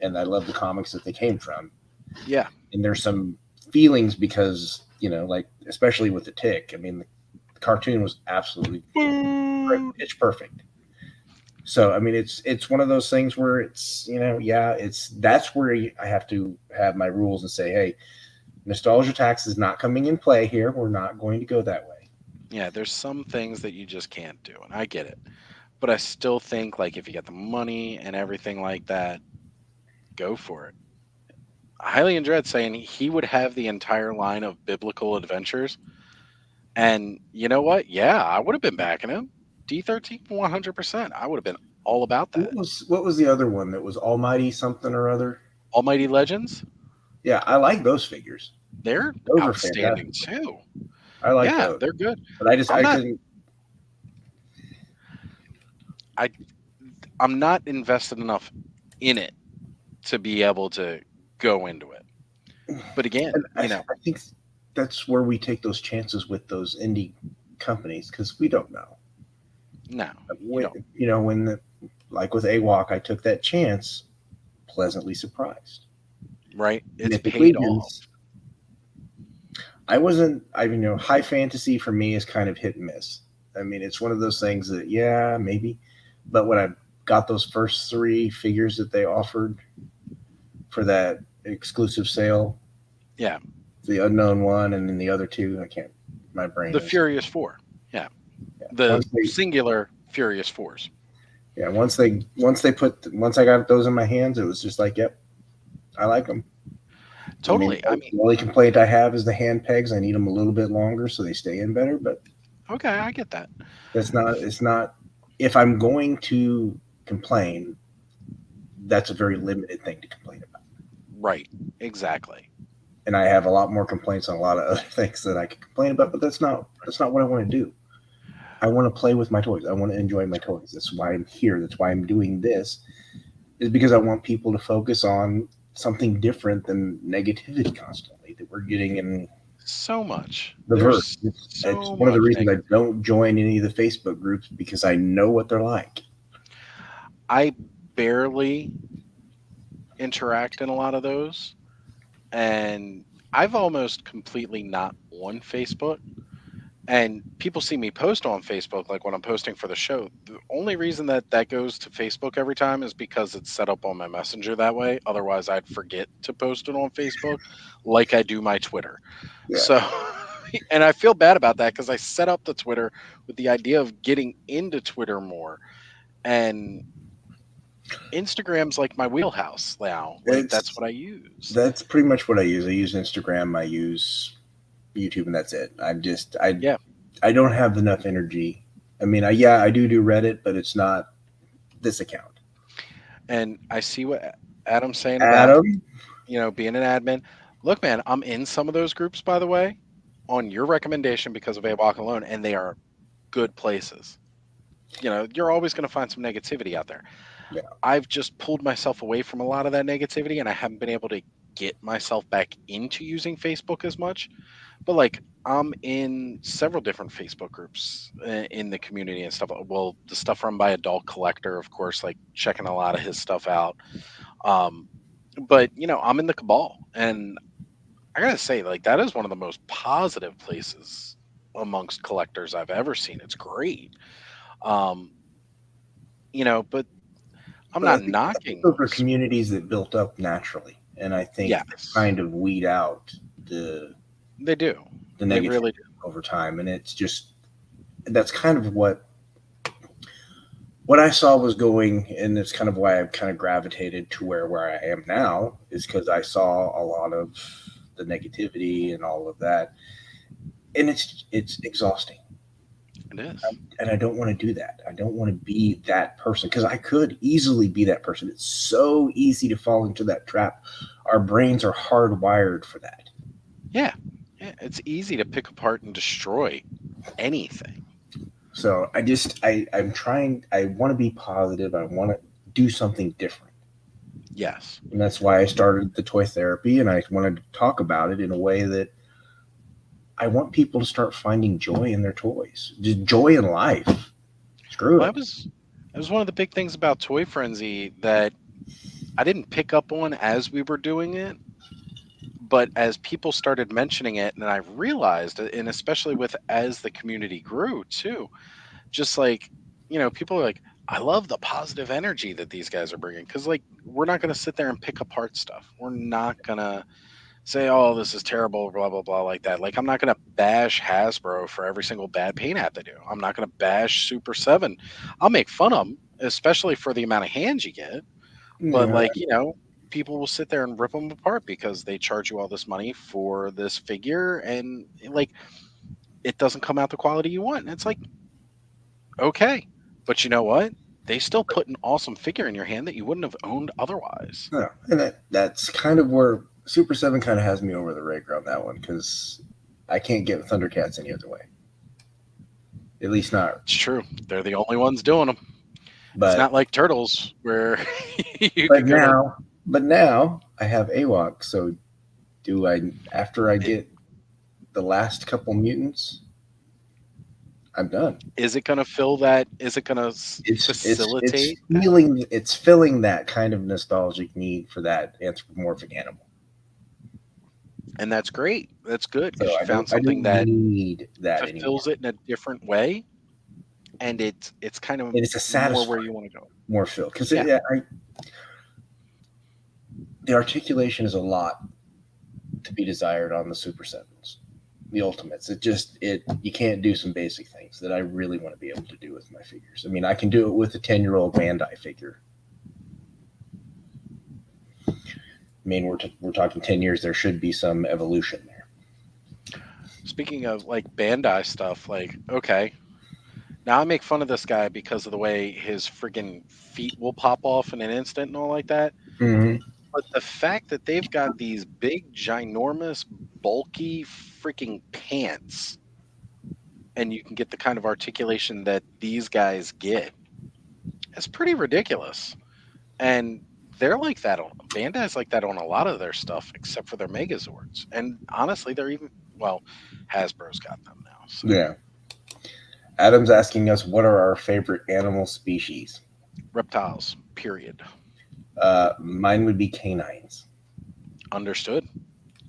and I love the comics that they came from,
Yeah.
and there's some feelings because like especially with the Tick. I mean, the cartoon was absolutely
Boo.
pitch perfect. So I mean, it's one of those things where it's yeah, that's where I have to have my rules and say, hey, nostalgia tax is not coming in play here. We're not going to go that way.
Yeah, there's some things that you just can't do, and I get it. But I still think, like, if you get the money and everything like that, go for it. I highly enjoyed saying he would have the entire line of biblical adventures. And you know what? Yeah, I would have been backing him. D13, 100%. I would have been all about that.
What was the other one that was Almighty something or other?
Almighty Legends,
Yeah, I like those figures.
they're
Those are
outstanding
fantastic.
too.
I like
Yeah,
those,
they're good.
but
I'm
I
not
couldn't.
I I'm not invested enough in it to be able to go into it. But again,
And I think that's where we take those chances with those indie companies because we don't know.
no, you
When
don't.
like with AWOC, I took that chance, pleasantly surprised.
Right? It's
Mythic
paid off.
Legions, I wasn't. High fantasy for me is kind of hit and miss. I mean, it's one of those things that yeah, maybe, but when I got those first three figures that they offered for that exclusive sale,
Yeah.
the unknown one and then the other two, I can't. My brain
The
is
Furious Four. Yeah.
yeah.
The singular Furious Fours.
Once I got those in my hands, it was just like, yep, I like them. I mean,
Totally. I mean,
the only complaint I have is the hand pegs. I need them a little bit longer so they stay in better. But
okay, I get that.
that's not. It's not. If I'm going to complain, that's a very limited thing to complain about.
Right. Exactly.
And I have a lot more complaints on a lot of other things that I could complain about. But that's not what I want to do. I want to play with my toys. I want to enjoy my toys. That's why I'm here. That's why I'm doing this. Is because I want people to focus on something different than negativity constantly that we're getting in
So much.
the verse.
There's
It's
so
one of the
much
reasons I
negative.
don't join any of the Facebook groups because I know what they're like.
I barely interact in a lot of those. And I've almost completely not on Facebook And people see me post on Facebook, like when I'm posting for the show. The only reason that that goes to Facebook every time is because it's set up on my Messenger that way. Otherwise, I'd forget to post it on Facebook like I do my Twitter.
Yeah,
So, and I feel bad about that because I set up the Twitter with the idea of getting into Twitter more. And Instagram's like my wheelhouse now. Like that's
it's
what I use.
that's pretty much what I use. I use Instagram, I use YouTube, and that's it.
Yeah.
I don't have enough energy. I mean, I do Reddit, but it's not this account.
And I see what Adam's saying about,
Adam,
being an admin. Look, man, I'm in some of those groups, by the way, on your recommendation because of A Walk Alone, and they are good places. You're always going to find some negativity out there.
yeah,
I've just pulled myself away from a lot of that negativity, and I haven't been able to get myself back into using Facebook as much. But like, I'm in several different Facebook groups in the community and stuff. Well, the stuff run by Adult Collector, of course, like checking a lot of his stuff out. Um, but I'm in the Cabal, and I gotta say, like, that is one of the most positive places amongst collectors I've ever seen. It's great. Um, but I'm
but
not
I think
knocking
those are
those.
communities that built up naturally, and I think they
Yes,
kind of weed out the
they do.
the
They
negativity
really do.
over time, and it's just that's kind of what I saw was going, and it's kind of why I've kind of gravitated to where I am now, is because I saw a lot of the negativity and all of that, and it's exhausting,
It is.
and I don't want to do that. I don't want to be that person because I could easily be that person. It's so easy to fall into that trap. Our brains are hardwired for that.
Yeah, yeah. It's easy to pick apart and destroy anything.
So I'm trying. I want to be positive. I want to do something different.
Yes.
And that's why I started the toy therapy, and I wanted to talk about it in a way that I want people to start finding joy in their toys, just joy in life. Screw
Well,
it.
that was one of the big things about Toy Frenzy that I didn't pick up on as we were doing it, but as people started mentioning it, and I realized, and especially with as the community grew too, just like people are like, I love the positive energy that these guys are bringing because like we're not going to sit there and pick apart stuff. We're not going to say, oh, this is terrible, blah blah blah, like that. Like I'm not going to bash Hasbro for every single bad paint app they do. I'm not going to bash Super 7. I'll make fun of them, especially for the amount of hands you get. But
Yeah,
like people will sit there and rip them apart because they charge you all this money for this figure, and like it doesn't come out the quality you want. And it's like, okay, but you know what? They still put an awesome figure in your hand that you wouldn't have owned otherwise.
yeah. And that's kind of where Super Seven kind of has me over the raker on that one because I can't get Thundercats any other way. At least not.
It's true. They're the only ones doing them. It's
But
not like Turtles where you
but
could go to.
now I have AWOC. So do I? After I get the last couple mutants, I'm done.
Is it going to fill that? Is it going to
It's
facilitate that?
feeling it's filling that kind of nostalgic need for that anthropomorphic animal.
And that's great. That's good
So
because you found
I
something
don't
that
need that
fulfills
anymore.
it in a different way, and it's kind of
And it's a
more where
satisfying
you want to go.
more feel because
Yeah.
the articulation is a lot to be desired on the Super Sevens, the Ultimates. It you can't do some basic things that I really want to be able to do with my figures. I mean, I can do it with a 10-year-old Bandai figure. I mean, we're talking 10 years. There should be some evolution there.
Speaking of like Bandai stuff, like okay, now I make fun of this guy because of the way his friggin' feet will pop off in an instant and all like that.
Mm-hmm.
But the fact that they've got these big, ginormous, bulky freaking pants, and you can get the kind of articulation that these guys get, it's pretty ridiculous. And they're like that on Bandai's like that on a lot of their stuff, except for their Megazords. And honestly, they're even well, Hasbro's got them now. So
Yeah. Adam's asking us what are our favorite animal species.
reptiles, period.
Mine would be canines.
Understood.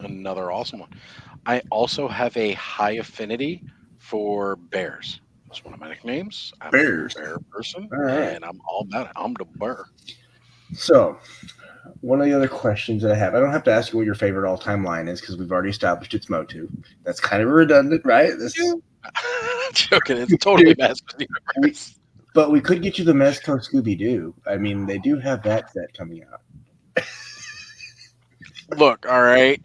Another awesome one. I also have a high affinity for bears. That's one of my nicknames. I'm a
Bears.
bear person,
All right.
and I'm all about it. I'm the bear.
So, one of the other questions that I have, I don't have to ask you what your favorite all-time line is because we've already established it's Motu. That's kind of redundant, right? This,
Joking. It's totally Masters
we,
Universe.
but we could get you the Mezco Scooby Doo. I mean, they do have that set coming out.
Look, all right.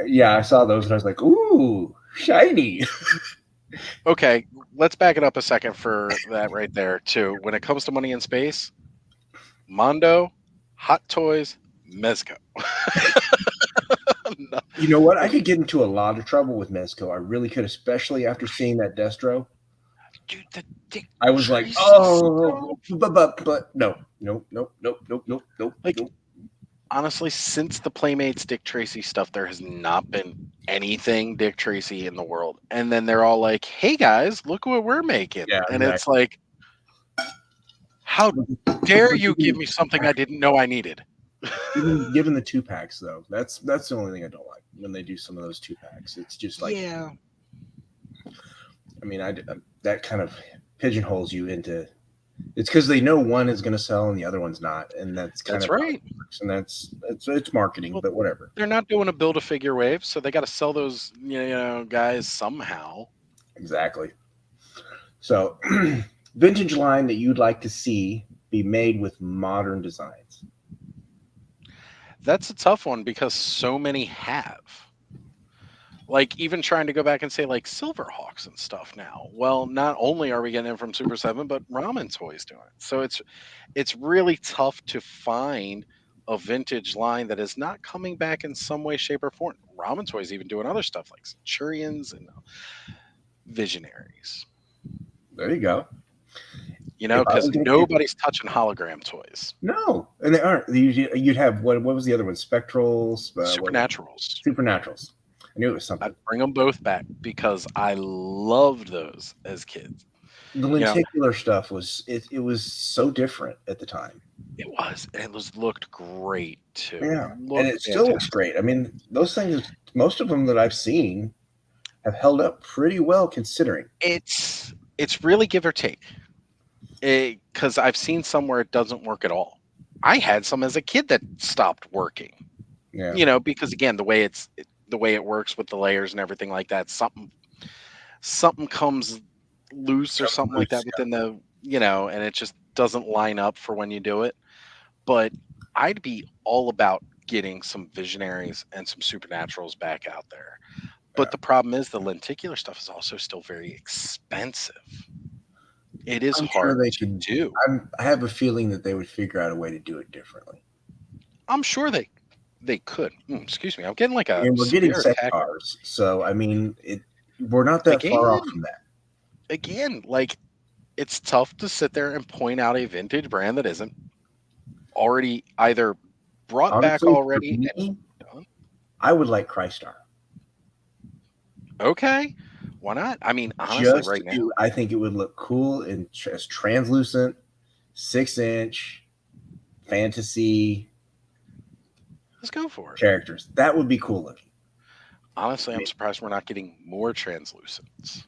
Yeah, I saw those and I was like, ooh, shiny.
Okay, let's back it up a second for that right there, too. When it comes to money in space, Mondo, Hot Toys, Mezco. No,
You know what? I could get into a lot of trouble with Mezco. I really could, especially after seeing that Destro.
dude, the Dick
I was like,
Tracy
oh,
stuff.
but no, nope, nope, nope, nope, nope, nope,
Like,
nope.
honestly, since the Playmates Dick Tracy stuff, there has not been anything Dick Tracy in the world. And then they're all like, hey guys, look what we're making.
Yeah,
And it's
exactly.
like, how dare you give me something I didn't know I needed?
Given the 2-packs though, that's the only thing I don't like when they do some of those 2-packs. It's just like,
Yeah.
I mean, that kind of pigeonholes you into. It's because they know one is going to sell and the other one's not, and that's kind
That's
of how
right.
it works. And it's marketing,
Well,
but whatever.
they're not doing a build a figure wave, so they got to sell those, guys somehow.
Exactly. So, vintage line that you'd like to see be made with modern designs.
That's a tough one because so many have. Like even trying to go back and say like Silverhawks and stuff now. Well, not only are we getting it from Super 7, but Ramen Toys doing it. So it's really tough to find a vintage line that is not coming back in some way, shape, or form. Ramen Toys even doing other stuff like Centurions and Visionaries.
There you go. If I
Because
was going to,
nobody's touching hologram toys.
no, and they aren't. You'd have what was the other one? Spectrals,
Supernaturals.
Supernaturals. I knew it was something.
I'd bring them both back because I loved those as kids.
The lenticular stuff was it was so different at the time.
It was, and looked great too.
Yeah,
Looked
and it still looks
fantastic.
great. I mean, those things, most of them that I've seen, have held up pretty well considering.
It's really give or take. Because I've seen some where it doesn't work at all. I had some as a kid that stopped working.
Yeah,
Because again, the way it works with the layers and everything like that, something comes loose or something like that within the and it just doesn't line up for when you do it. But I'd be all about getting some visionaries and some supernaturals back out there. But the problem is the lenticular stuff is also still very expensive. It is
I'm sure
hard
they
to
can.
do.
I have a feeling that they would figure out a way to do it differently.
I'm sure they could. Excuse me. I'm getting like a
And we're getting
severe
set
attack.
cars, so I mean, we're not that far off from that.
Again, like it's tough to sit there and point out a vintage brand that isn't already either brought back
Honestly, for
already
me,
and done.
I would like KIckstarter.
Okay, why not? I mean, honestly, right now,
I think it would look cool in as translucent, 6-inch fantasy
let's go for it.
characters. That would be cool looking.
Honestly, I'm surprised we're not getting more translucents.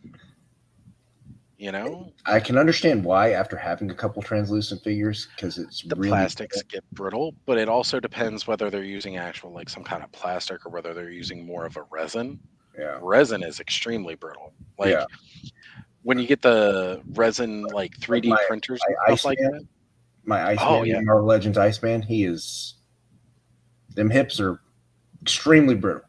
I can understand why after having a couple translucent figures because it's
The
really
plastics get brittle, but it also depends whether they're using actual like some kind of plastic or whether they're using more of a resin.
yeah,
Resin is extremely brittle.
yeah.
Like when you get the resin like
Like
3D printers and
my
stuff like
Iceman,
that.
my
Oh
Iceman,
yeah.
Marvel Legends Iceman. Them hips are extremely brittle.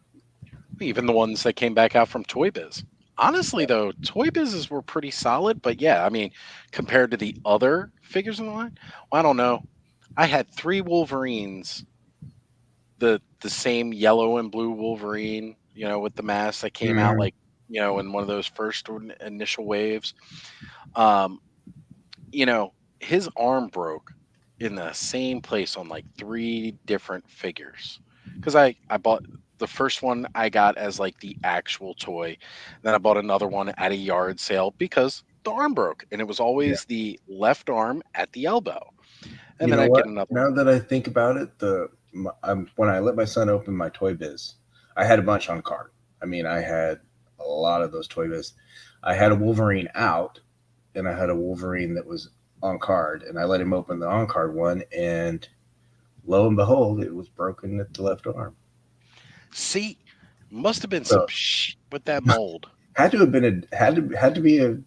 Even the ones that came back out from Toy Biz. Honestly though, Toy Biz's were pretty solid, but yeah, I mean, compared to the other figures in the line, well, I don't know. I had 3 Wolverines, the same yellow and blue Wolverine, with the mask that came out like, in one of those first initial waves. Um, his arm broke in the same place on like 3 different figures. Because I bought the first one I got as like the actual toy. Then I bought another one at a yard sale because the arm broke. And it was
Yeah.
always the left arm at the elbow. And
You
then
know
I'd get
what?
another
Now
one.
that I think about it, when I let my son open my Toy Biz, I had a bunch on card. I mean, I had a lot of those toy biz. I had a Wolverine out, and I had a Wolverine that was on card, and I let him open the on card one, and lo and behold, it was broken at the left arm.
See, must have been some
So
with that mold.
had to have been had to be a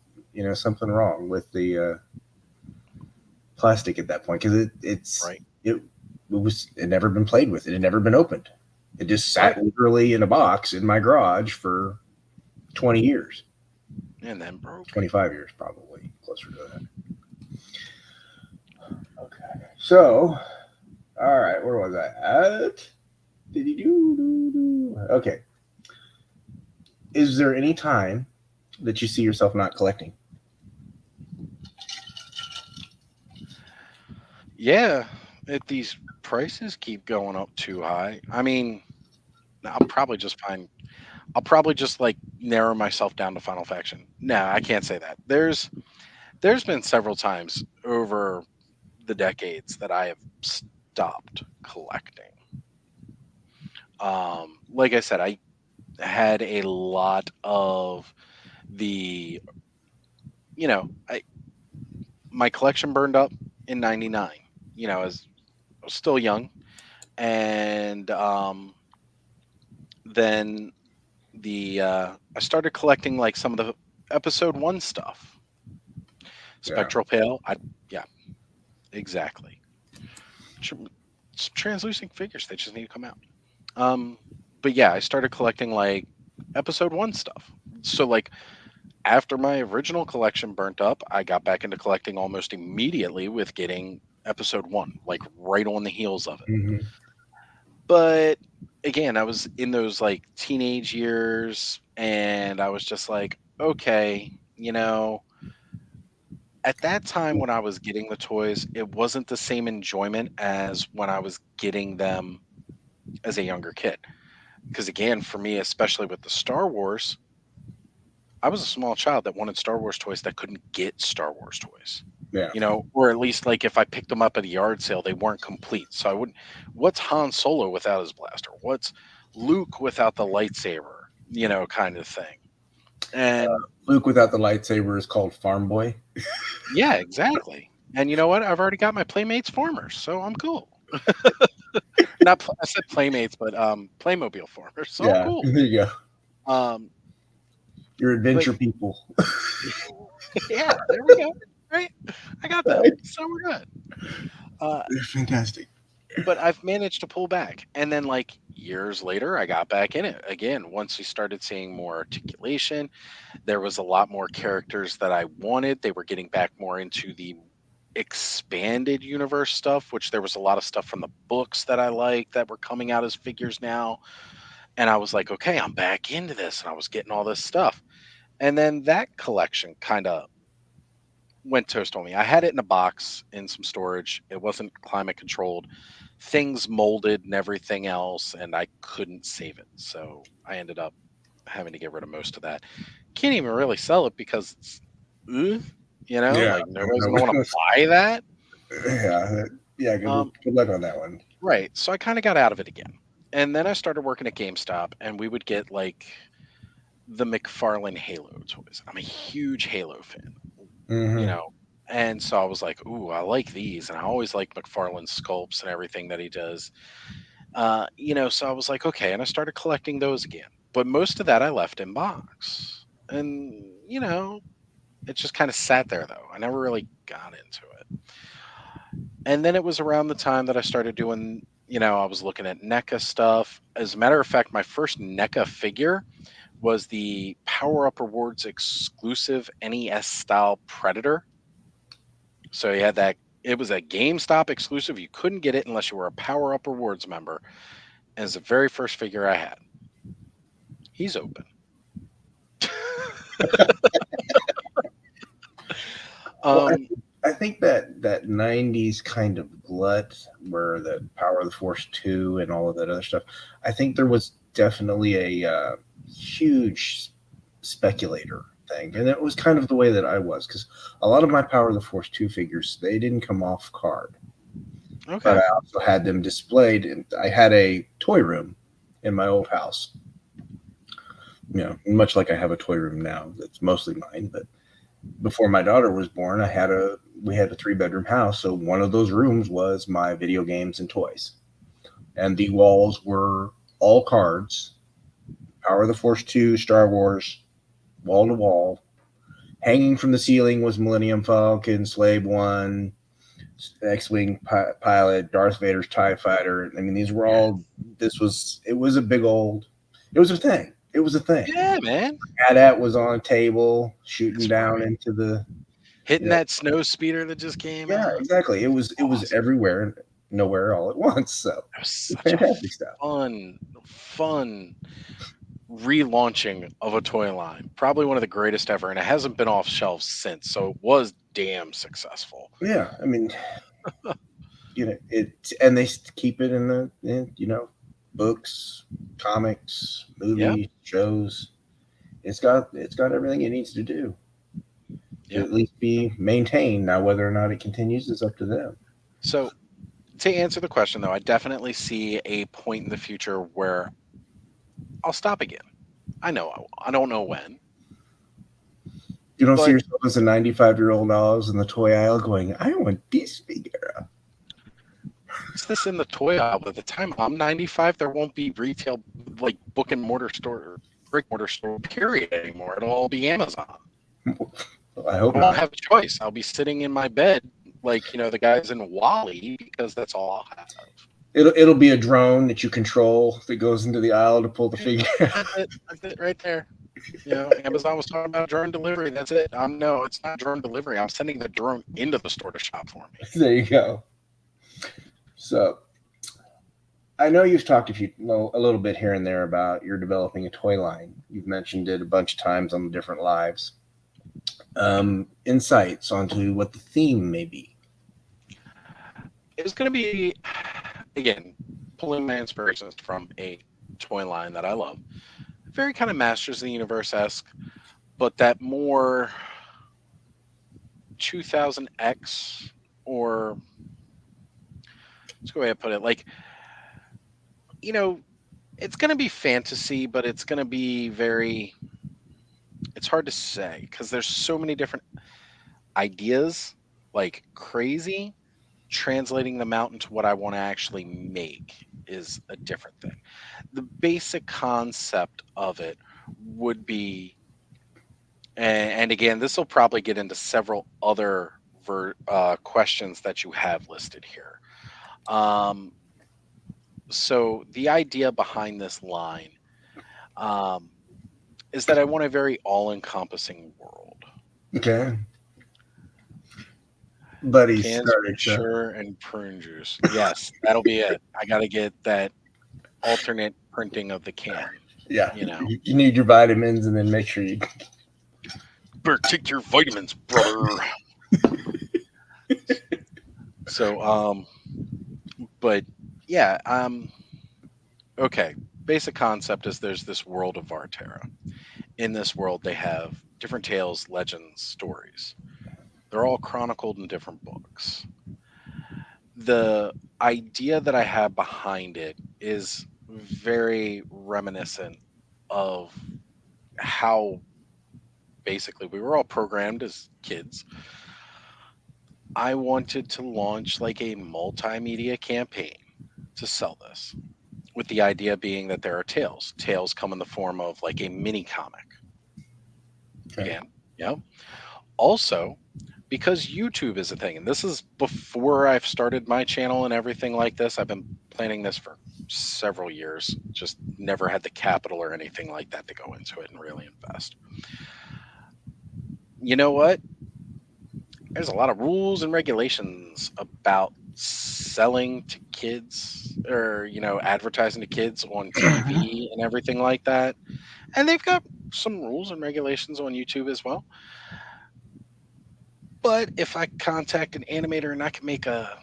something wrong with the plastic at that point because
Right.
it never been played with. It had never been opened. It just
Right.
sat literally in a box in my garage for 20 years,
And then broke.
25 years, probably closer to that. Okay. So, all right, where was I at? Okay. Is there any time that you see yourself not collecting?
Yeah, if these prices keep going up too high, I mean, I'll probably just like narrow myself down to Final Faction. No, I can't say that. There's been several times over the decades that I have stopped collecting. Like I said, I had a lot of the, you know, my collection burned up in '99. As I was still young, and then I started collecting like some of the episode one stuff.
Yeah.
Spectral Pale, yeah, exactly. Tr- Some translucent figures, they just need to come out. Um, but yeah, I started collecting like episode one stuff. So like after my original collection burnt up, I got back into collecting almost immediately with getting episode one, like right on the heels of it.
Mm-hmm.
But again, I was in those like teenage years and I was just like, okay, at that time when I was getting the toys, it wasn't the same enjoyment as when I was getting them as a younger kid. Because again, for me, especially with the Star Wars, I was a small child that wanted Star Wars toys that couldn't get Star Wars toys.
Yeah.
Or at least like if I picked them up at a yard sale, they weren't complete. So I wouldn't. What's Han Solo without his blaster? What's Luke without the lightsaber? Kind of thing. And
Luke without the lightsaber is called Farm Boy.
yeah, exactly. And you know what? I've already got my Playmates Farmers, so I'm cool. Not I said Playmates, but Playmobil Farmers, so I'm
Yeah.
cool.
There you go.
Um,
You're
but
adventure people.
yeah, there we go. Right, I got them,
Right?
so we're good. Uh,
They're fantastic.
but I've managed to pull back. And then, like years later, I got back in it again. Once we started seeing more articulation, there was a lot more characters that I wanted. They were getting back more into the expanded universe stuff, which there was a lot of stuff from the books that I liked that were coming out as figures now. And I was like, okay, I'm back into this. And I was getting all this stuff. And then that collection kind of went toast on me. I had it in a box in some storage. It wasn't climate controlled. Things molded and everything else, and I couldn't save it. So I ended up having to get rid of most of that. Can't even really sell it because it's,
Yeah.
like nobody's
No,
gonna want to buy that.
yeah. Yeah.
Um,
Good luck on that one.
right. So I kind of got out of it again. And then I started working at GameStop, and we would get like the McFarlane Halo toys. I'm a huge Halo fan. you
Mm-hmm.
know. And so I was like, ooh, I like these. And I always like McFarlane's sculpts and everything that he does. So I was like, okay. And I started collecting those again. But most of that I left in box. And, it just kind of sat there though. I never really got into it. And then it was around the time that I started doing, I was looking at NECA stuff. As a matter of fact, my first NECA figure was the Power Up Rewards exclusive NES style Predator. So he had that. It was a GameStop exclusive. You couldn't get it unless you were a Power Up Rewards member. And it's the very first figure I had. He's open.
Well,
um,
I think that '90s kind of glut, where the Power of the Force 2 and all of that other stuff. I think there was definitely a huge speculator thing, and it was kind of the way that I was because a lot of my Power of the Force 2 figures they didn't come off card, but
okay.
I also had them displayed, and I had a toy room in my old house. You know, much like I have a toy room now that's mostly mine. But before my daughter was born, we had a 3-bedroom house, so one of those rooms was my video games and toys, and the walls were all cards, Power of the Force 2, Star Wars, wall to wall. Hanging from the ceiling was Millennium Falcon, Slave One, X-wing pilot, Darth Vader's TIE fighter. I mean, these were
Yeah.
all. It was a big old. It was a thing. It was a thing.
Yeah, man.
AT-AT was on a table shooting
That's
down
right.
into the.
Hitting
You know,
that snow speeder that just came
yeah,
out.
exactly. It was
Awesome.
everywhere and nowhere all at once. So
It was
it's
such a
fantastic stuff.
fun relaunching of a toy line. Probably one of the greatest ever, and it hasn't been off shelves since. So it was damn successful.
Yeah, I mean, it, and they keep it in books, comics,
Yeah,
movies, shows. It's got everything it needs to do to
yeah.
at least be maintained. Now, whether or not it continues is up to them.
So to answer the question, though, I definitely see a point in the future where I'll stop again. I know I don't know when,
You don't see
but
yourself as a 95-year-old Oz in the toy aisle going, "I want this figure."
it's this in the toy aisle. By the time I'm 95, there won't be retail like book and mortar store, brick mortar store period anymore. It'll all be Amazon.
I hope
I won't
not.
have a choice. I'll be sitting in my bed like the guys in Wally because that's all I'll have.
It'll be a drone that you control that goes into the aisle to pull the
Yeah,
figure.
that's it right there. Amazon was talking about drone delivery. That's it. No, it's not drone delivery. I'm sending the drone into the store to shop for me.
There you go. So I know you've talked a little bit here and there about you're developing a toy line. You've mentioned it a bunch of times on the different lives. Insights onto what the theme may be.
It's going to be, again, pulling my inspirations from a toy line that I love. Very kind of Masters of the Universe esque, but that more 2000X, or let's go ahead and put it like, it's going to be fantasy, but it's going to be it's hard to say because there's so many different ideas, like crazy. Translating them out into what I want to actually make is a different thing. The basic concept of it would be, and again, this will probably get into several other questions that you have listed here. So the idea behind this line is that I want a very all-encompassing world.
Okay. Buddy
Cans,
started.
sure, and prune juice. Yes, that'll be it. I got to get that alternate printing of the can.
Yeah. You need your vitamins, and then make sure you
better take your vitamins, brother. So, but yeah, okay. Basic concept is there's this world of Vartera. In this world, they have different tales, legends, stories. They're all chronicled in different books. The idea that I have behind it is very reminiscent of how basically we were all programmed as kids. I wanted to launch like a multimedia campaign to sell this, with the idea being that there are tales. Tales come in the form of like a mini comic.
Okay.
Again, yeah. Also, because YouTube is a thing, and this is before I've started my channel and everything like this. I've been planning this for several years, just never had the capital or anything like that to go into it and really invest. You know what? There's a lot of rules and regulations about selling to kids, or advertising to kids on TV and everything like that. And they've got some rules and regulations on YouTube as well. But if I contact an animator and I can make a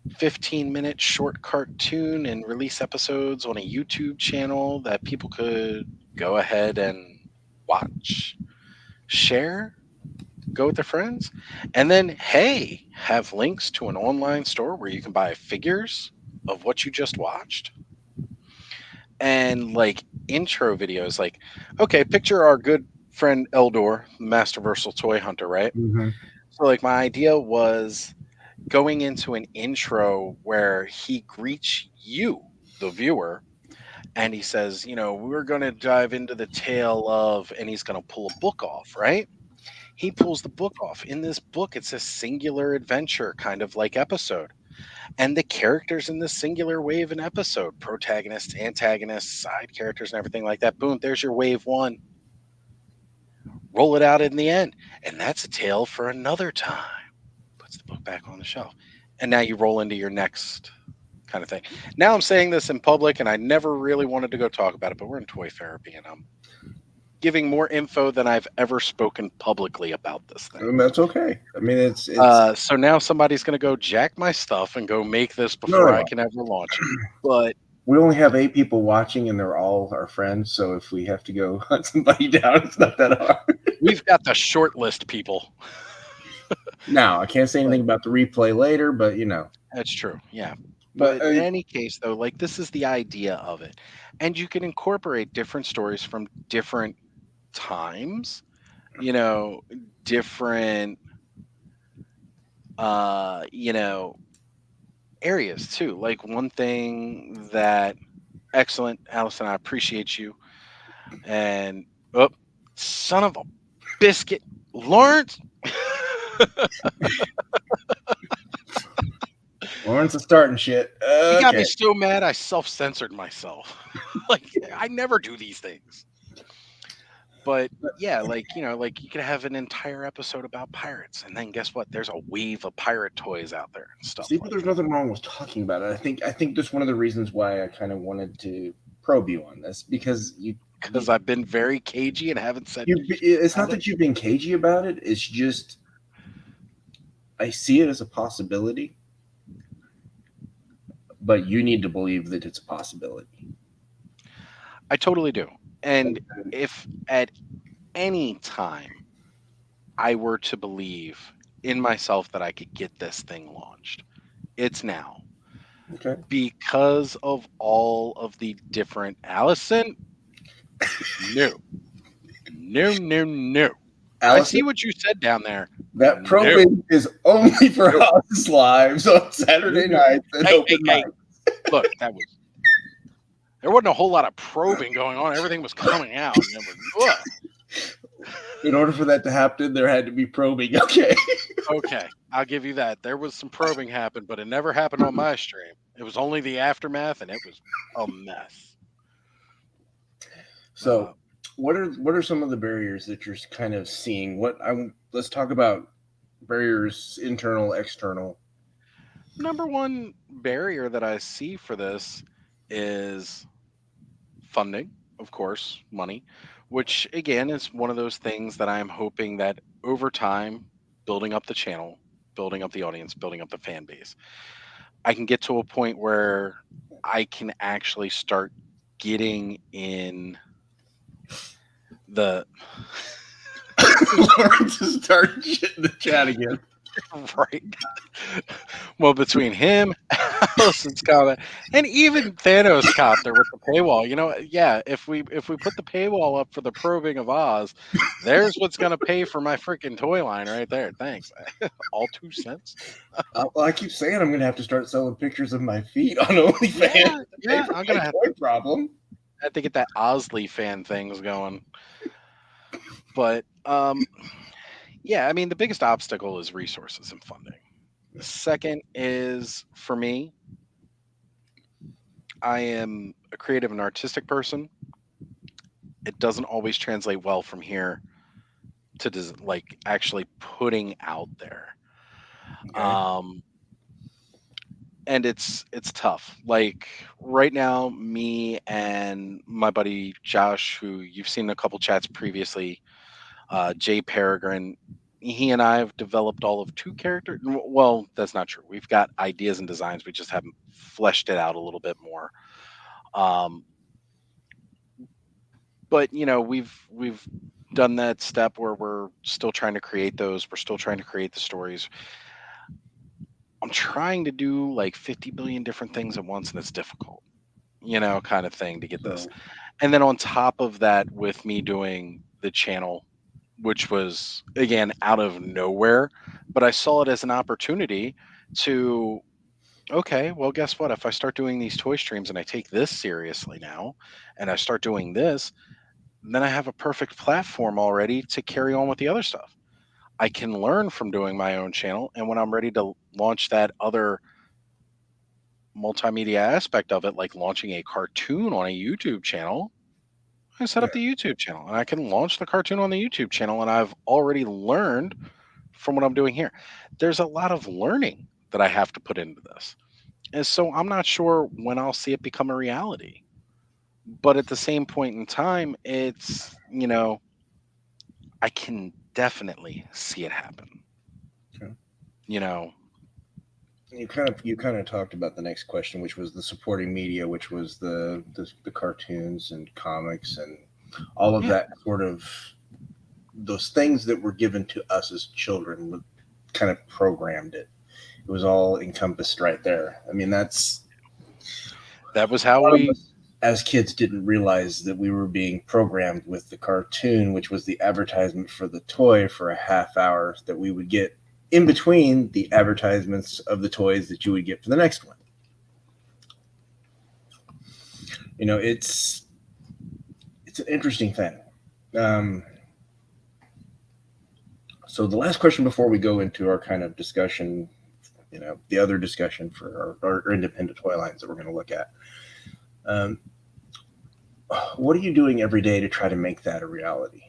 15-minute short cartoon and release episodes on a YouTube channel that people could go ahead and watch, share, go with their friends, and then, hey, have links to an online store where you can buy figures of what you just watched. And like intro videos. Like, okay, picture our good friend Eldor, Masterversal Toy Hunter, right?
Hmm.
So, like, my idea was going into an intro where he greets you, the viewer, and he says, we're going to dive into the tale of, and he's going to pull a book off, right? He pulls the book off. In this book, it's a singular adventure kind of like episode. And the characters in this singular wave and episode, protagonists, antagonists, side characters, and everything like that. Boom, there's your wave one. Roll it out in the end. And that's a tale for another time. Puts the book back on the shelf. And now you roll into your next kind of thing. Now I'm saying this in public, and I never really wanted to go talk about it, but we're in toy therapy, and I'm giving more info than I've ever spoken publicly about this thing.
And that's okay. I mean, it's
So now somebody's going to go jack my stuff and go make this
no,
before
no,
I
no.
can ever launch it. But
We only have 8 people watching, and they're all our friends. So if we have to go hunt somebody down, it's not that hard.
we've got the short list people.
Now, I can't say
But
anything about the replay later, but
that's true. Yeah.
but
But in any case, though, like this is the idea of it. And you can incorporate different stories from different times, you know, different, you know, areas too. Like one thing that excellent, Allison, I appreciate you. And oh, son of a biscuit, Lawrence.
Lawrence is starting shit.
He got me
Okay.
so mad I self-censored myself. Like I never do these things. But yeah, like you could have an entire episode about pirates, and then guess what? There's a wave of pirate toys out there and stuff
See, but
like
there's
that.
nothing wrong with talking about it. I think that's one of the reasons why I kind of wanted to probe you on this, because
Because I've been very cagey and haven't said
it's not
about it.
that you've been cagey about it. It's just I see it as a possibility, but you need to believe that it's a possibility.
I totally do. And if at any time I were to believe in myself that I could get this thing launched, it's now.
Okay.
Because of all of the different Allison, no. No, no, no. I
Allison,
see what you said down there.
that
No.
probing is only for
No.
us lives on Saturday
No.
nights and
Hey,
open
hey, hey.
mic.
Look, there wasn't a whole lot of probing going on. Everything was coming out. And it was, ugh.
In order for that to happen, there had to be probing. Okay.
Okay, I'll give you that. There was some probing happened, but it never happened on my stream. It was only the aftermath, and it was a mess.
So, what are some of the barriers that you're kind of seeing? Let's talk about barriers, internal, external.
Number one barrier that I see for this is funding, of course, money, which again is one of those things that I'm hoping that over time, building up the channel, building up the audience, building up the fan base, I can get to a point where I can actually start getting in the
Lawrence is starting shit in the chat again.
right. Well, between him, Allison's comment, and even Thanos copter with the paywall, yeah, if we put the paywall up for the probing of Oz, there's what's gonna pay for my freaking toy line right there. Thanks. All 2 cents.
Well, I keep saying I'm going to have to start selling pictures of my feet on OnlyFans.
Yeah,
To pay for
I'm
my
gonna
toy problem.
have to get that Osley fan things going. But yeah, I mean the biggest obstacle is resources and funding. The second is for me, I am a creative and artistic person. It doesn't always translate well from here to like actually putting out there.
Okay.
And it's tough. Like right now, me and my buddy Josh, who you've seen in a couple chats previously, Jay Peregrine, he and I have developed all of 2 characters. Well, that's not true. We've got ideas and designs. We just haven't fleshed it out a little bit more. But we've done that step where we're still trying to create those. We're still trying to create the stories. I'm trying to do like 50 billion different things at once, and it's difficult, kind of thing to get this. And then on top of that, with me doing the channel, which was again out of nowhere, but I saw it as an opportunity to, okay, well, guess what? If I start doing these toy streams and I take this seriously now and I start doing this, then I have a perfect platform already to carry on with the other stuff. I can learn from doing my own channel. And when I'm ready to launch that other multimedia aspect of it, like launching a cartoon on a YouTube channel, I set
Yeah.
up the YouTube channel and I can launch the cartoon on the YouTube channel. And I've already learned from what I'm doing here. There's a lot of learning that I have to put into this. And so I'm not sure when I'll see it become a reality. But at the same point in time, it's, I can definitely see it happen.
Okay.
You know,
You kind of talked about the next question, which was the supporting media, which was the cartoons and comics and all of
yeah,
that sort of those things that were given to us as children kind of programmed it. It was all encompassed right there. I mean, that's
that was
a
how
lot of
we,
us as kids didn't realize that we were being programmed with the cartoon, which was the advertisement for the toy for a half hour that we would get in between the advertisements of the toys that you would get for the next one. It's an interesting thing. Um, so the last question before we go into our kind of discussion, the other discussion for our independent toy lines that we're going to look at. Um, what are you doing every day to try to make that a reality?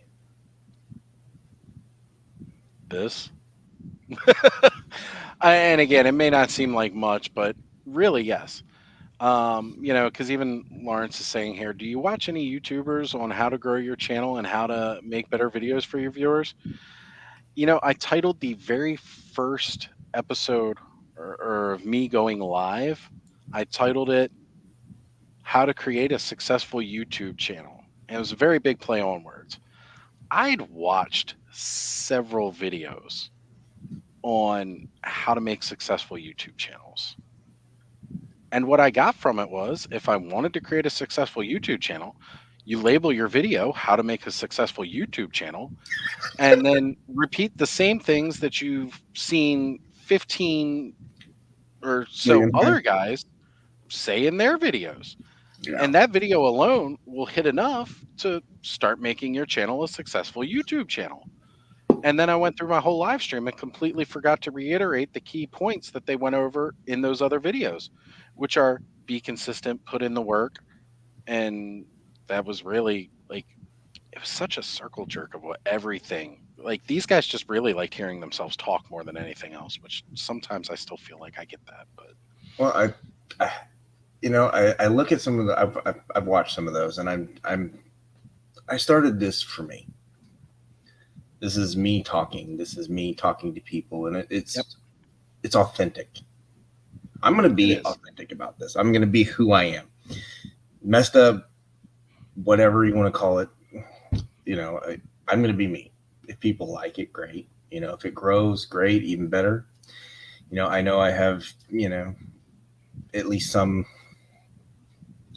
this. And again, it may not seem like much, but really, yes. Because even Lawrence is saying here, do you watch any YouTubers on how to grow your channel and how to make better videos for your viewers? I titled the very first episode or of me going live, I titled it How to Create a Successful YouTube Channel. And it was a very big play on words. I'd watched several videos on how to make successful YouTube channels. And what I got from it was if I wanted to create a successful YouTube channel, you label your video how to make a successful YouTube channel and then repeat the same things that you've seen 15 or so
Million
other
times?
guys say in their videos.
Yeah.
And that video alone will hit enough to start making your channel a successful YouTube channel. And then I went through my whole live stream and completely forgot to reiterate the key points that they went over in those other videos, which are be consistent, put in the work. And that was really like, it was such a circle jerk of what everything, like these guys just really liked hearing themselves talk more than anything else, which sometimes I still feel like I get that. But
Well, I look at some of the I've watched some of those, and I started this for me. This is me talking. This is me talking to people, and
yep,
it's authentic. I'm going to
it
be
is.
authentic about this. I'm going to be who I am. Messed up, whatever you want to call it. I'm going to be me. If people like it, great. If it grows, great, even better. I know I have, at least some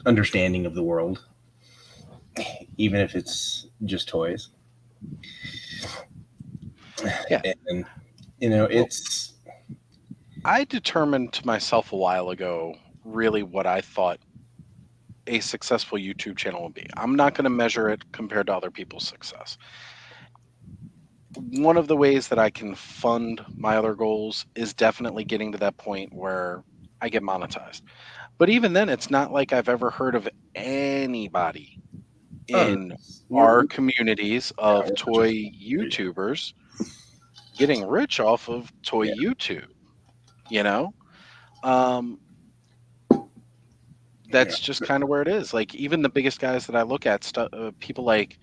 understanding of the world, even if it's just toys.
Yeah.
And,
Well,
it's,
I determined to myself a while ago really what I thought a successful YouTube channel would be. I'm not going to measure it compared to other people's success. One of the ways that I can fund my other goals is definitely getting to that point where I get monetized. But even then, it's not like I've ever heard of anybody
oh,
in our
we're,
communities
yeah,
of
we're such a
toy
small community.
YouTubers getting rich off of toy
Yeah.
YouTube, you know? Um,
Yeah.
that's just kind of where it is. Like even the biggest guys that I look at, people like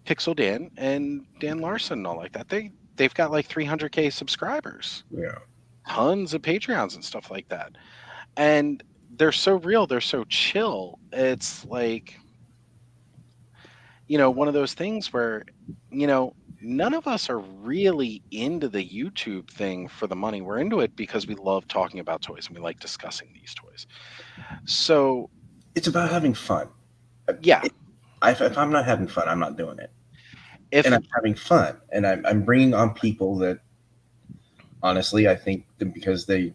Pixel Dan and Dan Larson and all like that, they've got like 300K subscribers,
Yeah.
tons of Patreons and stuff like that, and they're so real, they're so chill. It's like one of those things where none of us are really into the YouTube thing for the money. We're into it because we love talking about toys and we like discussing these toys. So
It's about having fun.
yeah,
if I'm not having fun, I'm not doing it. And
If
I'm having fun, and I'm bringing on people that honestly I think that because they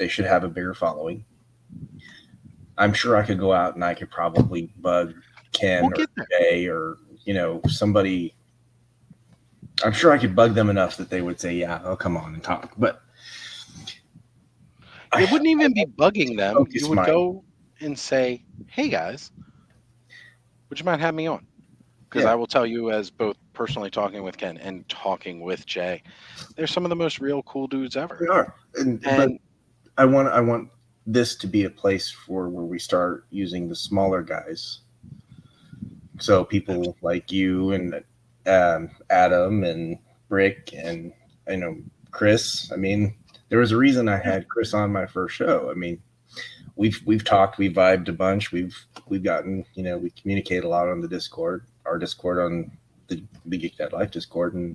should have a bigger following. I'm sure I could go out and I could probably bug
we'll
Ken or
get there.
Jay or somebody. I'm sure I could bug them enough that they would say, "Yeah, I'll come on and talk." But
It
I
wouldn't even be bugging them. You
focus
would
my
go and say, "Hey guys, would you mind having me on?" Because I
yeah.
will tell you, as both personally talking with Ken and talking with Jay, they're some of the most real cool dudes ever.
They are, but
And
I want this to be a place for where we start using the smaller guys. So people like you and Adam and Brick and Chris. I mean, there was a reason I had Chris on my first show. I mean, we've talked, we vibed a bunch. We've gotten we communicate a lot on the Discord, our Discord on the Geek That Life Discord, and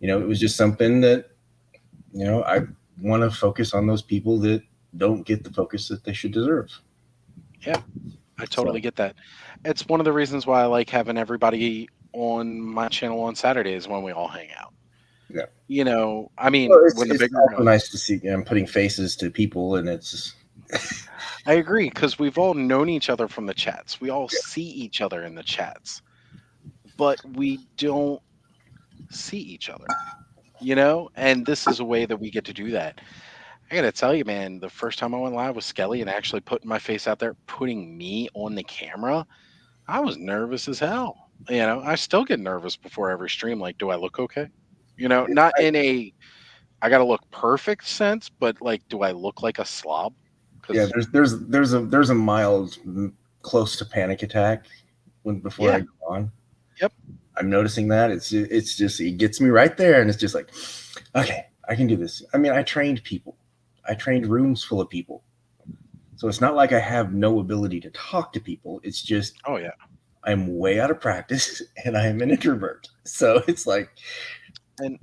it was just something that I want to focus on those people that don't get the focus that they should deserve.
yeah, I totally
So
get that. It's one of the reasons why I like having everybody on my channel on Saturdays when we all hang out.
yeah.
I
Well,
mean, when the
it's
bigger
also
room,
nice to see I'm putting faces to people, and it's
I agree, because we've all known each other from the chats. We all see each other in the chats, but we don't see each other, and this is a way that we get to do that. I gotta tell you, man, the first time I went live with Skelly and actually putting my face out there, putting me on the camera, I was nervous as hell. I still get nervous before every stream. Like, do I look okay? Not in a I gotta look perfect sense, but like, do I look like a slob?
yeah.
Because
There's a mild close to panic attack before I
yeah,
go on.
yep,
I'm noticing that it's just it gets me right there, and it's just like, okay, I can do this. I mean, I trained people, I trained rooms full of people, so it's not like I have no ability to talk to people. It's just
oh yeah.
I'm way out of practice, and I am an introvert. So it's like,
And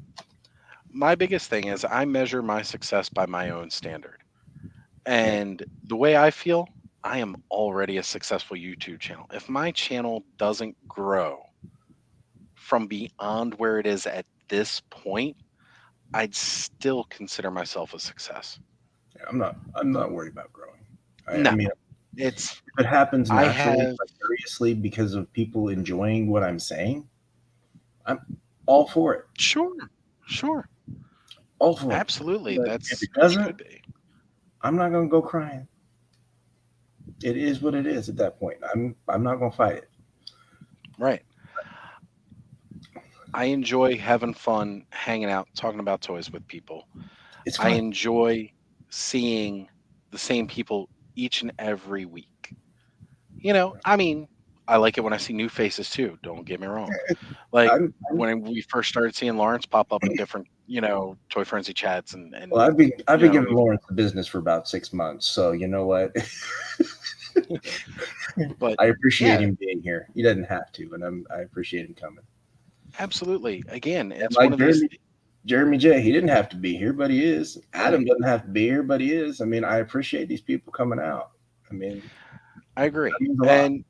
my biggest thing is I measure my success by my own standard.
yeah,
And the way I feel, I am already a successful YouTube channel. If my channel doesn't grow from beyond where it is at this point, I'd still consider myself a success.
I'm not worried about growing. I
No,
mean,
it's
if it happens
I
naturally,
have
vicariously, because of people enjoying what I'm saying, I'm all for it.
sure, sure,
All for it.
absolutely.
But if
That's
it
it
doesn't,
should be.
I'm not gonna go crying. It is what it is at that point. I'm not gonna fight it.
Right. I enjoy having fun, hanging out, talking about toys with people.
It's
I
fun.
enjoy seeing the same people each and every week. I mean, I like it when I see new faces too. Don't get me wrong. Like
I'm
when we first started seeing Lawrence pop up in different, Toy Frenzy chats and
well.
and
I've been
you know,
giving Lawrence the business for about 6 months, so you know what?
but
I appreciate
yeah,
him being here. He doesn't have to, and I appreciate him coming.
absolutely. Again,
And
it's one
like
of these.
Jeremy J, he didn't have to be here, but he is.
Right.
Adam doesn't have to be here, but he is. I mean, I appreciate these people coming out. I mean,
I
that
agree,
means a lot.
and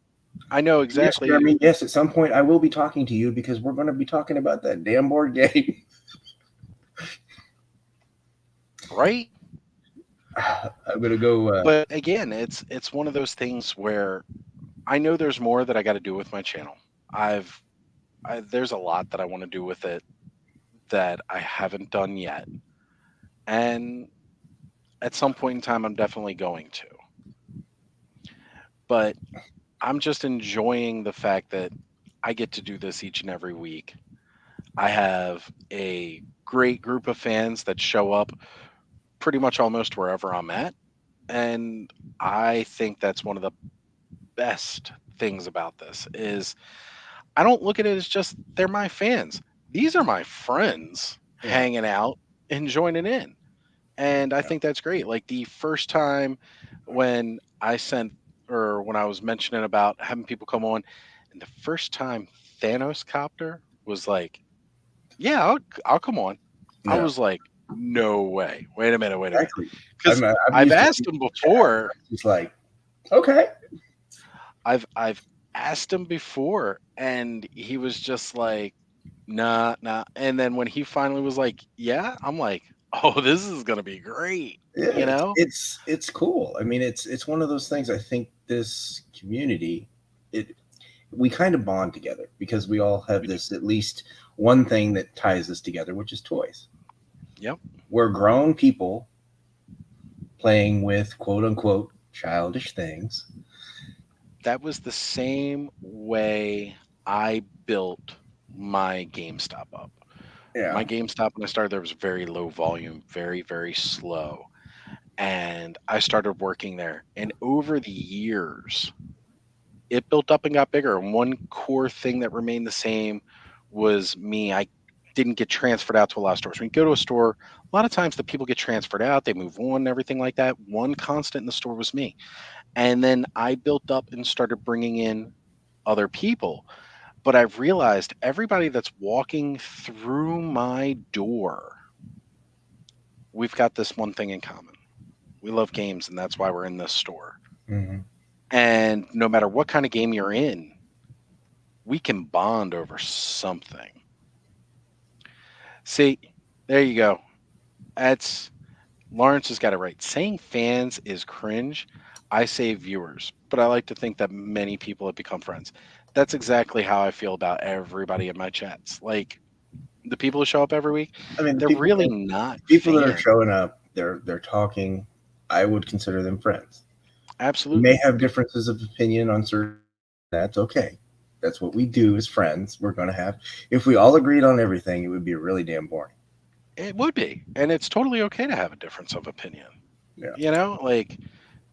I know
Yes,
exactly.
Jeremy. Yes, at some point I will be talking to you because we're going to be talking about that damn board game.
Right.
I'm going to go.
But again, it's one of those things where I know there's more that I got to do with my channel. I've there's a lot that I want to do with it that I haven't done yet, and at some point in time, I'm definitely going to. But I'm just enjoying the fact that I get to do this each and every week. I have a great group of fans that show up pretty much almost wherever I'm at, and I think that's one of the best things about this is I don't look at it as just they're my fans. These are my friends
Yeah.
hanging out and joining in. And I think that's great. Like the first time when I sent or when I was mentioning about having people come on, and the first time Thanos Copter was like, "Yeah, I'll come on." I
No,
was like, "No way! Wait a minute, wait a minute,"
exactly.
because
I've
I've
used to
asked
see
him
the chat.
before.
It's like, okay.
I've asked him before, and he was just like, nah, nah. And then when he finally was like, yeah, I'm like, oh, this is gonna be great,
Yeah,
you know?
it's cool. I mean, it's one of those things. I think this community, it we kind of bond together because we all have
We do.
this at least one thing that ties us together, which is toys.
Yep.
We're grown people playing with quote unquote childish things.
That was the same way I built my GameStop up. My
Yeah.
GameStop when I started there was very low volume, very, very slow. And I started working there. And over the years, it built up and got bigger. And one core thing that remained the same was me. I didn't get transferred out to a lot of stores. When you go to a store, a lot of times the people get transferred out, they move on, and everything like that. One constant in the store was me. And then I built up and started bringing in other people. But I've realized everybody that's walking through my door, we've got this one thing in common. We love games, and that's why we're in this store.
Hmm.
And no matter what kind of game you're in, we can bond over something. See, there you go. That's Lawrence has got it right. Saying fans is cringe. I say viewers, but I like to think that many people have become friends. That's exactly how I feel about everybody in my chats. Like the people who show up every week,
I mean,
they're really not
the people that are
fans.
showing up, they're talking. I would consider them friends. We may
Absolutely.
have differences of opinion on certain. That's okay. That's what we do as friends. We're going to have. If we all agreed on everything, it would be really damn boring.
It would be. And it's totally okay to have a difference of opinion.
Yeah.
Like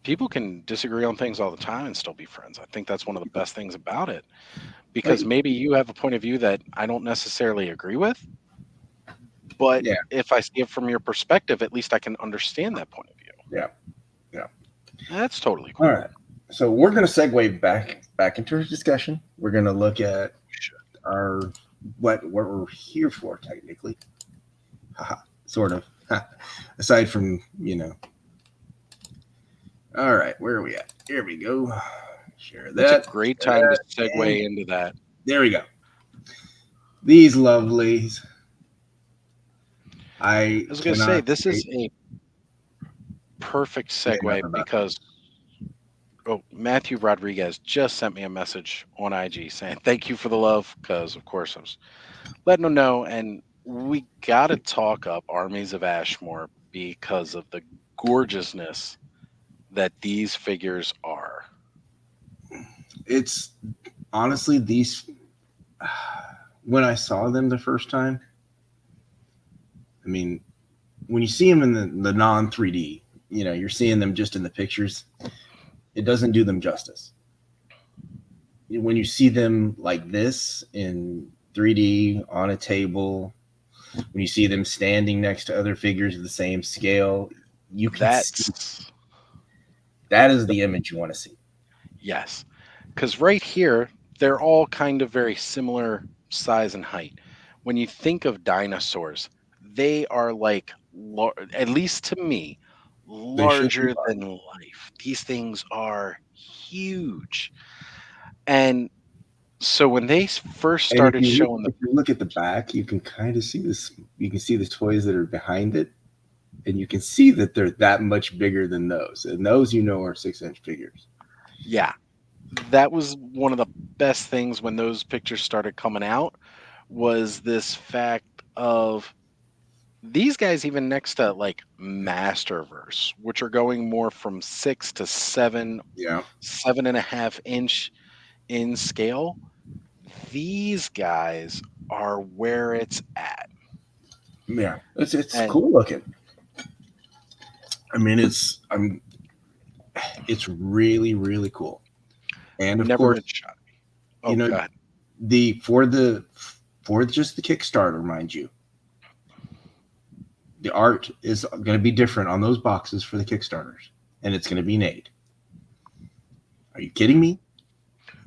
people can disagree on things all the time and still be friends. I think that's one of the best things about it
Like,
because maybe you have a point of view that I don't necessarily agree with, but
yeah.
if I see it from your perspective, at least I can understand that point of view.
Yeah. Yeah.
That's totally
All
cool.
right. So we're going to segue back into our discussion. We're going to look at our what we're here for technically. Haha, sort of. Aside from, All right, where are we at? Here we go. Share
That's a
that.
great
Share
time to
that. And
segue into that.
there we go. These lovelies. I
I was going to say,
cannot
this
wait
is a perfect
to say enough
segue
about
because, oh, Matthew Rodriguez just sent me a message on IG saying, thank you for the love. Because, of course, I was letting him know. And we got to talk up Armies of Ashmore because of the gorgeousness that these figures are.
it's honestly these when I saw them the first time, I mean, when you see them in the non 3D, you're seeing them just in the pictures, it doesn't do them justice. When you see them like this in 3D on a table, when you see them standing next to other figures of the same scale, you can see
That's,
that is the image you want to see.
yes. Because right here, they're all kind of very similar size and height. When you think of dinosaurs, they are like, at least to me,
They should be
larger
large.
than life. These things are huge. And so when they first
And if
started
you look,
showing the
if you look at the back, you can kind of see this. You can see the toys that are behind it, and you can see that they're that much bigger than those. And those, are 6-inch figures.
yeah, that was one of the best things when those pictures started coming out was this fact of these guys even next to like Masterverse, which are going more from 6 to 7,
Yeah,
7.5 inch in scale. These guys are where it's at.
yeah. It's
And
cool looking. I mean, it's really really cool. And of
never
course,
been shot.
you
Oh
know
god.
the for just the Kickstarter, mind you, the art is going to be different on those boxes for the Kickstarters, and it's going to be Nate. Are you kidding me?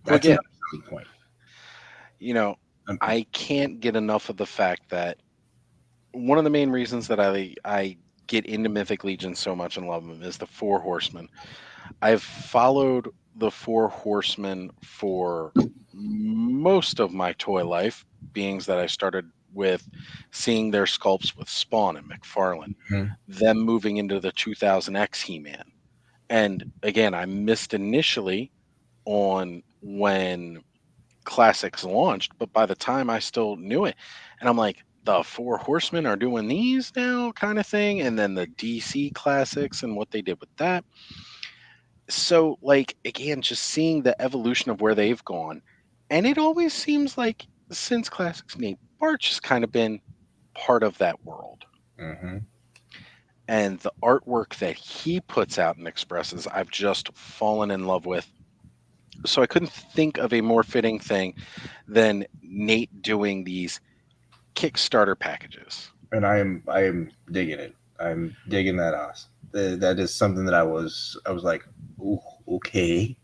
Well
That's
again,
another selling point.
you know,
Um,
I can't get enough of the fact that one of the main reasons that I get into Mythic Legion so much and love them is the Four Horsemen. I've followed the Four Horsemen for most of my toy life, beings that I started with seeing their sculpts with Spawn and McFarlane,
Mhm.
them moving into the 2000X He-Man. And again, I missed initially on when Classics launched, but by the time I still knew it, and I'm like, the Four Horsemen are doing these now, kind of thing, and then the DC Classics and what they did with that. So, like, again, just seeing the evolution of where they've gone, and it always seems like since Classics Nate Barch has kind of been part of that world.
Mhm.
And the artwork that he puts out and expresses, I've just fallen in love with. So I couldn't think of a more fitting thing than Nate doing these Kickstarter packages.
And I am digging it. I'm digging that ass. That is something that I was like, ooh, okay.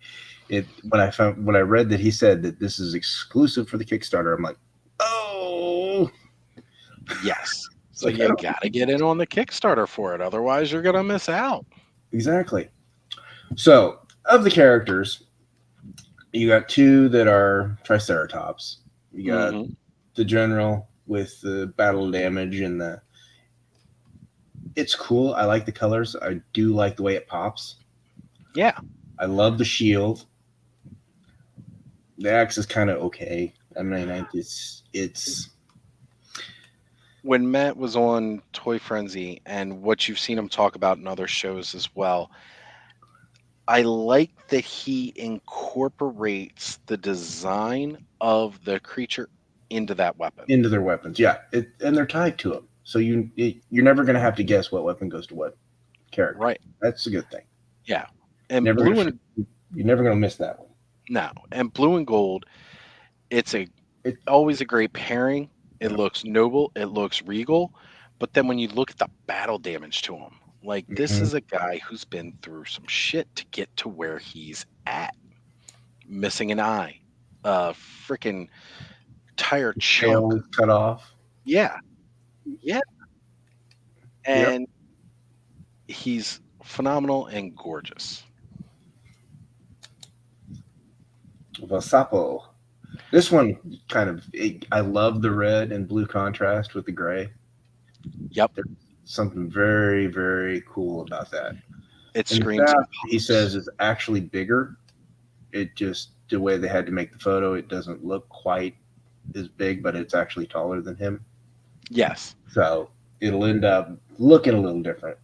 It when I read that he said that this is exclusive for the Kickstarter, I'm like, oh,
Yes.
it's
So
like I
you
don't
gotta get in on the Kickstarter for it, otherwise you're gonna miss out.
exactly. So of the characters, you got two that are Triceratops. You got
Hmm.
the general with the battle damage and the. It's cool. I like the colors. I do like the way it pops.
Yeah.
I love the shield. The axe is kind of okay. I mean, it's
When Matt was on Toy Frenzy and what you've seen him talk about in other shows as well, I like that he incorporates the design of the creature into that weapon.
into their weapons. Yeah, and they're tied to them, so you're never going to have to guess what weapon goes to what character.
Right.
That's a good thing.
Yeah. And
Never
blue
gonna
and
you're never going to miss that one.
no, and blue and gold, it's a
It
always a great pairing. It
yeah.
looks noble, it looks regal, but then when you look at the battle damage to him, like this
Mhm.
is a guy who's been through some shit to get to where he's at. Missing an eye, freaking tire chunk.
Tail is cut off.
Yeah, yeah,
Yep.
and he's phenomenal and gorgeous.
Vasapo. This one I love the red and blue contrast with the gray.
Yep,
There's something very, very cool about that.
it
And the
screams and
shaft, he
pops.
says, is actually bigger. It just, the way they had to make the photo, it doesn't look quite as big, but it's actually taller than him.
Yes,
So it'll end up looking a little different.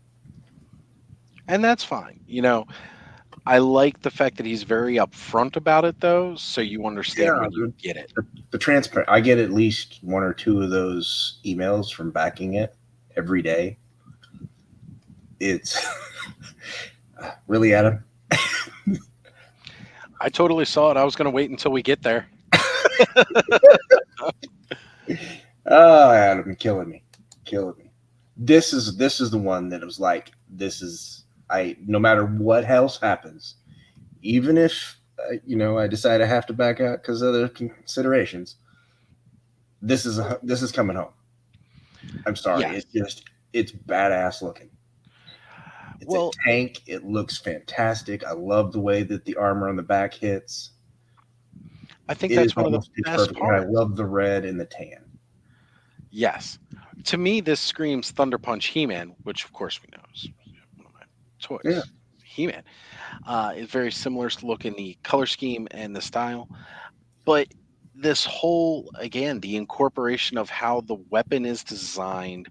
and that's fine. I like the fact that he's very upfront about it, though, so you understand
Yeah,
when you get it.
the transparent. I get at least one or two of those emails from backing it every day. It's really, Adam.
I totally saw it. I was going to wait until we get there.
Oh, Adam, killing me, killing me. This is the one that was like, this is I. No matter what else happens, even if I decide I have to back out because of other considerations, this is coming home. I'm sorry.
Yes.
It's badass looking. It's a
Well,
tank. It looks fantastic. I love the way that the armor on the back hits.
I think
It is
that's one of the
almost pitch
best
perfect, and I
parts.
love the red and the tan.
Yes. To me, this screams Thunder Punch He-Man, which of course we know is one of my
Yeah,
toys. He-Man is very similar look in the color scheme and the style, but this whole again the incorporation of how the weapon is designed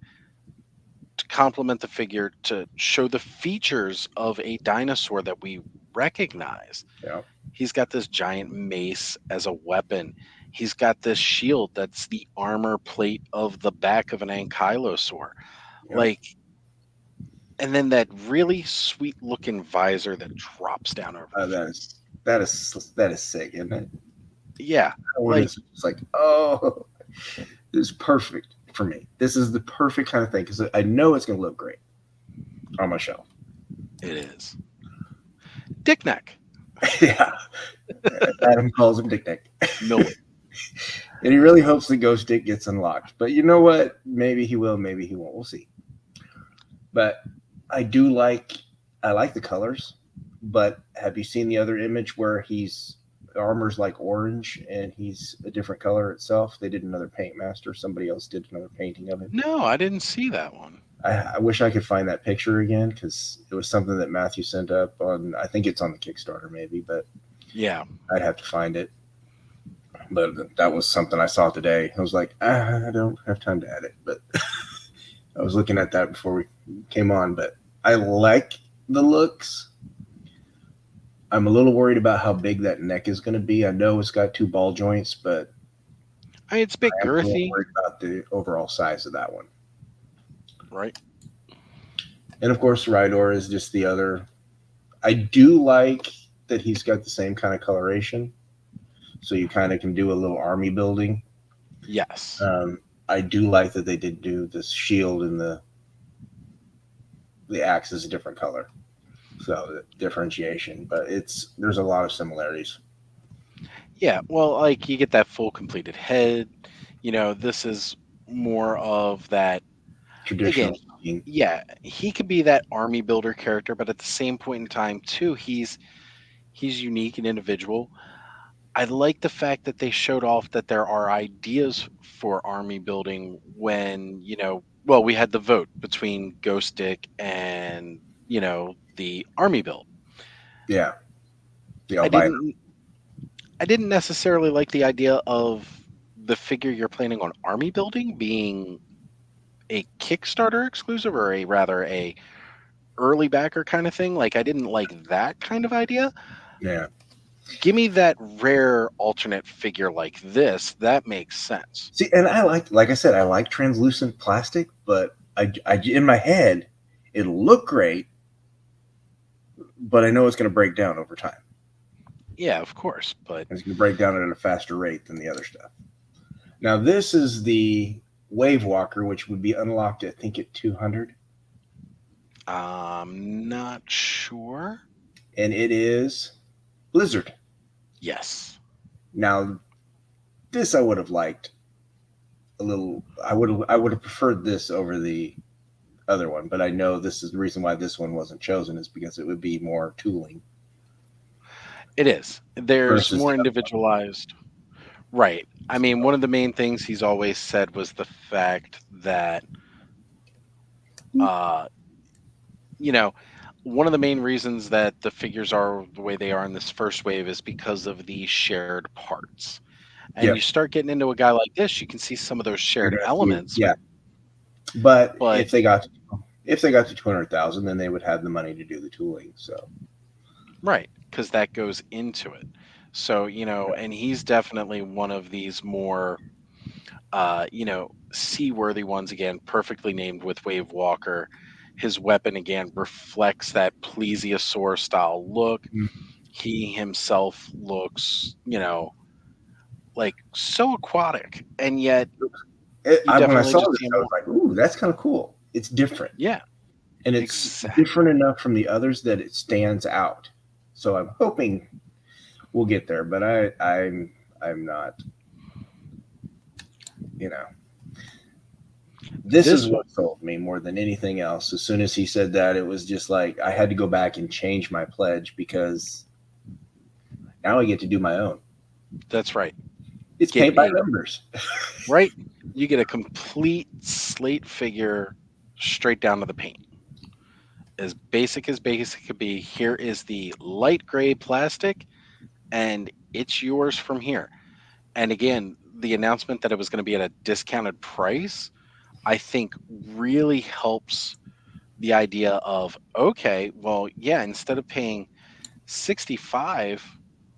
to complement the figure to show the features of a dinosaur that we recognize.
yeah,
He's got this giant mace as a weapon. He's got this shield that's the armor plate of the back of an ankylosaur.
yeah.
Like, and then that really sweet looking visor that drops down over the
That
face.
is that is sick, isn't it?
Yeah.
When
Like,
it's like, oh, this is perfect for me. This is the perfect kind of thing because I know it's going to look great on my shelf.
it is. Dick neck.
Yeah, Adam calls him Dick Dick,
No.
and he really hopes the Ghost Dick gets unlocked. But you know what? Maybe he will. Maybe he won't. We'll see. But I do like. I like the colors. But have you seen the other image where he's armor's like orange and he's a different color itself? They did another paint master. Somebody else did another painting of him.
No, I didn't see that one.
I wish I could find that picture again because it was something that Matthew sent up on. I think it's on the Kickstarter maybe, but
Yeah.
I'd have to find it. But that was something I saw today. I was like, I don't have time to add it, but I was looking at that before we came on. But I like the looks. I'm a little worried about how big that neck is going to be. I know it's got two ball joints, but
I mean, it's a bit
I'm a little
girthy,
worried about the overall size of that one.
right?
And of course, Rydor is just the other. I do like that he's got the same kind of coloration, so you kind of can do a little army building.
Yes.
I do like that they did do this shield and the axe is a different color, so the differentiation. But there's a lot of similarities.
Yeah. Well, like you get that full completed head. This is more of that. Again,
Traditional looking.
yeah, he could be that army builder character, but at the same point in time, too, he's unique and individual. I like the fact that they showed off that there are ideas for army building when, well, we had the vote between Ghost Dick and, the army build.
Yeah, the
I
albino.
didn't I didn't necessarily like the idea of the figure you're planning on army building being a Kickstarter exclusive or a early backer kind of thing. Like I didn't like that kind of idea.
Yeah.
Give me that rare alternate figure like this. That makes sense.
See, and like I said, I like translucent plastic, but I in my head, it'll look great, but I know it's going to break down over time.
Yeah, of course, but
It's going to break down at a faster rate than the other stuff. Now, this is the Wave Walker, which would be unlocked, I think, at 200.
I'm not sure.
And it is Blizzard.
Yes.
Now, this I would have liked a little. I would have preferred this over the other one, but I know this is the reason why this one wasn't chosen is because it would be more tooling
It is. There's
versus
more
the other
individualized. Right. I mean, one of the main things he's always said was the fact that
one.
uh you know, one of the main reasons that the figures are the way they are in this first wave is because of the shared parts. And
Yeah,
you start getting into a guy like this, you can see some of those
you're
shared
gonna see.
elements,
Yeah, but
but
if they got to 200,000, then they would have the money to do the tooling. So
right, because that goes into it. So, and he's definitely one of these more seaworthy ones again, perfectly named with Wave Walker. His weapon again reflects that plesiosaur style look.
mm,
He himself looks, like so aquatic, and yet you
when I
definitely
saw
just
this,
see him
I
more.
was like, "Ooh, that's kind of cool. It's different,
Yeah,
and it's
exactly.
different enough from the others that it stands out." So I'm hoping we'll get there, but I'm not. You know, this is
This
what sold me more than anything else. As soon as he said that, it was just like I had to go back and change my pledge because now I get to do my own.
That's right.
It's
Get
paint by
me
numbers.
right. You get a complete slate figure straight down to the paint. As basic could be. Here is the light gray plastic, and it's yours from here. And again, the announcement that it was going to be at a discounted price, I think really helps the idea of okay, well, yeah, instead of paying 65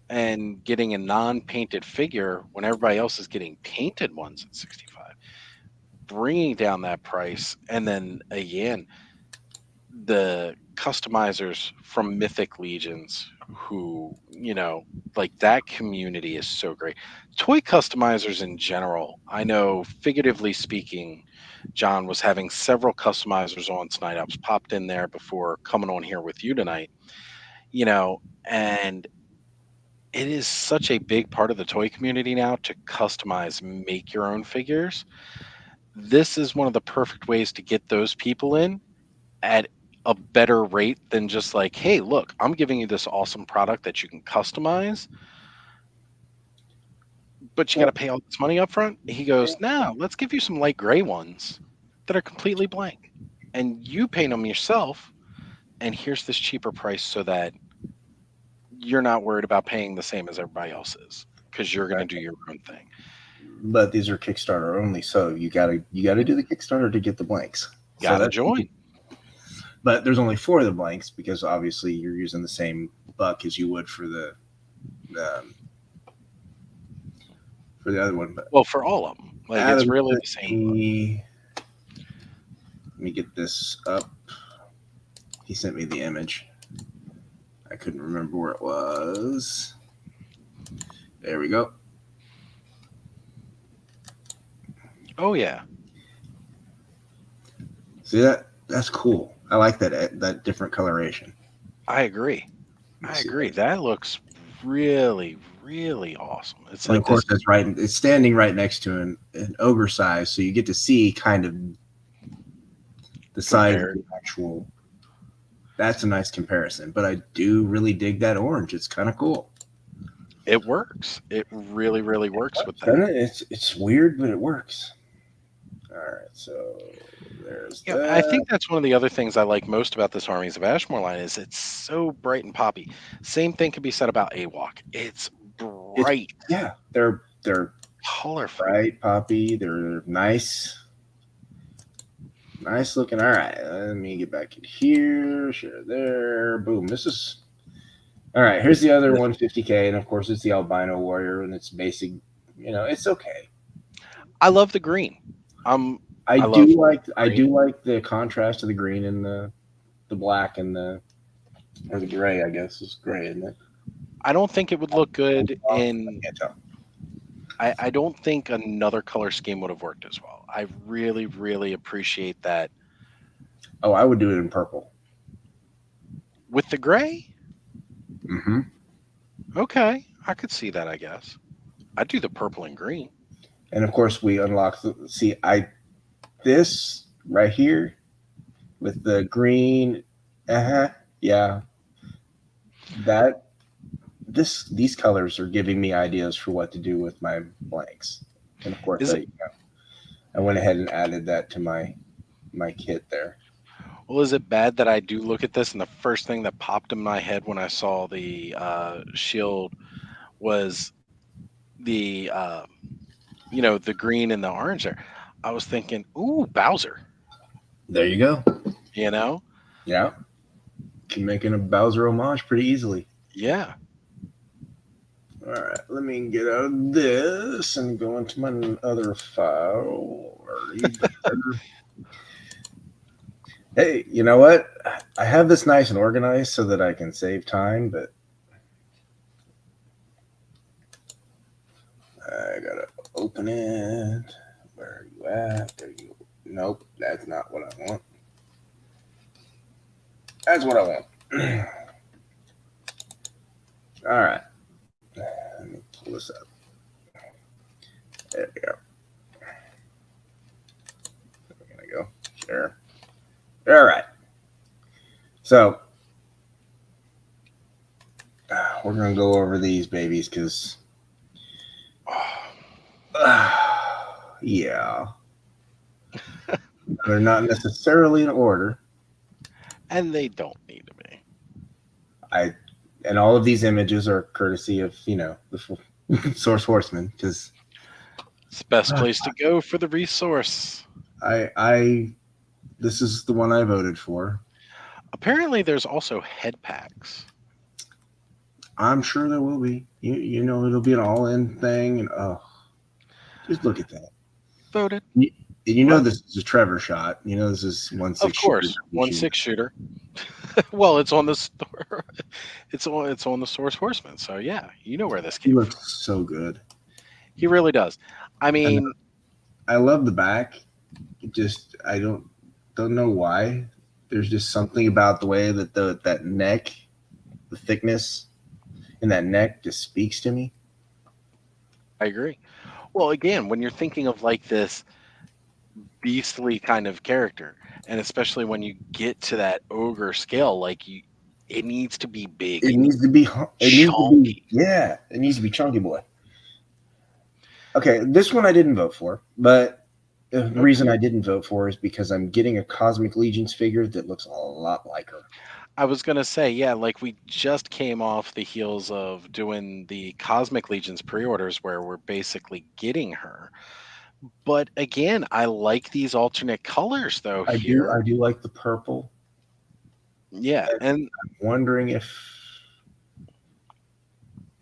and getting a non-painted figure when everybody else is getting painted ones at 65, bringing down that price, and then again the customizers from Mythic Legions who, like that community is so great. Toy customizers in general, I know figuratively speaking, John was having several customizers on tonight. I was popped in there before coming on here with you tonight, and it is such a big part of the toy community now to customize, make your own figures. This is one of the perfect ways to get those people in at a better rate than just like, hey, look, I'm giving you this awesome product that you can customize, but you got to
Well,
pay all this money up front? He goes, no, let's give you some light gray ones that are completely blank. And you paint them yourself. And here's this cheaper price so that you're not worried about paying the same as everybody else is because you're going to do your own thing.
but these are Kickstarter only, so you gotta do the Kickstarter to get the blanks. So
Got to
that's
join.
but there's only 4 of the blanks because obviously you're using the same buck as you would um, for the other one. But
Well, for all of them. Like, it's
Adam
really
sent
the same.
me, let me get this up. He sent me the image. I couldn't remember where it was. There we go.
Oh, yeah.
See that? That's cool. I like that different coloration.
I agree. I agree. That looks really, really awesome. It's
And
like
of course,
this
that's right. It's standing right next to an ogre size, so you get to see kind of the size of
compared.
the actual. That's a nice comparison. But I do really dig that orange. It's kind of cool.
It works. It really, really works with that.
It's weird, but it works. All right, so there's
Yeah, I
that.
think that's one of the other things I like most about this Armies of Ashmore line is it's so bright and poppy. Same thing can be said about AWOC. It's
It's
bright,
yeah, they're
colorful.
bright, poppy. They're nice. Nice looking. All right, let me get back in here. Share there. Boom. This is all right. Here's the other 150K, and of course it's the albino warrior, and it's basic. It's okay.
I love the green. I
I
love
do like
green.
the contrast of the green and the black and the gray. I guess is gray, isn't it?
I don't think it would look good
I
in.
can't tell.
I don't think another color scheme would have worked as well. I really, really appreciate that
Oh, I would do it in purple.
with the gray.
Mm-hmm.
Okay, I could see that. I guess I'd do the purple and green.
And of course, we unlock. This right here with the green. Yeah. That these colors are giving me ideas for what to do with my blanks. And of course,
Is it
I went ahead and added that to my kit there.
well? Is it bad that I do look at this and the first thing that popped in my head when I saw the shield was the the green and the orange there. I was thinking, ooh, Bowser.
There you go.
You know,
Yeah, can make a Bowser homage pretty easily.
yeah.
All right, let me get out of this and go into my other file. Hey, you know what? I have this nice and organized so that I can save time, but I gotta open it. Where are you at? There you go. Nope, that's not what I want. That's what I want. All right. Let me pull this up. There we go. We're gonna go share. All right. So we're gonna go over these babies because, yeah, they're not necessarily in order.
And they don't need to be.
And all of these images are courtesy of the Source Horseman because
It's the best place to go for the resource.
I this is the one I voted for.
Apparently, there's also head packs.
I'm sure there will be. It'll be an all-in thing, and just look at that.
Voted.
This is a Trevor shot. This is 1/6.
Of course, 1/6 shooter. Well, it's on the store. It's on the Source Horseman. So yeah, you know where this
He
came
looks
from.
so good.
He really does. I
And
mean,
I love the back. I don't know why. There's just something about the way that that neck, the thickness in that neck, just speaks to me.
I agree. Well, again, when you're thinking of like this beastly kind of character, and especially when you get to that ogre scale, like it needs to be big.
It
It needs
needs to be. It needs to be.
chunky.
Yeah, it needs to be chunky boy. Okay, this one I didn't vote for, but the
Okay.
reason I didn't vote for is because I'm getting a Cosmic Legions figure that looks a lot like her.
I was gonna say, yeah, like we just came off the heels of doing the Cosmic Legions pre-orders where we're basically getting her. But again, I like these alternate colors though
I do.
here.
I do like the purple.
Yeah, and
Wondering if,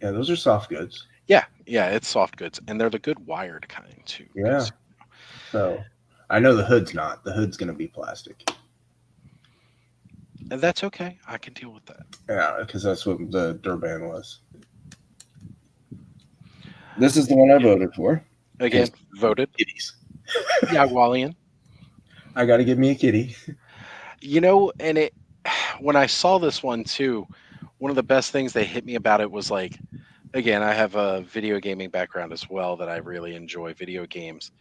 yeah, those are soft goods.
yeah, it's soft goods, and they're the good wired kind too.
Yeah.
Because
So I know the hood's not. The hood's going to be plastic.
and that's okay. I can deal with that.
Yeah, because that's what the Durban was. This is the one I voted for.
Again, voted.
Kitties.
Yeah, Wallian.
I got to give me a kitty.
And it when I saw this one too, one of the best things that hit me about it was like, again, I have a video gaming background as well that I really enjoy video games.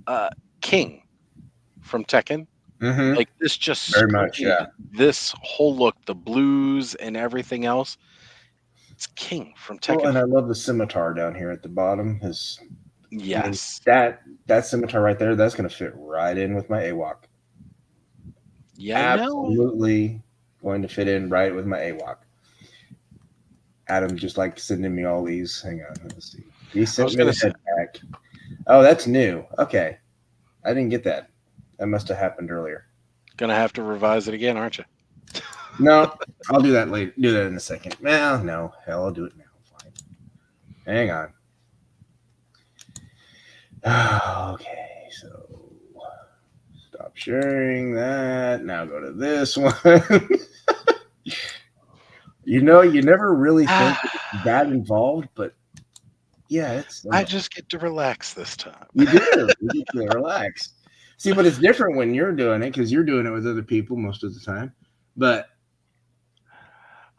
Uh, King from Tekken,
Mm-hmm.
like this just
Very much,
screamed
yeah.
this whole look, the blues and everything else. It's King from
Well,
Tekken.
and I love the scimitar down here at the bottom. His, I mean,
Yes.
that scimitar right there, that's going to fit right in with my AWOC.
Yeah, no.
Absolutely going to fit in right with my AWOC. Adam just like sending me all these. Hang on, let's see. He
I
sent
was
me
gonna
the
say
head pack. Oh, that's new. Okay, I didn't get that. That must have happened earlier.
gonna have to revise it again, aren't you?
No, I'll do that later. Do that in a second. Well, no, hell, I'll do it now. Fine. Hang on. Okay, so stop sharing that. Now go to this one. You never really think it's that involved, but yeah, it's.
I just get to relax this time.
You do. You get to relax. See, but it's different when you're doing it because you're doing it with other people most of the time. But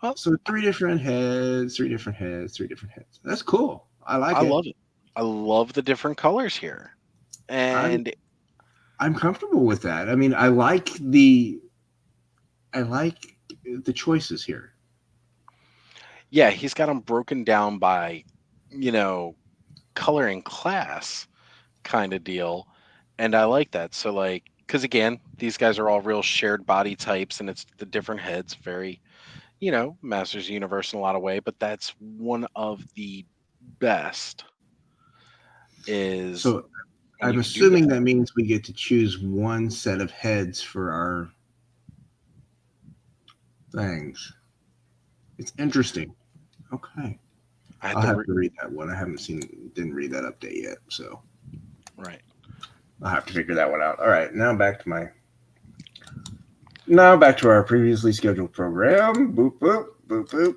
Well,
so three different heads, three different heads, three different heads. That's cool. I like
I
it.
love it. I love the different colors here.
I'm
And
I'm comfortable with that. I mean, I like the choices here.
yeah, he's got them broken down by, you know, color and class kind of deal. And I like that. So, like, because again, these guys are all real shared body types and it's the different heads, very, Masters Universe in a lot of way. But that's one of the best is
So
when you
I'm
can do
assuming
that.
that means we get to choose one set of heads for our things. It's interesting. Okay.
I had
I'll
to,
have to read that one. I didn't read that update yet, so
right.
I'll have to figure that one out. All right, now back to our previously scheduled program. Boop boop boop boop.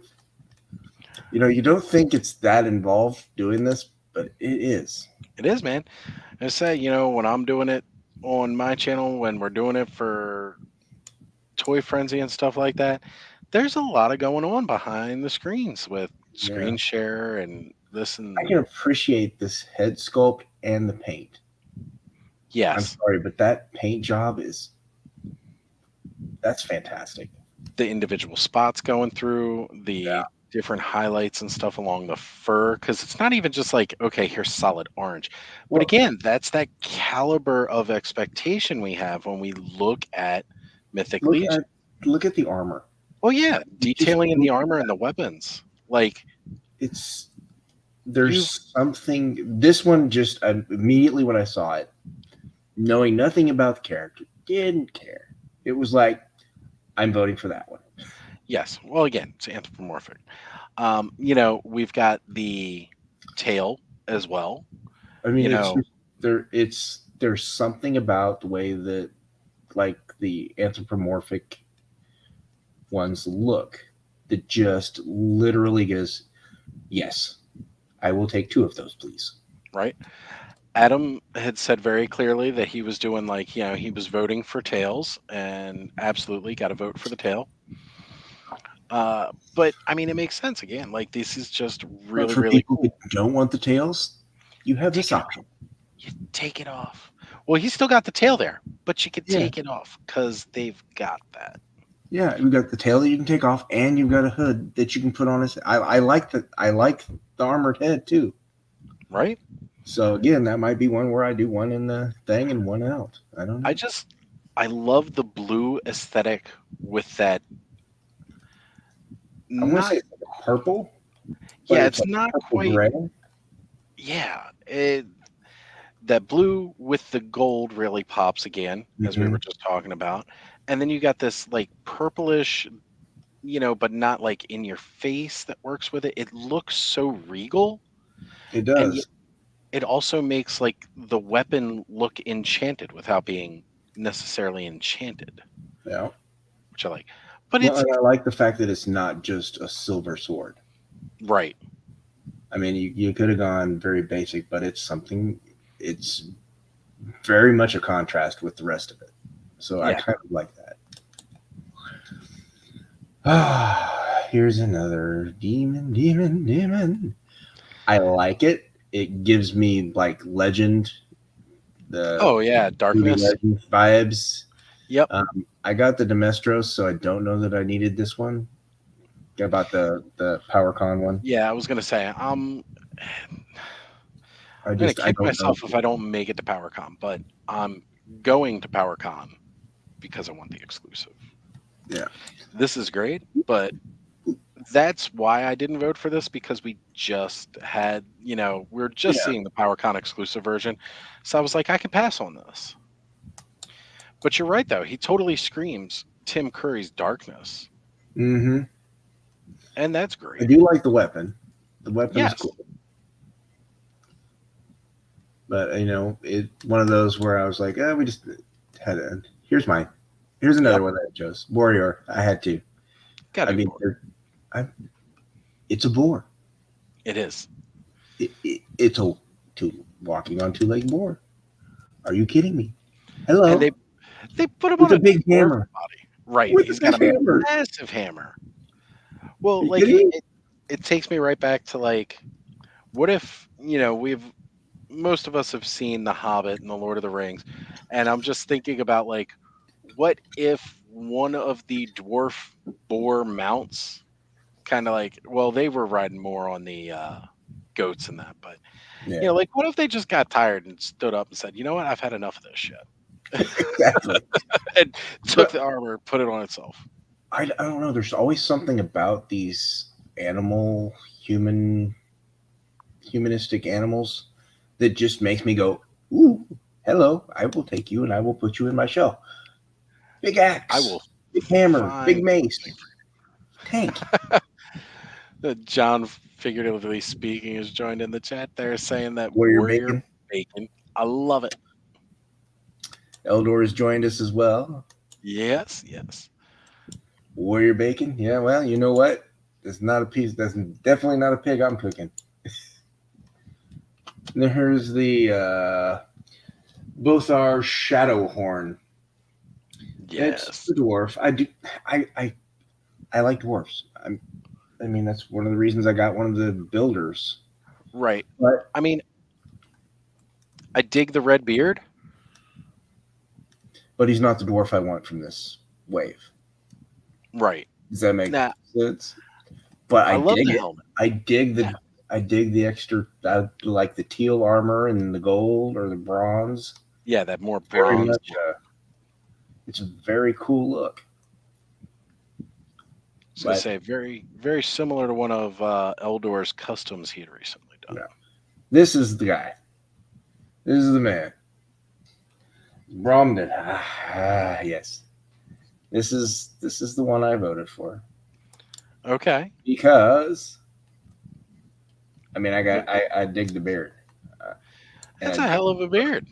You don't think it's that involved doing this, but it is.
It is, man. I say, when I'm doing it on my channel, when we're doing it for Toy Frenzy and stuff like that, there's a lot of going on behind the screens with
Yeah,
screen share and this
I can
and
appreciate this head sculpt and the paint. I'm
yes,
sorry, but that paint job that's fantastic.
the individual spots going through
Yeah.
the different highlights and stuff along the fur because it's not even just like, okay, here's solid orange, but
Well,
again, that's that caliber of expectation we have when we look at Mythic
look
Legion.
at look at the armor.
Oh yeah,
Just
detailing in the armor and the weapons, like
it's
you've
there's something. This one just immediately when I saw it, knowing nothing about the character, didn't care. It was like I'm voting for that one.
yes, well again, it's anthropomorphic. We've got the tail as well.
I mean,
You
it's
know,
just there's something about the way that like the anthropomorphic ones look that just literally goes, yes, I will take two of those, please.
right? Adam had said very clearly that he was doing like, he was voting for tails and absolutely got to vote for the tail. But I mean, it makes sense again. Like this is just
But
really,
for
really
people who
cool.
don't want the tails, you have
Take
this
it off.
option.
You take it off. Well, he's still got the tail there, but you could
Yeah,
take it off because they've got that.
yeah. You've got the tail that you can take off, and you've got a hood that you can put on his. I like the armored head too.
Right?
So again, that might be one where I do one in the thing and one out. I don't
I
know.
just I love the blue aesthetic with that.
I want to say
Not
it's like a purple, but
Yeah,
it's
it's
like
not
purple
quite.
gray.
Yeah, that blue with the gold really pops again, as we
Hmm.
were just talking about, and then you got this like purplish, but not like in your face that works with it. It looks so regal,
It
and yet
does.
it also makes like the weapon look enchanted without being necessarily enchanted,
Yeah.
which I like. But
Well,
it's
and I like the fact that it's not just a silver sword.
right.
I mean, you could have gone very basic, but it's something. It's very much a contrast with the rest of it. So I
Yeah.
kind of like that. Ah, here's another demon, demon, demon. I like it. It gives me like legend, the
Oh yeah,
movie
darkness.
legend vibes.
Yep.
I got the Domestros, so I don't know that I needed this one. About the PowerCon one.
Yeah, I was gonna say,
I
I'm gonna
just I
kick
don't know.
myself if I don't make it to PowerCon, but I'm going to PowerCon because I want the exclusive.
Yeah.
This is great, but that's why I didn't vote for this because we just had, we're just
Yeah.
seeing the PowerCon exclusive version. So I was like, I can pass on this. But you're right though, he totally screams Tim Curry's darkness.
Mm-hmm.
And that's
I
great.
do like the weapon. The weapon is
Yes.
cool. But it's one of those where I was like, we just had a. Here's mine. Here's another
Yep.
one that I chose. Warrior. I had to. I
Gotta go
mean,
for
I, it's a boar.
it. It is.
It's a walking on two-legged boar. Are you kidding me?
And
Hello,
they put him
with
on
a
a
big
dwarf
hammer.
body. Right.
With a
He's got
big
a
hammer.
massive hammer.
Are
Well,
you
like
kidding me?
it takes me right back to like, what if, we've most of us have seen The Hobbit and The Lord of the Rings, and I'm just thinking about like, what if one of the dwarf boar mounts kind of like, well, they were riding more on the goats and that, but
Yeah,
like what if they just got tired and stood up and said, you know what, I've had enough of this shit,
exactly.
and took
But
the armor, put it on itself.
I don't know. There's always something about these animal humanistic animals that just makes me go, ooh, hello, I will take you and I will put you in my shell. Big
I
axe,
will
big hammer, big
find something.
mace, tank.
John, figuratively speaking, has joined in the chat there saying that
Warrior
warrior
bacon.
bacon. I love it.
Eldor has joined us as well.
Yes, yes.
Warrior bacon. Yeah, well, you know what? It's not a piece. That's definitely not a pig I'm cooking. And here's the both our shadow horn. It's
Yes.
the dwarf. I do. I like dwarfs. I mean, that's one of the reasons I got one of the builders.
Right.
But
I mean, I dig the red beard.
he's not the dwarf I want from this wave.
Right.
Does that make
Nah,
sense? But
I
I
love
dig
the
it.
helmet.
I dig
Yeah.
the extra. I like the teal armor and the gold or the bronze.
Yeah, that more
Very
bronze
much.
look.
It's a very cool look.
I was gonna
But
say very, very similar to one of Eldor's customs he had recently done.
no, this is the guy. This is the man. Bromden. Yes. This is the one I voted for
Okay.
because I mean
What-
I dig the beard, uh, and
That's
I
a
dig
hell of a beard.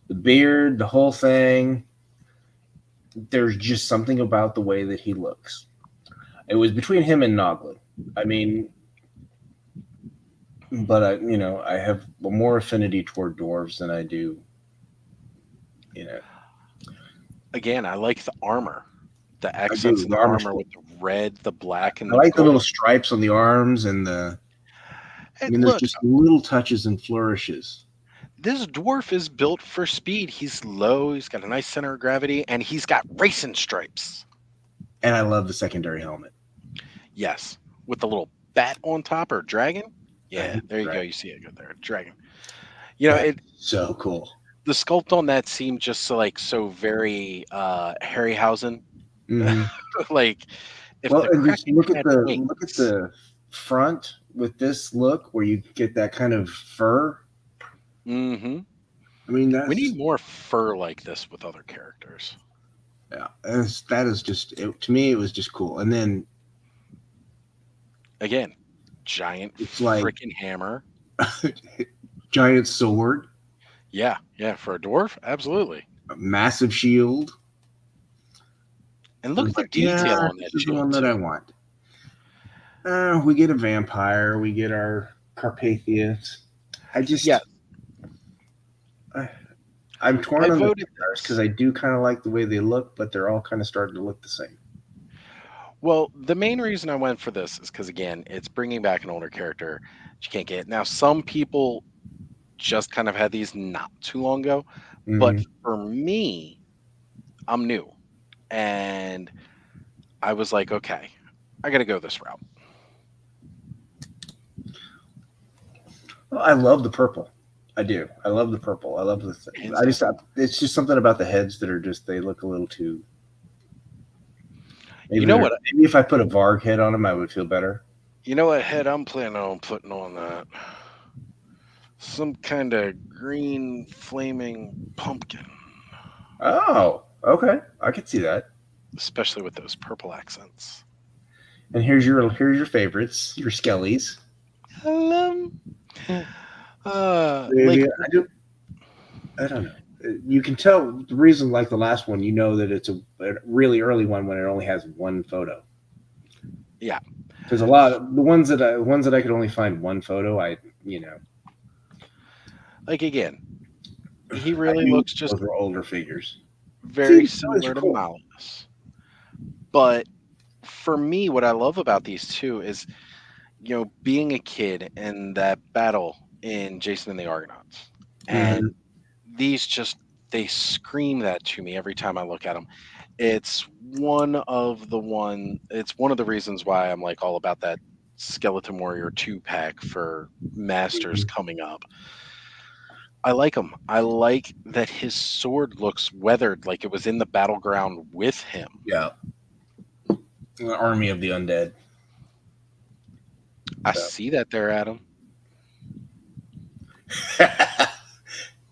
the beard, the whole thing. There's just something about the way that he looks. It was between him and Noglin. I mean, but I have more affinity toward dwarves than I do. You know,
Again, I like the armor. The
I do.
accents in
The
the
armor's
armor
cool.
with the red, the black, and
I
the
like the little
gold.
stripes on the arms and the. I
And
mean, there's
look,
just little touches and flourishes.
this dwarf is built for speed. He's low, he's got a nice center of gravity, and he's got racing stripes.
And I love the secondary helmet.
Yes, with the little bat on top or dragon.
I
Yeah,
think
there you go.
dragon.
You see it go there, dragon. You know,
That's
it
so cool.
the sculpt on that seemed just so very Harryhausen.
Hmm.
Like if
Well,
the
and just
Kraken
look at
had wings.
the front with this look where you get that kind of fur.
Hmm.
I mean,
We need
that's
more fur like this with other characters.
yeah, that is just to me. It was just cool. And then
Again, giant
it's like
freaking hammer.
giant sword,
Yeah, yeah, for a dwarf, absolutely.
a massive shield.
And
It
look
was
at the
like, yeah,
detail on
this
that
is the
shield
one that I
too.
want. We get a vampire. We get our Carpathians. I
Yeah,
just, I, I'm torn
I
on the
voted
vampires because
this.
I do kind of like the way they look, but they're all kind of starting to look the same.
Well, the main reason I went for this is because again, it's bringing back an older character that you can't get. Now, some people just kind of had these not too long ago, but
Hmm.
for me, I'm new, and I was like, okay, I got to go this route.
Well, I love the purple. I do. I love the purple. I love the.
Hands
I just.
down.
It's just something about the heads that are just. They look a little too.
You
Maybe
know
they're.
what?
Maybe if I put a Varg head on them, I would feel better.
You know what head I'm planning on putting on that? Some kind of green flaming pumpkin,
Oh, okay. I could see that.
especially with those purple accents.
And here's your favorites. Your Skellies.
I love 'em. Like
Maybe I do. I don't know. You can tell the reason, like the last one, you know that it's a really early one when it only has one photo.
yeah,
Because a lot of the ones that I could only find one photo,
like again, he
I
really
knew
looks just
those were older figures. See,
very
those are
similar to
cool.
Malleus. But for me, what I love about these two is, being a kid in that battle in Jason and the Argonauts.
Hmm.
And these just, they scream that to me every time I look at them. It's one of the reasons why I'm like all about that Skeleton Warrior 2 pack for Masters coming up. I like him. I like that his sword looks weathered, like it was in the battleground with him.
Yeah, the Army of the Undead.
I
So.
see that there, Adam.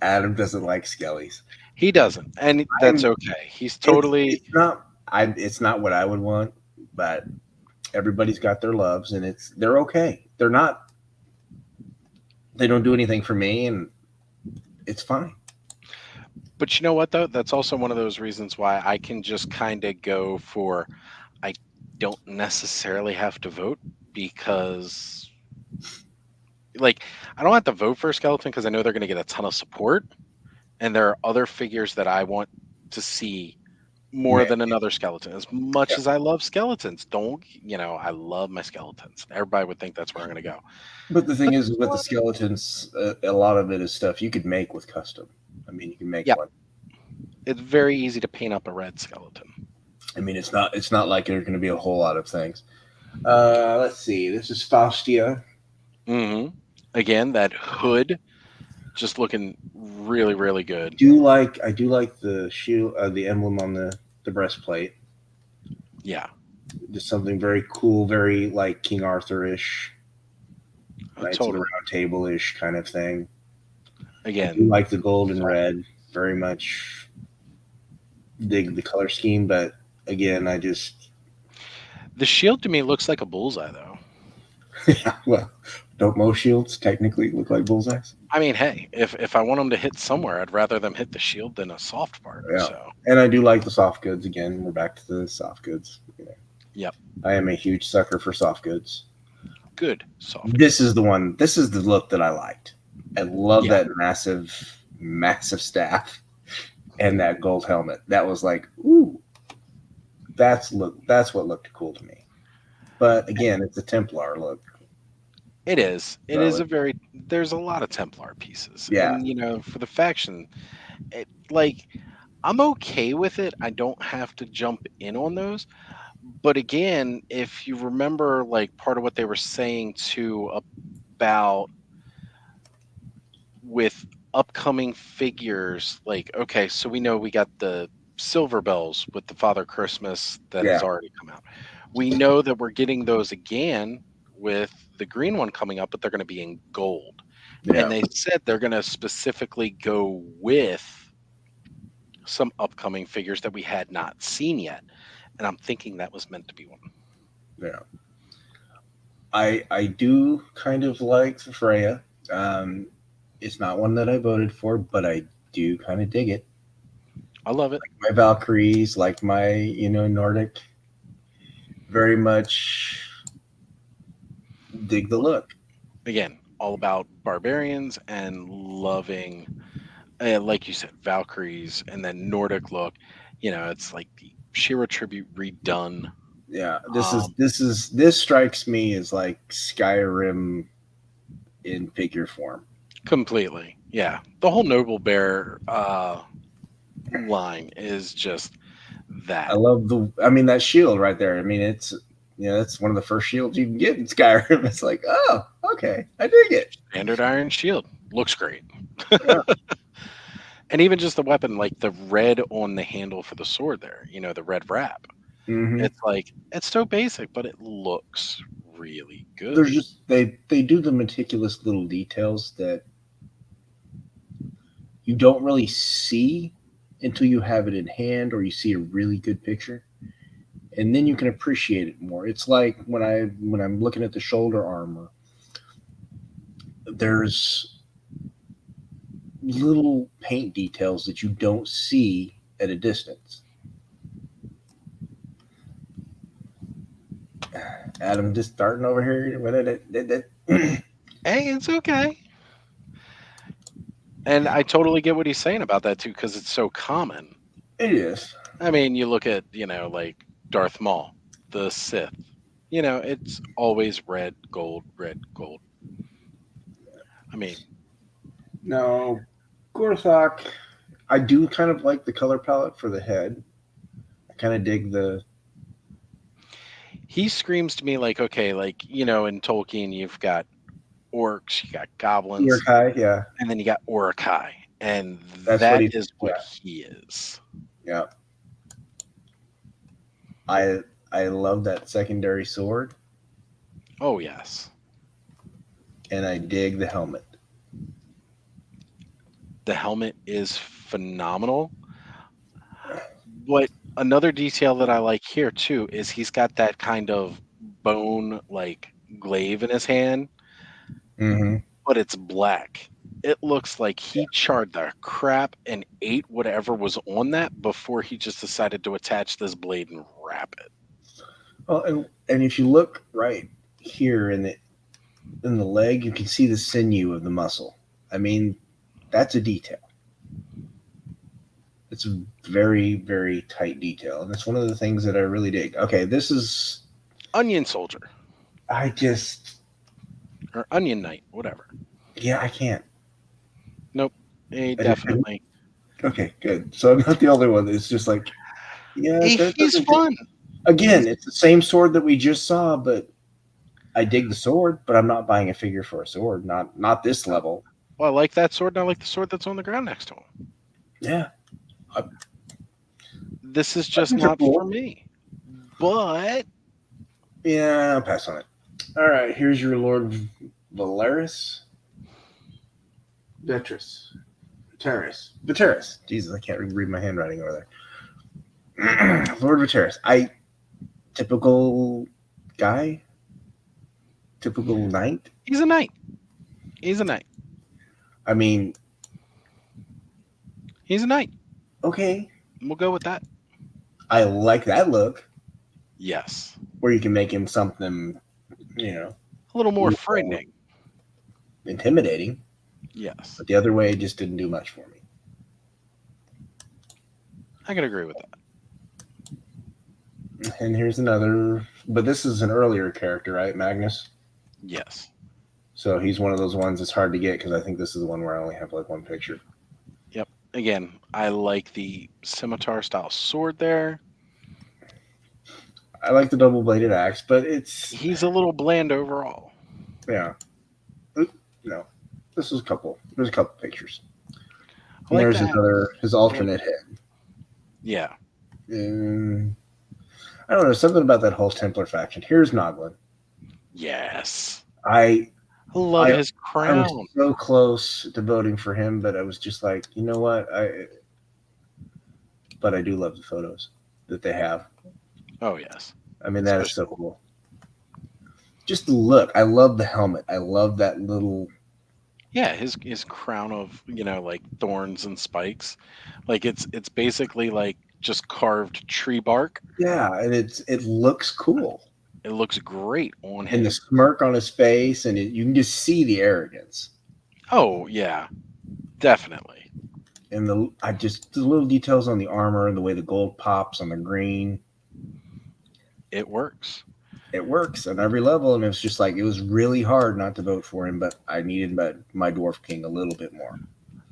Adam doesn't like Skellies.
He doesn't, and that's
I'm.
okay. He's totally
It's not. It's not what I would want, but everybody's got their loves, and they're okay. They're not. They don't do anything for me, and it's fine.
but you know what though? That's also one of those reasons why I can just kind of go for I don't necessarily have to vote because like I don't have to vote for a skeleton because I know they're going to get a ton of support and there are other figures that I want to see more
Man,
than another skeleton. As much
yeah.
as I love skeletons, I love my skeletons. Everybody would think that's where I'm going to go.
But the thing
But
is,
you know
with the
what?
skeletons, a lot of it is stuff you could make with custom. I mean, you can make
Yeah,
one.
it's very easy to paint up a red skeleton.
I mean, it's not like there's going to be a whole lot of things. Let's see. This is Faustia.
Hmm. Again, that hood just looking really, really good.
I do like the shield, the emblem on the breastplate.
Yeah,
Just something very cool, very like King Arthur ish, Knights of the
totally.
Round Table ish kind of thing. I do
Again,
like the gold and red. Very much dig the color scheme, but again, I just
the shield to me looks like a bullseye, though.
yeah, well, don't most shields technically look like bullseyes?
I mean, hey, if I want them to hit somewhere, I'd rather them hit the shield than a soft part.
Yeah.
So,
And I do like the soft goods again. We're back to the soft goods.
yep,
I am a huge sucker for soft goods.
good soft
This
goods.
is the one. This is the look that I liked. I love
Yeah,
that massive staff and that gold helmet. That was like, ooh, that's what looked cool to me. But again, it's a Templar look.
It is. It
So
is a very. There's a lot of Templar pieces,
yeah,
and for the faction, like I'm okay with it. I don't have to jump in on those. But again, if you remember, like part of what they were saying too about with upcoming figures, like okay, so we know we got the silver bells with the Father Christmas that has
yeah,
already come out. We know that we're getting those again with the green one coming up, but they're going to be in gold. And
yeah.
they said they're going to specifically go with some upcoming figures that we had not seen yet. And I'm thinking that was meant to be one.
Yeah. I do kind of like Freya. Um, it's not one that I voted for, but I do kind of dig it.
I love it.
My Valkyries, like my Nordic, very much dig the
Well,
look.
again, all about barbarians and loving, like you said, Valkyries and then Nordic look. It's like the Shira tribute redone.
Yeah,
Um,
this strikes me as like Skyrim in figure form.
Completely. Yeah. The whole Noble Bear line is just
I
that.
love I mean, that shield right there. I mean, it's that's one of the first shields you can get in Skyrim. It's like, oh, okay, I dig it.
Standard iron shield. Looks great.
Yeah.
And even just the weapon, like the red on the handle for the sword there, the red wrap.
Hmm.
It's like, it's so basic, but it looks really good.
There's just they do the meticulous little details that you don't really see until you have it in hand or you see a really good picture, and then you can appreciate it more. It's like when I'm looking at the shoulder armor, there's little paint details that you don't see at a distance. Adam just starting over here.
Hey, it's okay. And I totally get what he's saying about that too, because it's so common.
It is.
I mean, you look at, like Darth Maul, the Sith, it's always red, gold, red, gold. I mean,
No, Gorthok. I do kind of like the color palette for the head. I kind of dig the
he screams to me like, okay, like, in Tolkien, you've got orcs, you got goblins,
Urkai. Yeah,
and then you got Urukai. And
that's what
that
he's.
is what
Yeah,
he is.
yeah. I love that secondary sword,
Oh, yes.
and I dig the helmet.
The helmet is phenomenal. What another detail that I like here too is he's got that kind of bone like glaive in his hand,
Hmm.
but it's black. It looks like he charred the crap and ate whatever was on that before he just decided to attach this blade and wrap it.
Well, and if you look right here in the leg, you can see the sinew of the muscle. I mean, that's a detail. It's a very, very tight detail. And it's one of the things that I really dig. Okay, this is,
Onion soldier
I just,
or onion knight, whatever.
yeah, I can't.
Nope. Definitely.
Okay, good. So I'm not the only one that's just like, yeah, that
He's
doesn't.
fun.
Again,
He's
it's the same sword that we just saw, but I dig the sword, but I'm not buying a figure for a sword. Not this level.
well, I like that sword and I like the sword that's on the ground next to him.
Yeah, I,
This is
I
just
think they're
not for
cool.
me. But
Yeah, I'll pass on it. All right, here's your Lord Valeris. Veteris. Jesus, I can't read my handwriting over there. Lord Veteris. Typical guy, typical knight.
he's a knight. He's a knight.
I mean,
He's a knight.
okay,
We'll go with that.
I like that look
Yes.
where you can make him something, you know,
A little
a
more
little more
frightening.
intimidating.
Yes.
But the other way just didn't do much for me.
I can agree with that.
And here's another, but this is an earlier character, right, Magnus?
Yes.
So he's one of those ones that's hard to get because I think this is the one where I only have like one picture.
Yep. Again, I like the scimitar style sword there.
I like the double bladed axe, but it's
He's a little bland overall.
yeah. No, this is a couple. There's a couple pictures,
I
and
like
there's
that.
his
I like,
alternate head.
yeah.
And I don't know something about that whole Templar faction. Here's Noglin.
Yes.
I
I love
I
his
I was
crown.
so close to voting for him, but I was just like, you know what? But I do love the photos that they have.
Oh yes.
I mean, that is so
Especially
cool. Just the look. I love the helmet. I love that little.
yeah, his crown of, like thorns and spikes. Like it's basically like just carved tree bark.
Yeah, and it looks cool.
It looks great on
And the
him.
smirk on his face, and you can just see the arrogance.
Oh yeah, definitely.
And I just the little details on the armor and the way the gold pops on the green.
It works.
It works on every level, and it's just like it was really hard not to vote for him, but I needed my dwarf king a little bit more.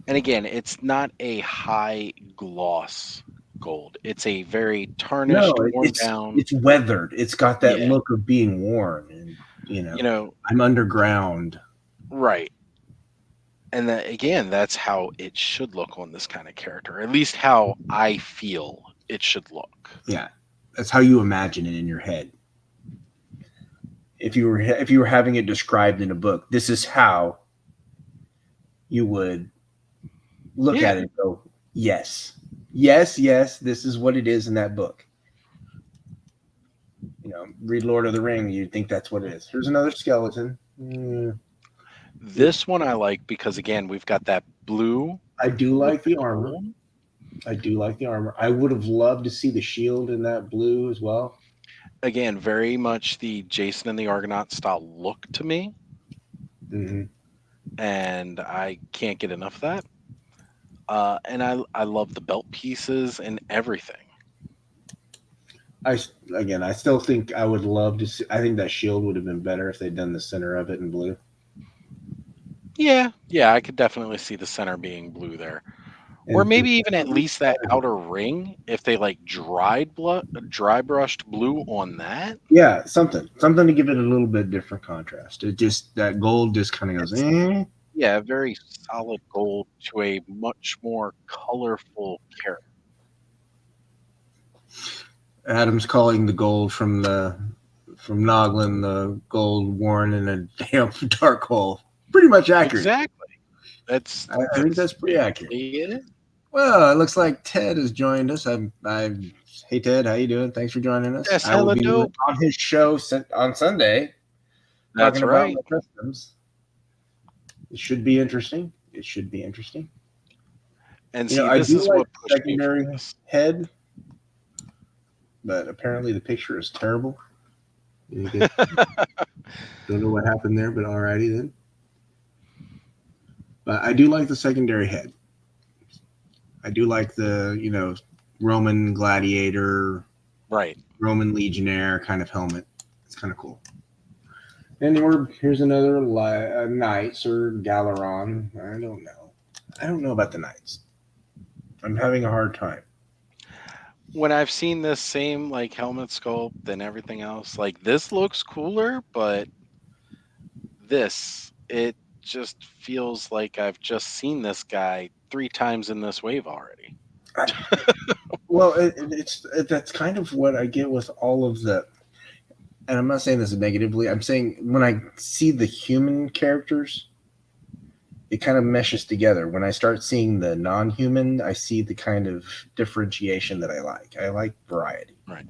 And again, it's not a high gloss gold. It's a very
No,
tarnished, worn down.
it's weathered. It's got that
Yeah,
look of being worn, and
you know,
I'm underground.
right. And that again, that's how it should look on this kind of character. At least how I feel it should look.
Yeah, that's how you imagine it in your head. If you were having it described in a book, this is how you would look
Yeah,
at it and go, yes, yes, yes, this is what it is in that book. Read Lord of the Ring, you'd think that's what it is. Here's another skeleton.
this one I like because again, we've got that blue
I do
with
like
the
the armor.
gold.
I do like the armor. I would have loved to see the shield in that blue as well.
Again, very much the Jason and the Argonaut style look to me,
Mm-hmm.
and I can't get enough of that. And I love the belt pieces and everything.
I Again, I still think I would love to see. I think that shield would have been better if they'd done the center of it in blue.
Yeah, yeah, I could definitely see the center being blue there. Or
And
maybe even at least that outer ring if they like dry brushed blue on that.
yeah, something to give it a little bit different contrast. It just that gold just kind of goes,
It's
eh.
yeah, very solid gold to a much more colorful character.
Adam's calling the gold from Noglin the gold worn in a damp dark hole. Pretty much accurate.
Exactly. That's
I think
that's
that's pretty accurate.
basically it.
Well, it looks like Ted has joined us. Hey Ted, how you doing? Thanks for joining us.
That's
I will
hella
be
dope.
on his show on Sunday
That's
talking about
right.
my customs. It should be interesting. It should be interesting.
And see,
I
this
do
is
like
what
the
pushed me for
secondary
this.
head, but apparently the picture is terrible. Don't know what happened there, but alrighty then. But I do like the secondary head. I do like the Roman gladiator,
Right.
Roman legionnaire kind of helmet. It's kind of cool. And here's another knights or Galeron. I don't know. I don't know about the knights. I'm having a hard time.
When I've seen this same like helmet sculpt and everything else, like this looks cooler, but it just feels like I've just seen this guy 3 times in this wave already.
Well, that's kind of what I get with all of the. And I'm not saying this negatively. I'm saying when I see the human characters, it kind of meshes together. When I start seeing the non-human, I see the kind of differentiation that I like. I like variety.
Right.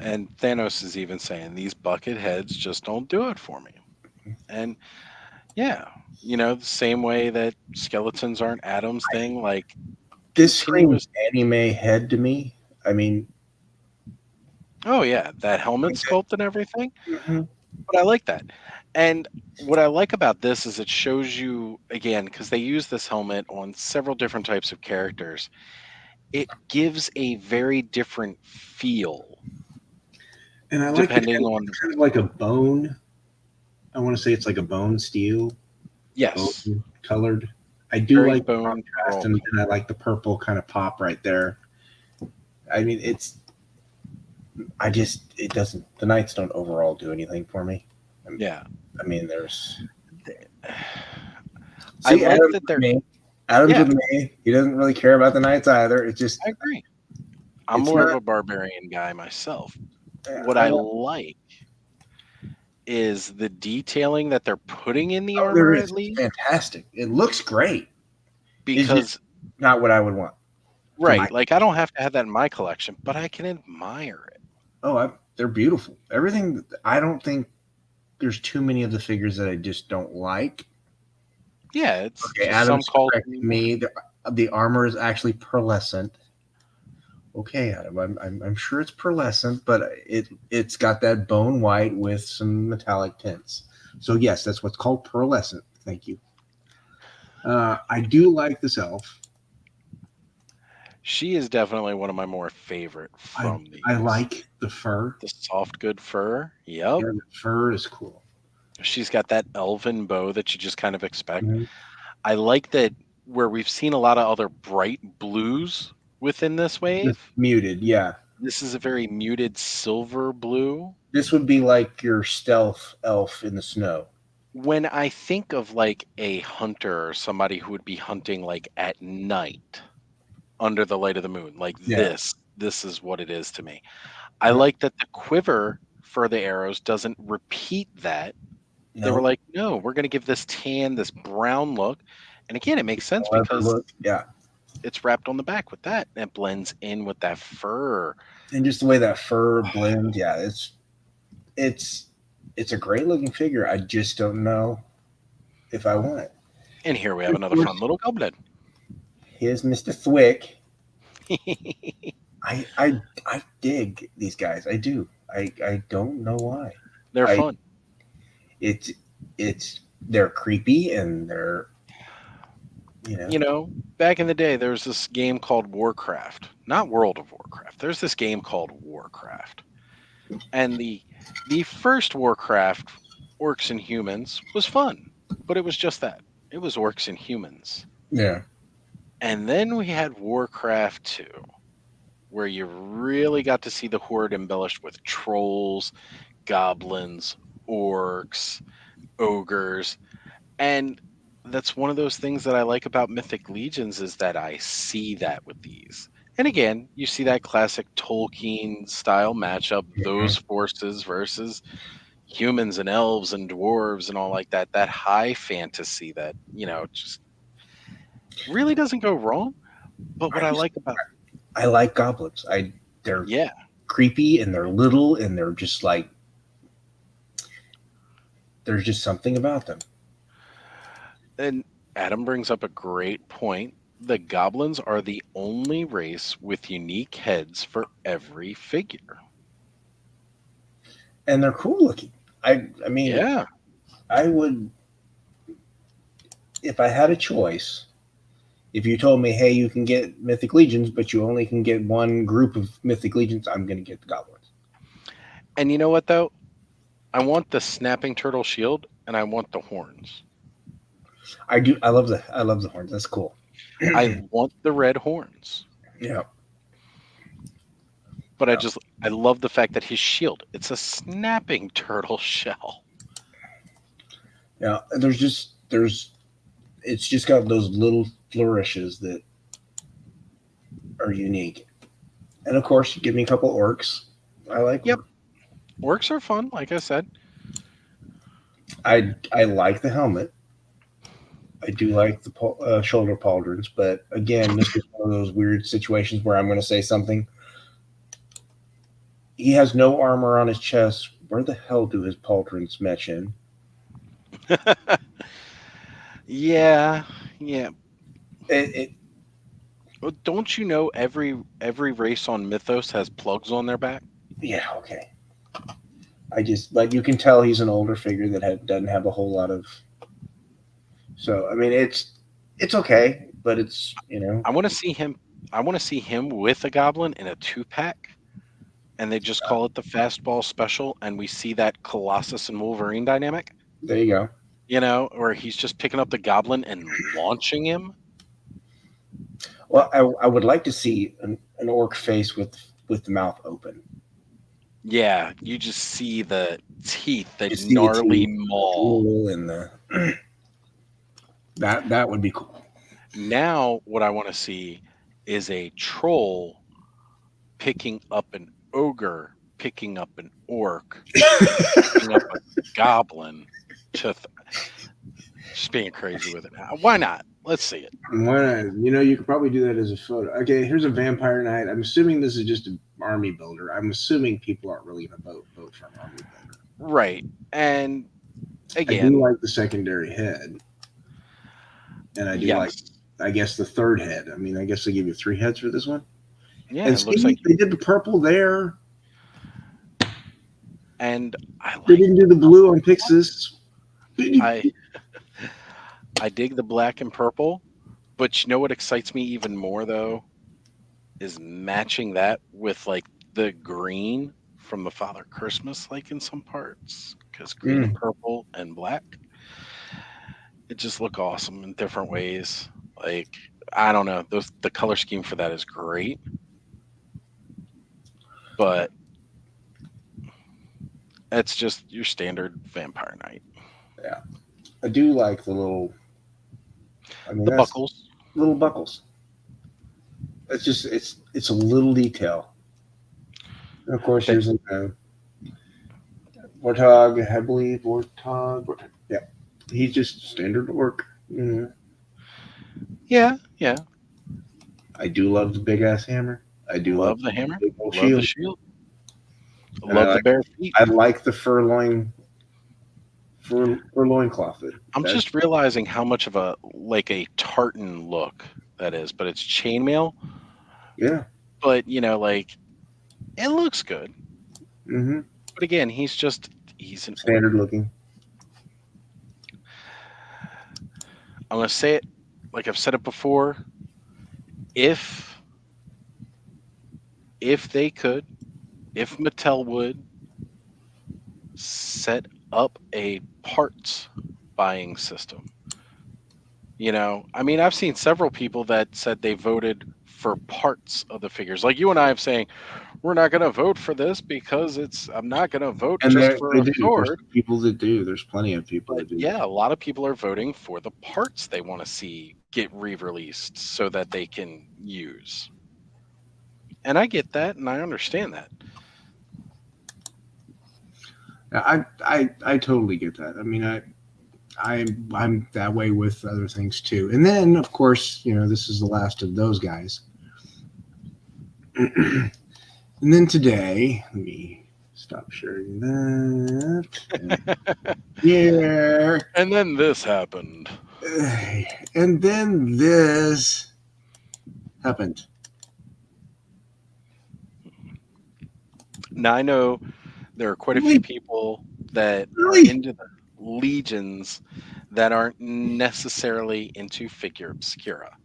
And Thanos is even saying these bucket heads just don't do it for me. And yeah, the same way that skeletons aren't Adam's thing, like
This screams
continuous.
anime head to me. I mean,
Oh yeah, that helmet
okay.
sculpt and everything.
Mm-hmm.
But I like that. And what I like about this is it shows you again because they use this helmet on several different types of characters. It gives a very different feel
And I like the
depending on
kind of like a bone. I want to say it's like a bone steel,
Yes,
bone colored. I do
very
like the
bone
contrast,
pearl
and I
color.
like the purple kind of pop right there. I mean, it's. I just it doesn't. The Knights don't overall do anything for me. Um,
Yeah.
I mean, there's.
I
See,
like
Adam's
that
with
they're,
me. Adam's
yeah,
with me. He doesn't really care about the Knights either. It's just.
I agree. I'm
It's
more of
not.
a barbarian guy myself. What
I
I
don't.
like is the detailing that they're putting in the
Oh, there
armor, at
is. It's
least,
fantastic. It looks great. It's just
because
not what I would want for my.
right, like I don't have to have that in my collection, but I can admire it.
Oh, they're beautiful. Everything. I don't think there's too many of the figures that I just don't like.
Yeah, it's
Okay,
just some
Adam's
call to
correcting
me more.
me. The armor is actually pearlescent. Okay, Adam, I'm sure it's pearlescent, but it's got that bone white with some metallic tints. So yes, that's what's called pearlescent. Thank you. I do like this elf.
She is definitely one of my more favorite
I
from
I
these.
like the fur.
The soft, good fur. Yep.
Yeah, the fur is cool.
She's got that elven bow that you just kind of expect.
Mhm.
I like that where we've seen a lot of other bright blues within this
Just
wave.
muted, yeah.
This is a very muted silver blue.
This would be like your stealth elf in the snow.
When I think of like a hunter or somebody who would be hunting like at night under the light of the moon, like
Yeah.
this is what it is to me. I
Yeah.
like that the quiver for the arrows doesn't repeat that. They were
No.
like, no, we're going to give this tan, this brown look. And again, it makes sense
Leather
because
look. Yeah.
it's wrapped on the back with that. And it blends in with that fur.
And just the way that fur blends, yeah, it's it's a great looking figure. I just don't know if I want it.
And here we have
Of
another fun
course,
little goblin.
here's Mr. Thwick. I dig these guys. I do. I don't know why.
They're
I
fun.
it's it's they're creepy and they're you know
You know, back in the day, there was this game called Warcraft, not World of Warcraft. There's this game called Warcraft. And the first Warcraft, Orcs and Humans, was fun, but it was just that. It was Orcs and Humans.
yeah.
And then we had Warcraft 2, where you really got to see the horde embellished with trolls, goblins, orcs, ogres. And that's one of those things that I like about Mythic Legions is that I see that with these. And again, you see that classic Tolkien style matchup,
Mhm.
those forces versus humans and elves and dwarves and all like that. That high fantasy that, just really doesn't go wrong. But what
I
I
just
like about,
I like goblins. They're
yeah,
creepy and they're little and they're just like there's just something about them.
and Adam brings up a great point. The goblins are the only race with unique heads for every figure.
And they're cool looking. I mean,
Yeah.
I would if I had a choice, if you told me, hey, you can get Mythic Legions, but you only can get one group of Mythic Legions, I'm going to get the Goblins.
And you know what though? I want the snapping turtle shield and I want the horns.
I do. I love the horns. That's cool.
I want the red horns.
Yeah.
But
Yeah.
I love the fact that his shield, it's a snapping turtle shell.
Yeah. It's just got those little flourishes that are unique. And of course, give me a couple orcs. I like
Yep.
orcs.
Orcs are fun, like I said.
I like the helmet. I do like the shoulder pauldrons, but again, this is one of those weird situations where I'm going to say something. He has no armor on his chest. Where the hell do his pauldrons match in?
Yeah, yeah.
It
Well, don't you know every race on Mythos has plugs on their back?
yeah, okay. But you can tell he's an older figure that doesn't have a whole lot of. So I mean, it's okay, but it's
I want to see him. I want to see him with a goblin in a 2-pack, and they just call it the fastball special, and we see that Colossus and Wolverine dynamic.
There you go.
Or he's just picking up the goblin and launching him.
Well, I would like to see an orc face with the mouth open.
Yeah, you just see the teeth, the
You see the
gnarly
teeth,
maw.
and the that would be cool.
Now, what I want to see is a troll picking up an ogre, picking up an orc, picking up a goblin. To just being crazy with it. Why not? Let's see it.
Why not? You could probably do that as a photo. Okay, here's a vampire knight. I'm assuming this is just an army builder. I'm assuming people aren't really going to vote for an army builder.
Right. And
I do
again,
like the secondary head, and I do like,
yes.
I guess, the third head. I mean, I guess they give you 3 heads for this one.
Yeah,
And
it looks
see,
like,
they did the purple there.
and I
They
like,
didn't do the blue on Pixis.
I I dig the black and purple, but you know what excites me even more though is matching that with like the green from the Father Christmas, like in some parts, because green and purple and black, it just look awesome in different ways. Like I don't know, the color scheme for that is great, but it's just your standard vampire knight.
Yeah, I do like the little. I mean,
The
that's
buckles,
little buckles. It's just it's a little detail. And of course,
that
here's a warthog. I believe warthog. Yeah, he's just standard orc.
yeah,
I do love the big ass hammer. I do love
love the hammer,
the big old
love the
shield,
shield,
and I
love the
like
bare feet.
I like the fur loincloth.
I'm
That
just realizing how much of a tartan look that is, but it's chainmail.
yeah.
But like it looks good.
Mm-hmm.
But again, he's an orc.
Standard looking.
I'm gonna say it like I've said it before. If they could, if Mattel would set up a parts buying system. I mean, I've seen several people that said they voted for parts of the figures. Like you and I have saying, we're not going to vote for this because I'm not going to vote
And
just
they
for a
do. There's
sword.
people that do. There's plenty of people
But
that do.
yeah, a lot of people are voting for the parts they want to see get re-released so that they can use. And I get that and I understand that.
I totally get that. I mean, I'm that way with other things too. And then, of course, this is the last of those guys. And then today, let me stop sharing that. Yeah.
And then this happened.
And then this happened.
Now I know there are quite a few
Really?
people that are
Really?
into the legions that aren't necessarily into figure obscura.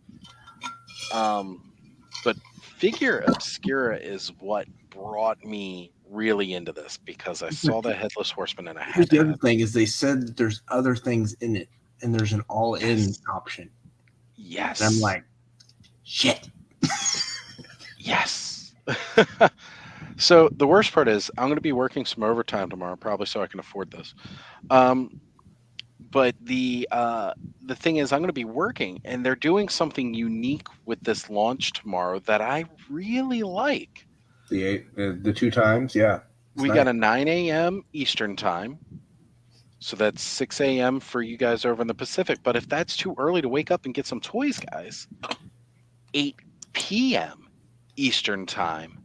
But figure obscura is what brought me really into this because I saw the headless horseman and I
Here's
had
the
to
other
have.
thing: is they said that there's other things in it, and there's an all-in
Yes.
option.
Yes.
And I'm like, shit.
Yes. So the worst part is I'm going to be working some overtime tomorrow, probably so I can afford this. But the thing is, I'm going to be working, and they're doing something unique with this launch tomorrow that I really like.
The 2 times, yeah.
We got a 9 a.m. Eastern time, so that's 6 a.m. for you guys over in the Pacific. But if that's too early to wake up and get some toys, guys, 8 p.m. Eastern time,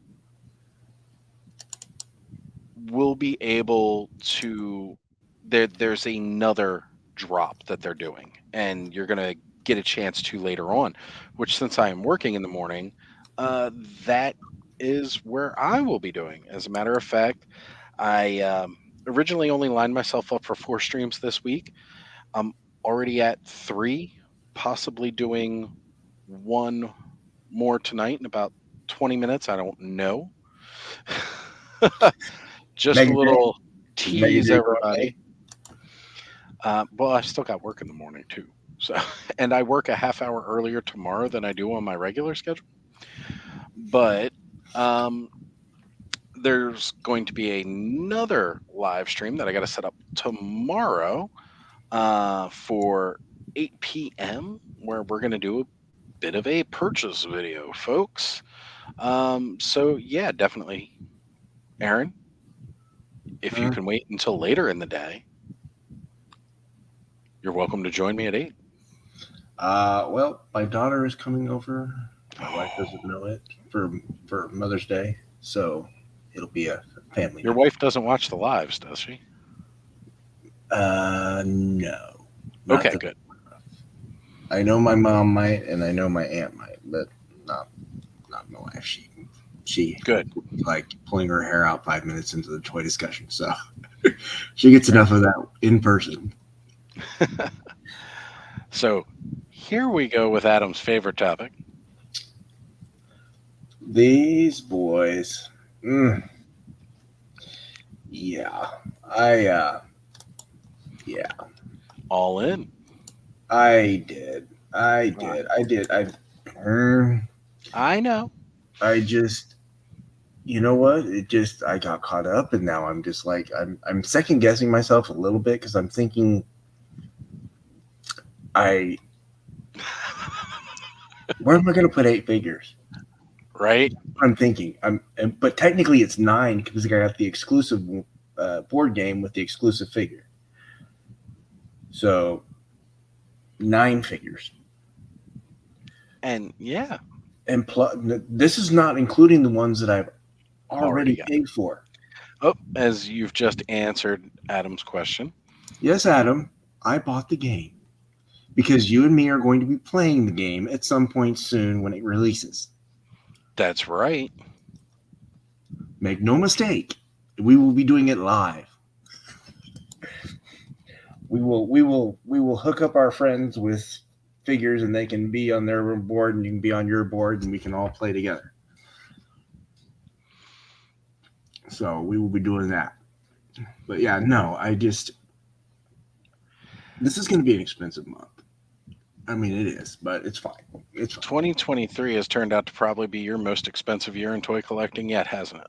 we'll be able to. There's another drop that they're doing, and you're gonna get a chance to later on. Which, since I am working in the morning, that is where I will be doing. As a matter of fact, I originally only lined myself up for 4 streams this week. I'm already at 3, possibly doing 1 more tonight in about 20 minutes. I don't know. Just a
Mega
little
Mega
tease,
Day
everybody. Well, I still got work in the morning too. So, and I work a half hour earlier tomorrow than I do on my regular schedule. But um, there's going to be another live stream that I got to set up tomorrow for 8 p.m. where we're going to do a bit of a purchase video, folks. So yeah, definitely, Aaron, if you
Uh,
can wait until later in the day, you're welcome to join me at 8.
well, my daughter is coming over. My wife doesn't know it for Mother's Day, so it'll be a family
Your
night.
wife doesn't watch the lives, does she?
No, not
Okay,
the.
good.
I know my mom might, and I know my aunt might, but not not my wife. She
Good.
like pulling her hair out 5 minutes into the toy discussion, so she gets enough of that in person.
So here we go with Adam's favorite topic.
These boys, mm, yeah, I yeah,
All in.
I did,
Right.
mm,
I know.
I just, you know what? It just I got caught up, and now I'm just like I'm second guessing myself a little bit because I'm thinking I where am I going to put 8 figures?
Right?
I'm thinking but technically it's 9 because I got the exclusive board game with the exclusive figure, so 9 figures.
And yeah,
And plus, this is not including the ones that I've
already
already
got.
paid for.
Oh, as you've just answered Adam's question.
Yes, Adam, I bought the game because you and me are going to be playing the game at some point soon when it releases.
That's right.
Make no mistake, we will be doing it live. We will hook up our friends with figures, and they can be on their board, and you can be on your board, and we can all play together. So we will be doing that. But yeah, no, this is going to be an expensive month. I mean, it is, but it's fine. It's fine.
2023 has turned out to probably be your most expensive year in toy collecting yet, hasn't it?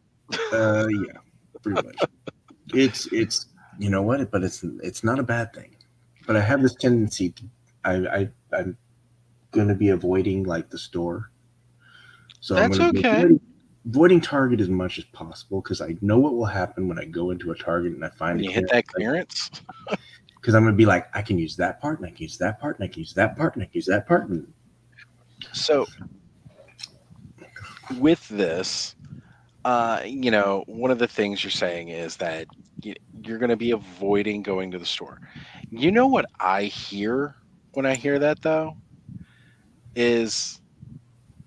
Yeah, pretty much. It's you know what, but it's not a bad thing. But I have this tendency to I'm going to be avoiding like the store, so I'm
That's
going to be
okay.
avoiding Target as much as possible because I know what will happen when I go into a Target and I find
When
a
you hit
clearance.
that clearance,
Because I'm going to be like, I can use that part, and I can use that part, and I can use that part, and I can use that part, and
so with this, one of the things you're saying is that you're going to be avoiding going to the store. You know what I hear when I hear that though is,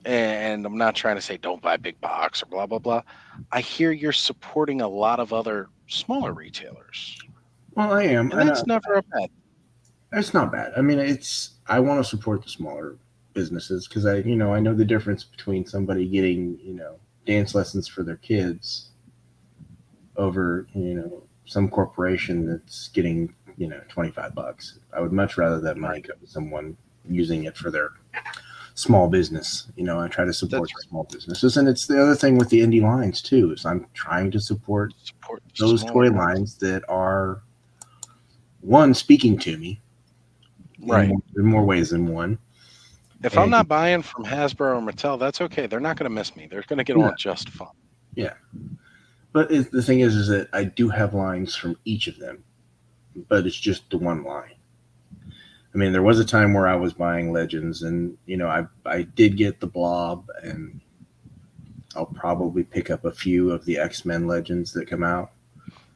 and I'm not trying to say don't buy big box or blah blah blah. I hear you're supporting a lot of other smaller retailers,
well, I am.
and that's never a bad.
It's not bad. I mean, I want to support the smaller businesses because I know the difference between somebody getting dance lessons for their kids over some corporation that's getting $25. I would much rather that money
Right.
go to someone using it for their small business. I try to support
That's
the small businesses, and it's the other thing with the indie lines too. Is I'm trying to support
right. Support the
those
smaller
toy
ones.
lines that are one speaking to me
Right.
in more ways than one.
If I'm
And
not buying from Hasbro or Mattel, that's okay. They're not going to miss me. They're going to get
yeah,
on just fine.
yeah. But the thing is that I do have lines from each of them, but it's just the one line. I mean, there was a time where I was buying Legends, and I did get the Blob, and I'll probably pick up a few of the X-Men Legends that come out.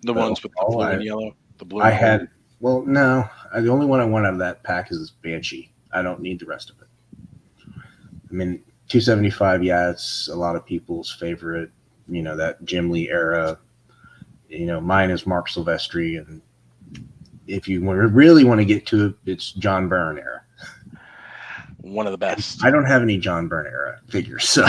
The
But
ones with the
overall,
blue and yellow, the blue
I
and gold.
had well, no, the only one I want out of that pack is Banshee. I don't need the rest of it. I mean, 275, yeah, it's a lot of people's favorite. That Jim Lee era. Mine is Mark Silvestri, and if you really want to get to it, it's John Byrne era.
One of the best.
I don't have any John Byrne era figures, so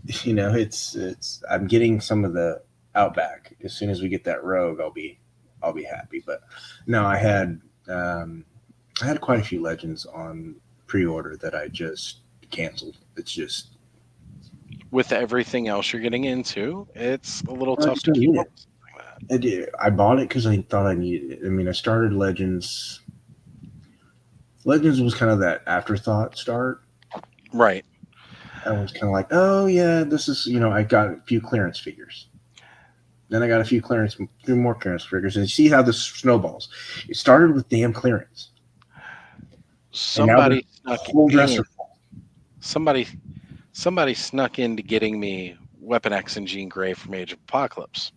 it's I'm getting some of the Outback. As soon as we get that Rogue, I'll be I'll be happy. But no, um, I had quite a few legends on pre-order that I just canceled. It's just
With everything else you're getting into, it's a little
I
tough
just
to
don't
keep
need
up
it.
with something like that.
I bought it because I thought I needed it. I mean, I started Legends. Legends was kind of that afterthought start.
Right.
I was kind of like, oh yeah, this is I got a few clearance figures. Then I got a few more clearance figures, and you see how this snowballs. It started with damn clearance, and now the
Somebody snuck
whole
in.
dresser.
Somebody somebody snuck into getting me Weapon X and Jean Grey from Age of Apocalypse,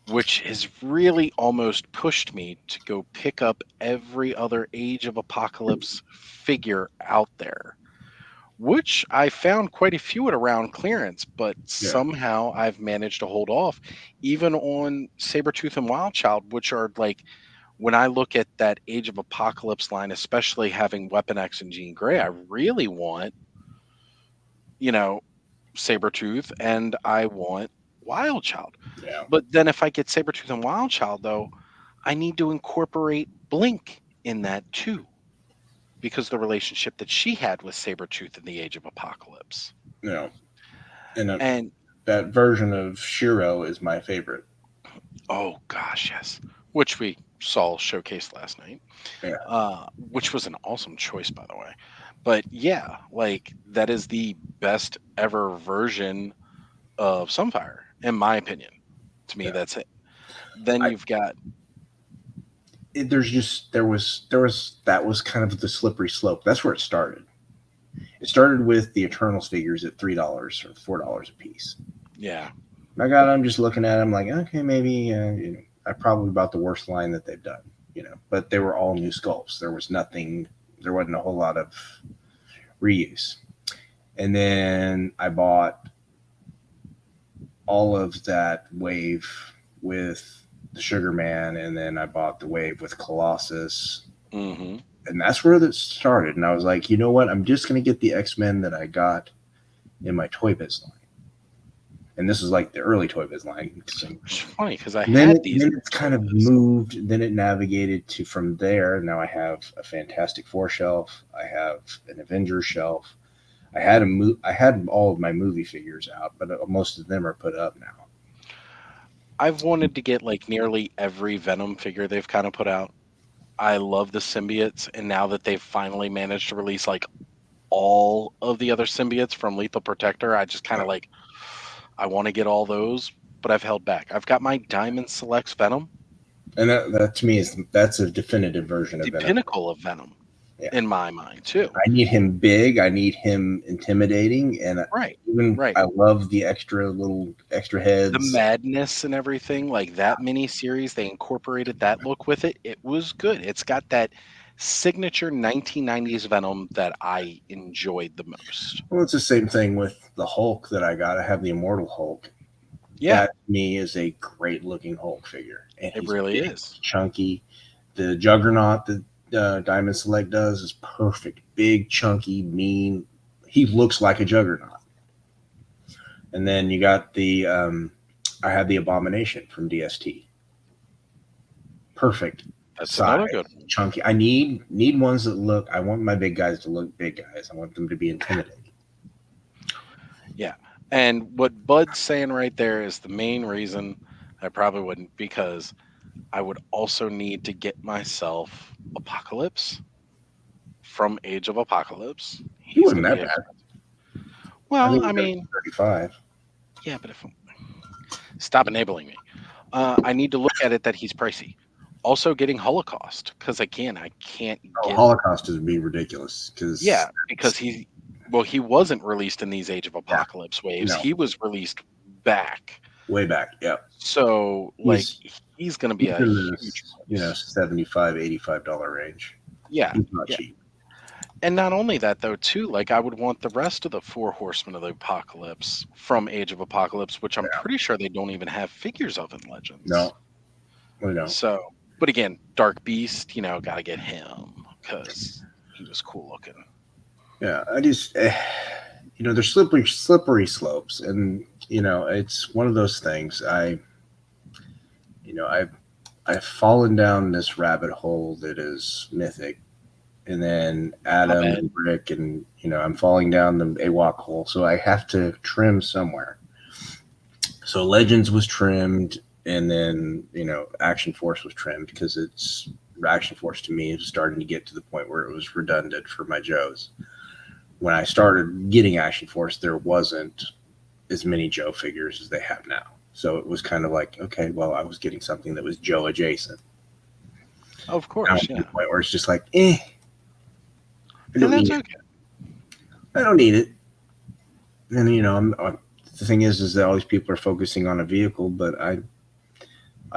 which has really almost pushed me to go pick up every other Age of Apocalypse figure out there, which I found quite a few at around clearance, but
Yeah,
somehow I've managed to hold off, even on Sabretooth and Wildchild, which are like, when I look at that Age of Apocalypse line, especially having Weapon X and Jean Grey, I really want, you know, Sabretooth and I want Wildchild.
yeah,
But then if I get Sabretooth and Wildchild, though, I need to incorporate Blink in that too, because the relationship that she had with Sabretooth in the Age of Apocalypse.
you know, and
And
that version of Shiro is my favorite.
oh gosh, yes, which we saw showcased last night,
Yeah,
which was an awesome choice, by the way. But yeah, like that is the best ever version of Sunfire, in my opinion. To me,
yeah.
that's it. Then
I
you've got
there's just there was that was kind of the slippery slope. That's where it started. It started with the Eternals figures at $3 or $4 a piece.
yeah,
I got. I'm just looking at them like, okay, maybe I probably bought the worst line that they've done. But they were all new sculpts. There was nothing. There wasn't a whole lot of reuse. And then I bought all of that wave with the Sugar Man, and then I bought the wave with Colossus,
hmm
and that's where it started. And I was like, you know what? I'm just gonna get the X-Men that I got in my Toy Biz line, and this is like the early Toy Biz line.
it's funny because I
Then
had
it,
these
then
in
it's kind
Toy
of
Biz.
moved. Then it navigated to from there. Now I have a Fantastic Four shelf. I have an Avengers shelf. I had all of my movie figures out, but most of them are put up now.
I've wanted to get like nearly every Venom figure they've kind of put out. I love the symbiotes, and now that they've finally managed to release like all of the other symbiotes from Lethal Protector, I just kind of like I want to get all those, but I've held back. I've got my Diamond Selects Venom,
And that to me that's a definitive version of
the
Venom.
pinnacle of Venom
Yeah,
in my mind too.
I need him big. I need him intimidating, and
Right,
even
right.
I love the extra
The
heads.
madness and everything, like that mini series, they incorporated that look with it. It was good. It's got that signature 1990s Venom that I enjoyed the most.
Well, it's the same thing with the Hulk that I got. I have the Immortal Hulk.
Yeah,
That to me is a great looking Hulk figure, and
it
he's
really
big,
is.
chunky. The Juggernaut that Diamond Select does is perfect. Big, chunky, mean. He looks like a Juggernaut. And then you got I have the Abomination from DST. Perfect
That's
size,
another good one.
chunky. I need ones that look. I want my big guys to look big guys. I want them to be intimidating.
Yeah. And what Bud's saying right there is the main reason I probably wouldn't, because I would also need to get myself Apocalypse from Age of Apocalypse.
He
He's
wasn't
going to
that
be
bad. I
well,
think
I
he got
mean,
35.
yeah, but if stop enabling me. I need to look at it that he's pricey. Also getting Holocaust, because again, I can't
Oh,
get
Holocaust would be ridiculous because
yeah, because he wasn't released in these Age of
yeah,
Apocalypse waves.
no,
He was released back.
way back. Yep.
So like
He's
he's gonna be
he's
a
in
huge
this
price.
75 $85 range.
Yeah,
He's not
yeah.
cheap.
And not only that though, too, like I would want the rest of the four horsemen of the apocalypse from Age of Apocalypse, which I'm
Yeah.
pretty sure they don't even have figures of in Legends.
No, we don't.
So, but again, Dark Beast, gotta get him because he was cool looking.
Yeah, I just there's slippery slopes, and it's one of those things. I I've fallen down this rabbit hole that is Mythic, and then
My
Adam
bad.
and Rick, and I'm falling down the AWOC hole. So I have to trim somewhere. So Legends was trimmed, and then Action Force was trimmed because it's Action Force to me is starting to get to the point where it was redundant for my Joes. When I started getting Action Force, there wasn't as many Joe figures as they have now. So it was kind of like, okay, well, I was getting something that was Joe adjacent.
Of
Now I'm
course,
to the
yeah.
point where it's just like, I
And
don't
that's
need it.
okay.
I don't need it. And the thing is that all these people are focusing on a vehicle, but I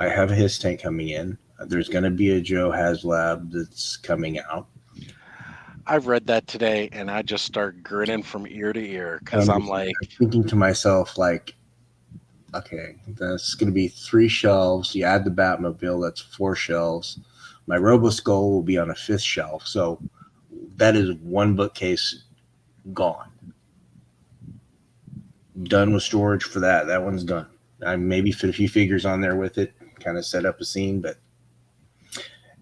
have a his tank coming in. There's going to be a Joe HasLab that's coming out.
I read that today and I just start grinning from ear to ear because
I'm
I'm
just
like,
thinking to myself, like, okay, that's going to be 3 shelves. You add the Batmobile, that's 4 shelves. My Robo Skull will be on a 5th shelf. So that is one bookcase gone. Done with storage for that. That one's done. I maybe fit a few figures on there with it, kind of set up a scene, but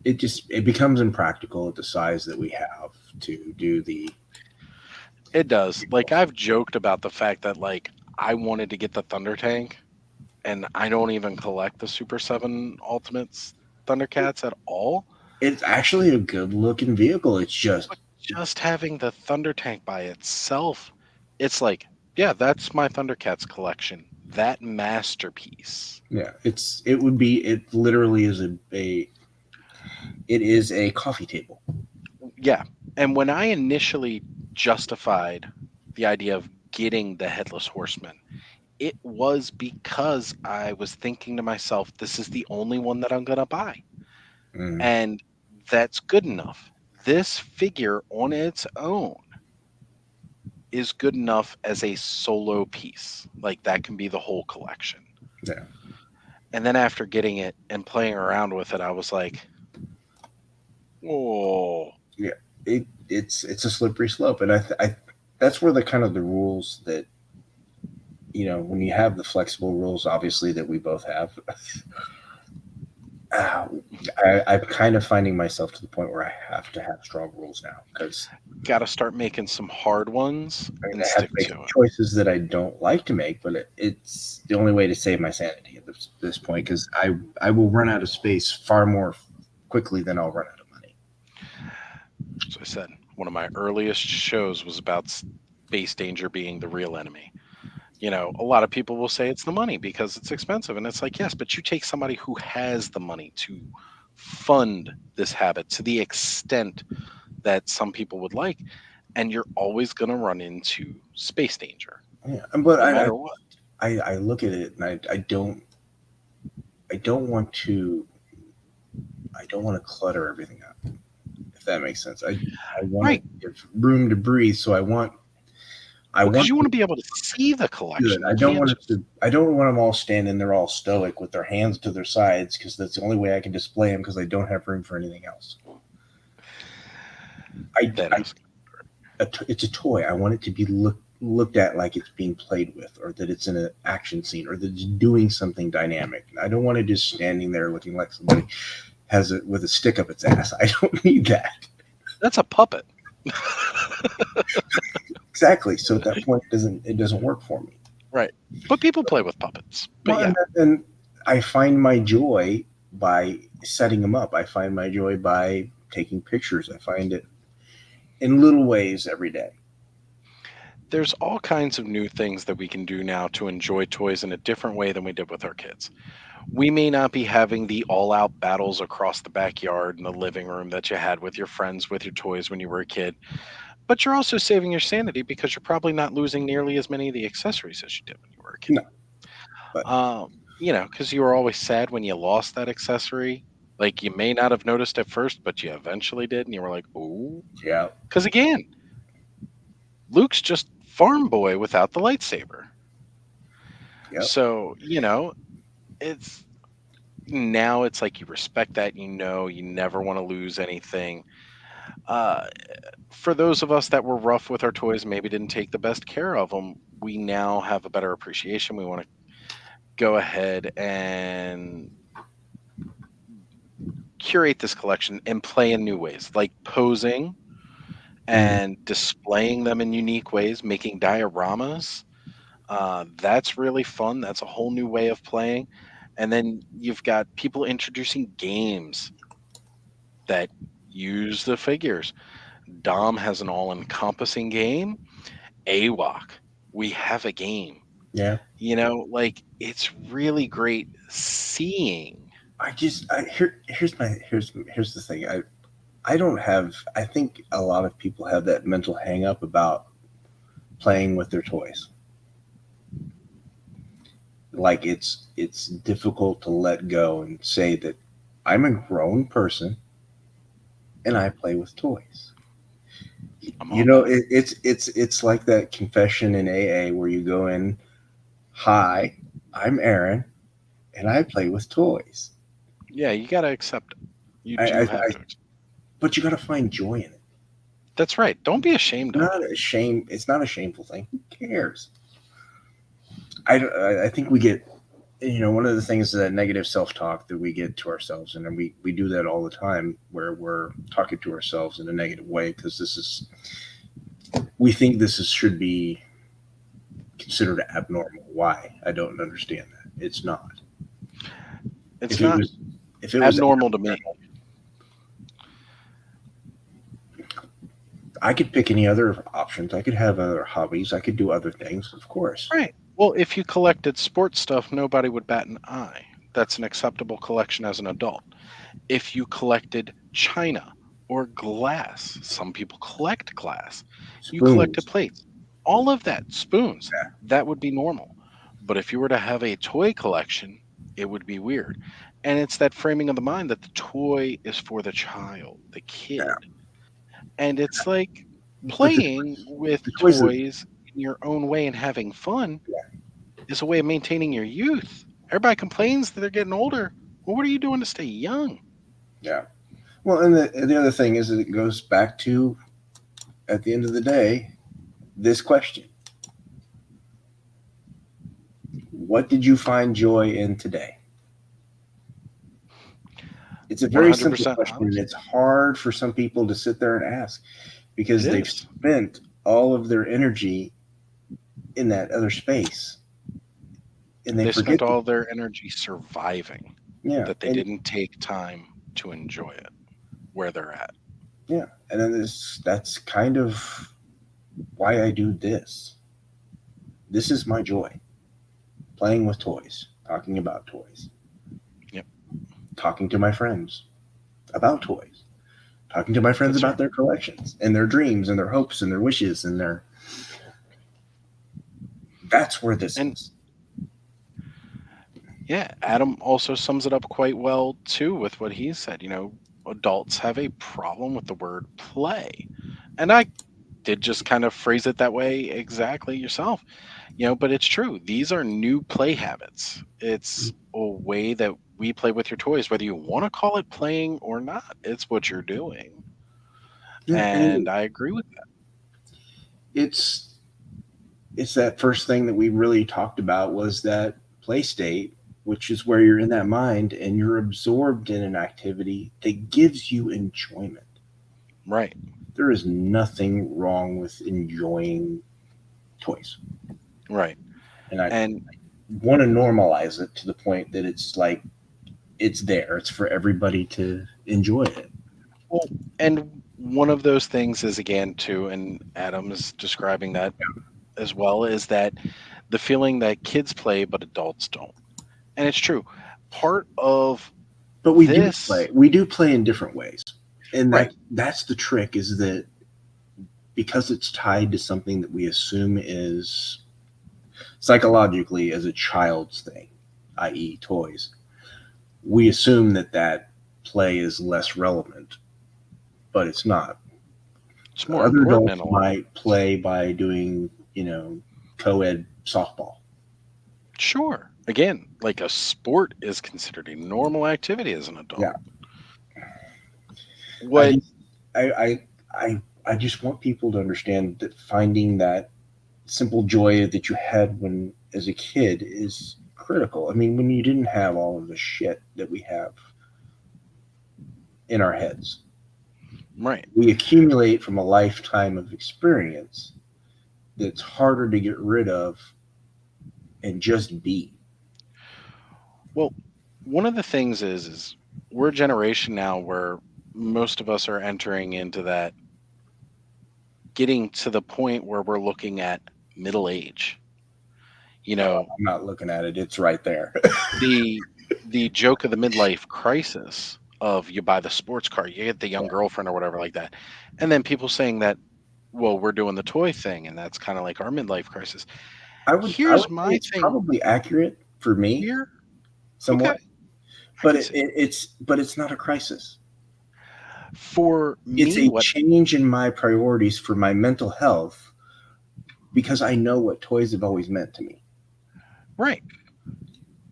it becomes impractical at the size that we have to do the.
it does. Like, I've joked about the fact that, like, I wanted to get the Thunder Tank and I don't even collect the Super 7 Ultimates Thundercats at all.
It's actually a good looking vehicle. It's just
But just having the Thunder Tank by itself, it's like, yeah, that's my Thundercats collection. That masterpiece.
yeah. It literally is it is a coffee table.
Yeah. And when I initially justified the idea of getting the Headless Horseman, it was because I was thinking to myself, this is the only one that I'm going to buy.
Mm,
And that's good enough. This figure on its own is good enough as a solo piece. Like, that can be the whole collection.
yeah.
And then after getting it and playing around with it, I was like, oh,
Yeah. It's a slippery slope, and I that's where the kind of the rules that when you have the flexible rules, obviously that we both have. uh, I'm kind of finding myself to the point where I have to have strong rules now because
got to start making some hard ones and
I have to
stick
make
to it.
choices that I don't like to make, but it's the only way to save my sanity at this point because I will run out of space far more quickly than I'll run out of money.
So I said, one of my earliest shows was about space danger being the real enemy. A lot of people will say it's the money because it's expensive. And it's like, yes, but you take somebody who has the money to fund this habit to the extent that some people would like, and you're always going to run into space danger,
Yeah, but
no matter what.
I look at it and I don't want to clutter everything up. If that makes sense, I want to
Right.
give room to breathe. So I
Well, because
want
you want
to
to be able to see the
good.
collection. You can't just,
I don't want them all standing there all stoic with their hands to their sides because that's the only way I can display them because I don't have room for anything else.
that is,
It's a toy. I want it to be looked at like it's being played with, or that it's in an action scene, or that it's doing something dynamic. I don't want it just standing there looking like somebody has it with a stick up its ass. I don't need that.
that's a puppet.
Exactly. So at that point, it doesn't work for me.
Right. But people play with puppets. But
Well,
yeah,
and I find my joy by setting them up. I find my joy by taking pictures. I find it in little ways every day.
there's all kinds of new things that we can do now to enjoy toys in a different way than we did with our kids. We may not be having the all out battles across the backyard and the living room that you had with your friends with your toys when you were a kid, but you're also saving your sanity because you're probably not losing nearly as many of the accessories as you did when you were a kid.
No, but
Because you were always sad when you lost that accessory. Like, you may not have noticed at first, but you eventually did, and you were like, "Ooh!"
yeah,
Because again, Luke's just farm boy without the lightsaber.
yep,
So it's now it's like you respect that. You never want to lose anything. Uh, for those of us that were rough with our toys, maybe didn't take the best care of them, we now have a better appreciation. We want to go ahead and curate this collection and play in new ways, like posing
Mhm.
and displaying them in unique ways, making dioramas. That's really fun. That's a whole new way of playing. And then you've got people introducing games that use the figures. Dom has an all encompassing game. AWOC, we have a game.
Yeah.
Like it's really great seeing.
Here's the thing. I don't have. I think a lot of people have that mental hang up about playing with their toys. Like it's difficult to let go and say that I'm a grown person and I play with toys.
I'm all about it.
It's like that confession in AA where you go in, hi, I'm Aaron and I play with toys.
Yeah, you got to accept it. You
I, I,
do have
I
to accept.
but you got to find joy in it.
That's right. Don't be ashamed of it.
Not a shame. It's not a shameful thing. Who cares? I think we get, one of the things is that negative self-talk that we get to ourselves, and we do that all the time where we're talking to ourselves in a negative way because we think should be considered abnormal. Why? I don't understand that. It's not.
It's
If it
not
was, if it was
abnormal to me.
abnormal, I could pick any other options. I could have other hobbies. I could do other things, of course.
Right. Well, if you collected sports stuff, nobody would bat an eye. That's an acceptable collection as an adult. If you collected china or glass, some people collect glass. You collected
Spoons.
plates. All of that, spoons,
Yeah.
that would be normal. But if you were to have a toy collection, it would be weird. And it's that framing of the mind that the toy is for the child, the
Yeah.
kid. And it's like
But
playing with
the toys that,
toys in your own way and having fun
yeah.
is a way of maintaining your youth. Everybody complains that they're getting older. Well, what are you doing to stay young?
Yeah. Well, and the other thing is that it goes back to, at the end of the day, this question: what did you find joy in today? It's a very simple
100%
question, and
honest.
it's hard for some people to sit there and ask
It
because they've
is.
spent all of their energy in that other space, and they
They spent
forget that.
all their energy surviving,
Yeah,
that they
and
didn't take time to enjoy it where they're at.
yeah, and then that's kind of why I do this. This is my joy: playing with toys, talking about toys,
Yep,
talking to my friends about toys, talking to my friends
that's
about
right.
their collections and their dreams and their hopes and their wishes and their. That's where this
And
is.
yeah, Adam also sums it up quite well too with what he said. Adults have a problem with the word play. And I did just kind of phrase it that way exactly yourself. But it's true. These are new play habits. It's a way that we play with your toys, whether you want to call it playing or not. It's what you're doing.
Yeah,
And
and
I agree with that.
it's it's that first thing that we really talked about was that play state, which is where you're in that mind and you're absorbed in an activity that gives you enjoyment.
Right.
There is nothing wrong with enjoying toys,
Right.
and I
And
want to normalize it to the point that it's like it's there. It's for everybody to enjoy it.
well, and one of those things is again too, and Adam is describing that as well, is that the feeling that kids play but adults don't. And it's true. Part of
But we do
this,
play. We do play in different ways, and
right,
that's the trick. Is that because it's tied to something that we assume is psychologically as a child's thing, i.e., toys, we assume that play is less relevant, but it's not.
it's more
Other
important
adults
in a lot of
might
ways.
play by doing, co-ed softball.
Sure. Again, like a sport is considered a normal activity as an adult.
Yeah, I
What
just, I just want people to understand that finding that simple joy that you had when as a kid is critical. I mean, when you didn't have all of the shit that we have in our heads.
Right.
We accumulate from a lifetime of experience that's harder to get rid of and just be.
Well, one of the things is we're a generation now where most of us are entering into that, getting to the point where we're looking at middle age. You know,
I'm not looking at it; it's right there.
the the joke of the midlife crisis of you buy the sports car, you get the young girlfriend or whatever like that. And then people saying that, well, we're doing the toy thing and that's kind of like our midlife crisis.
I would
Here's
say
my
it's
thing
probably accurate for me
here. Okay,
somewhat,
I
but
can see.
it's not a crisis.
For
It's
me,
a
what
change in my priorities for my mental health because I know what toys have always meant to me.
right.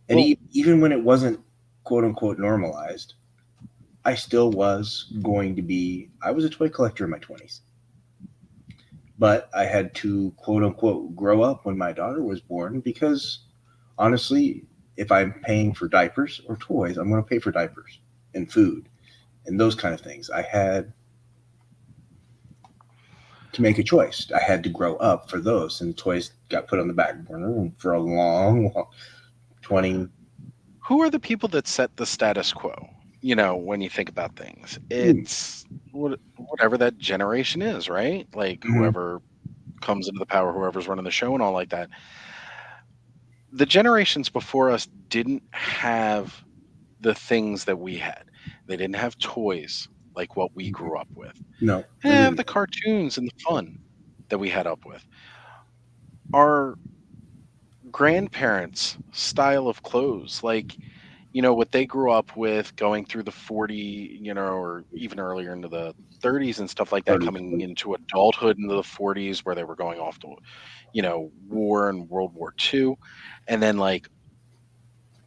And
Well,
even when it wasn't quote unquote normalized, I still was going to be, I was a toy collector in my 20s. But I had to quote unquote grow up when my daughter was born because honestly, if I'm paying for diapers or toys, I'm going to pay for diapers and food and those kind of things. I had to make a choice. I had to grow up for those, and toys got put on the back burner for a long, long 20.
who are the people that set the status quo? When you think about things,
Mm,
it's whatever that generation is, right? Like
mhm,
whoever comes into the power, whoever's running the show and all like that. The generations before us didn't have the things that we had. They didn't have toys like what we grew up with.
no,
They
they
didn't have
didn't.
the cartoons and the fun that we had up with. Our grandparents' style of clothes, like, what they grew up with going through the 40, or even earlier into the 30s and stuff like that,
Started
coming
to-
into adulthood into the 40s where they were going off to, war and World War II. And then like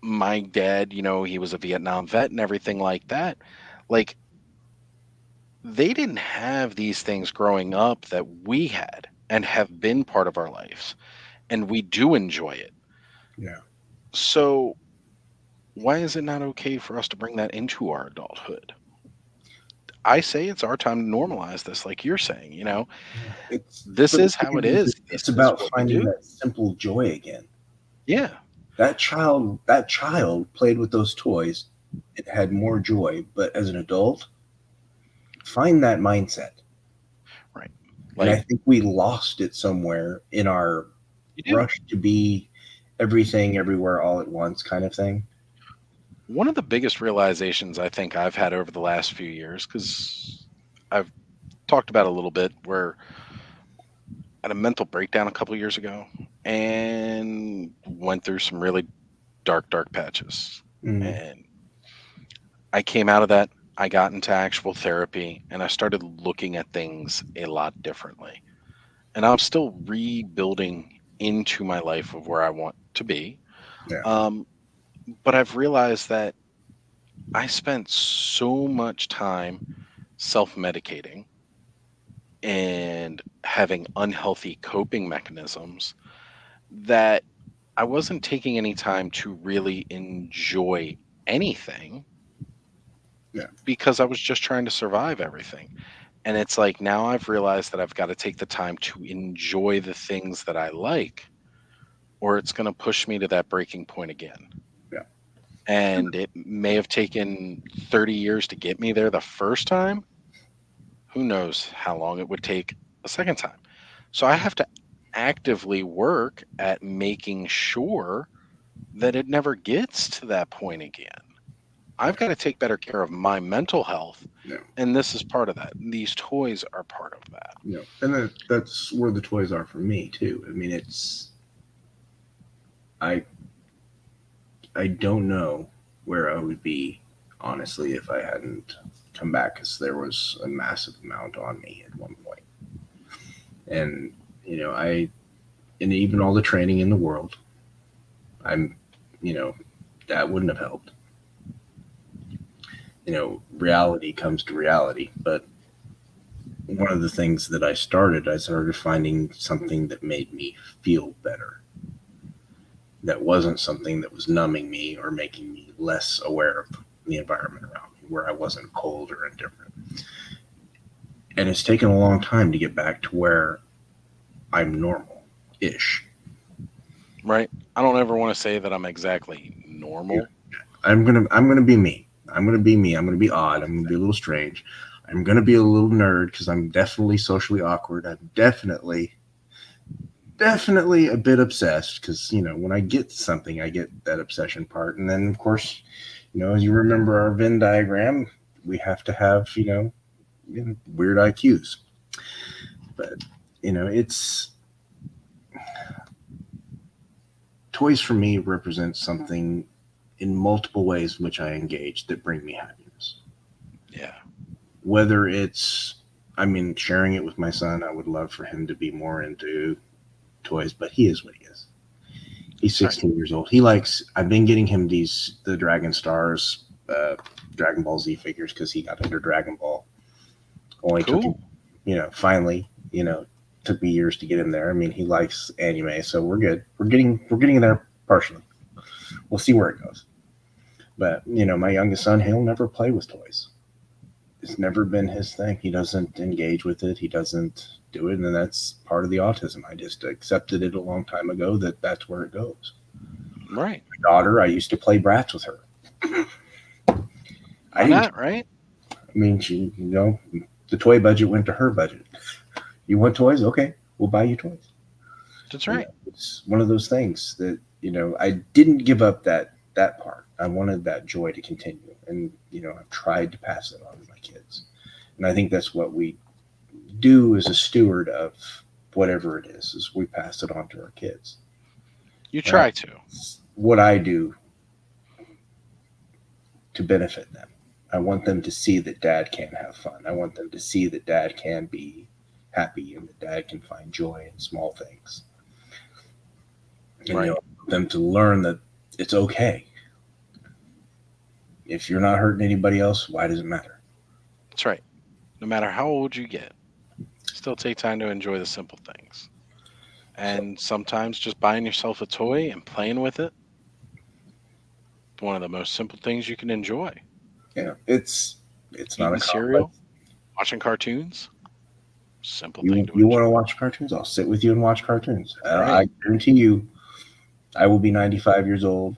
my dad, he was a Vietnam vet and everything like that. Like they didn't have these things growing up that we had and have been part of our lives. And we do enjoy it.
Yeah.
So why is it not okay for us to bring that into our adulthood? I say it's our time to normalize this, like you're saying, this
But the
is how
thing
it
is,
is. This
it's
is
about
what we
finding
do.
that simple joy again.
Yeah.
That child played with those toys and had more joy. But as an adult, find that mindset.
Right.
And I
Like
think we lost it somewhere in our
you do.
rush to be everything, everywhere, all at once kind of thing.
One of the biggest realizations I think I've had over the last few years, because I've talked about it a little bit, where I had a mental breakdown a couple years ago and went through some really dark, dark patches.
Mm,
And I came out of that. I got into actual therapy and I started looking at things a lot differently. And I'm still rebuilding into my life of where I want to be.
yeah,
Um, but I've realized that I spent so much time self medicating and having unhealthy coping mechanisms that I wasn't taking any time to really enjoy anything
yeah,
because I was just trying to survive everything. And it's like now I've realized that I've got to take the time to enjoy the things that I like, or it's going to push me to that breaking point again.
yeah.
And it may have taken 30 years to get me there the first time. Who knows how long it would take a second time? So I have to actively work at making sure that it never gets to that point again. I've got to take better care of my mental health.
No,
And this is part of that. These toys are part of that.
no. And that's where the toys are for me too. I mean, I I don't know where I would be honestly if I hadn't come back because there was a massive amount on me at one point. And and even all the training in the world, I'm, you know, that wouldn't have helped. Reality comes to reality. But one of the things that I started finding something that made me feel better. That wasn't something that was numbing me or making me less aware of the environment around me. where I wasn't cold or indifferent. And it's taken a long time to get back to where I'm normal ish.
Right. I don't ever want to say that I'm exactly
Yeah.
normal.
I'm gonna be me. I'm gonna be me. I'm gonna be odd. I'm gonna be a little strange. I'm gonna be a little nerd because I'm definitely socially awkward. I'm definitely a bit obsessed because when I get something, I get that obsession part, and then of course, as you remember our Venn diagram, we have to have weird IQs, but it's toys for me represent something in multiple ways in which I engage that bring me happiness.
Yeah.
Whether it's, I mean, sharing it with my son, I would love for him to be more into toys, but he is what he is. He's
That's right.
16 years old. He likes, I've been getting him the Dragon Stars, Dragon Ball Z figures because he got into Dragon Ball. Only took him,
Cool.
finally, took me years to get him there. I mean, he likes anime, so we're good. We're getting there partially. We'll see where it goes. But my youngest son, he'll never play with toys. It's never been his thing. He doesn't engage with it. He doesn't do it, and that's part of the autism. I just accepted it a long time ago that that's where it goes.
Right.
My daughter, I used to play brats with her. I
Why
didn't.
not? Right.
I mean, she, the toy budget went to her budget. You want toys? Okay, we'll buy you toys.
That's right.
It's one of those things that I didn't give up that part. I wanted that joy to continue, and I've tried to pass it on to my kids, and I think that's what we do as a steward of whatever it is we pass it on to our kids.
You
And
try to.
that's what I do to benefit them. I want them to see that dad can have fun. I want them to see that dad can be happy and that dad can find joy in small things. And
Right.
them to learn that it's okay. If you're not hurting anybody else, why does it matter?
That's right. No matter how old you get, still take time to enjoy the simple things.
So
And sometimes just buying yourself a toy and playing with it, one of the most simple things you can enjoy.
it's not a
Eating
complex.
cereal, watching cartoons, simple thing
You
to
you want to
enjoy.
watch cartoons? I'll sit with you and watch cartoons.
That's right.
I guarantee you, I will be 95 years old,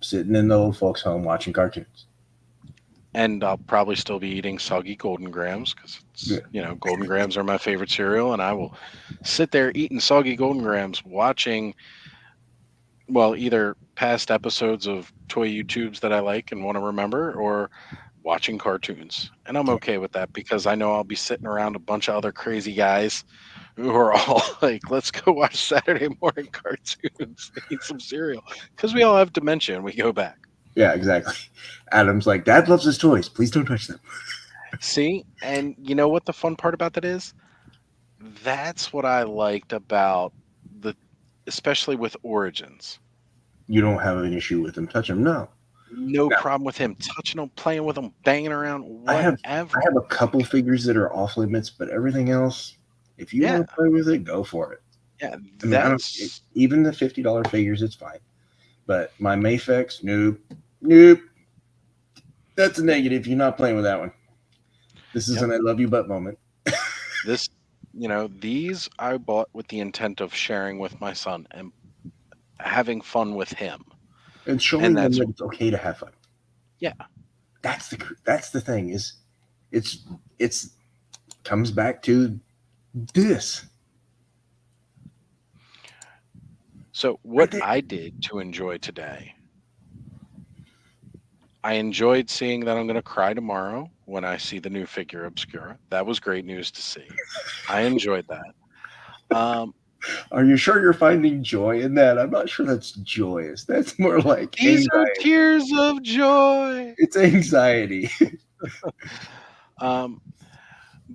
sitting in the old folks' home watching cartoons.
And I'll probably still be eating soggy golden grams because
Yeah.
golden grams are my favorite cereal. And I will sit there eating soggy golden grams, watching, well, either past episodes of toy YouTubes that I like and want to remember, or watching cartoons. And I'm okay with that because I know I'll be sitting around a bunch of other crazy guys who are all like, let's go watch Saturday morning cartoons and eat some cereal because we all have dementia and we go back.
Yeah, exactly. Adam's like, Dad loves his toys. Please don't touch them.
See, and you know what the fun part about that is? That's what I liked about the, especially with Origins.
You don't have an issue with them touching them. No.
No
Now,
problem with him touching them, playing with them, banging around,
I have
whatever.
I have a couple figures that are off limits, but everything else, if you
Yeah,
want to play with it, go for it.
yeah,
I mean, I don't
that's
even the $50 figures, it's fine. But my Mayfex, nope, nope. That's a negative. You're not playing with that one. This is
yep.
an I love you but moment.
This, these I bought with the intent of sharing with my son and having fun with him.
And
And
showing them
that's,
that it's okay to have fun.
yeah.
That's the thing is it's comes back to this
So
right
what
there.
I did to enjoy today, I enjoyed seeing that I'm going to cry tomorrow when I see the new figure Obscura. That was great news to see. I enjoyed that. Um,
Are you sure you're finding joy in that? I'm not sure that's joyous. That's more like
these are
anxiety.
tears of joy.
It's anxiety.
Um,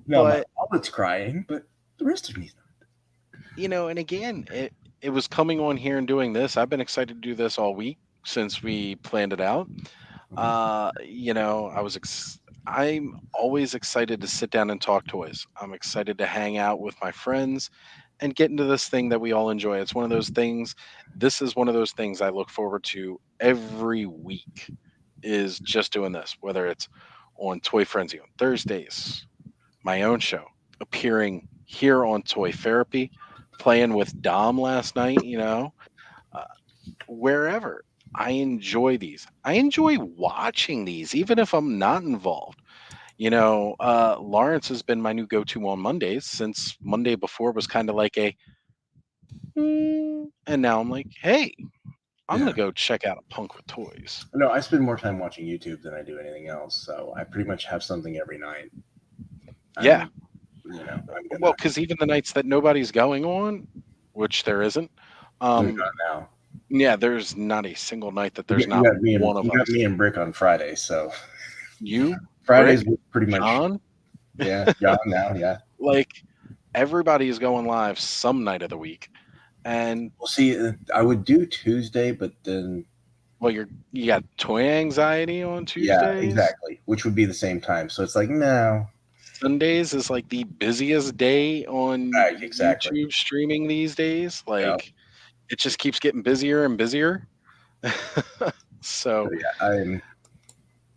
Now my
but
wallet's crying, but the rest of me's
and again, it was coming on here and doing this. I've been excited to do this all week since we planned it out.
not. Mhm.
I'm always excited to sit down and talk toys. I'm excited to hang out with my friends and get into this thing that we all enjoy. It's one of those things. This is one of those things I look forward to every week is just doing this, whether it's on Toy Frenzy on Thursdays, my own show, appearing here on Toy Therapy, playing with Dom last night, uh, wherever. I enjoy these. I enjoy watching these, even if I'm not involved. Lawrence has been my new go-to on Mondays since Monday before was kind of like a, and now I'm like, hey, I'm
Yeah.
gonna go check out a Punk with Toys.
No, I spend more time watching YouTube than I do anything else. So I pretty much have something every night.
Yeah,
I'm, I'm
well,
gonna.
because even the nights that nobody's going on, which there isn't,
There's
um,
not now.
yeah, there's not a single night that there's not one of
You got
us.
me and Brick on Fridays. So
You,
Fridays
Brick,
was pretty much.
John,
Yeah, John now. Yeah.
like everybody is going live some night of the week, and
Well, see, I would do Tuesday, but then
well, you got toy anxiety on
yeah,
Tuesdays.
exactly, which would be the same time. So it's like no,
Sundays is like the busiest day on
right, exactly.
YouTube streaming these days.
Yeah.
Like it just keeps getting busier and busier. So
So yeah, I'm.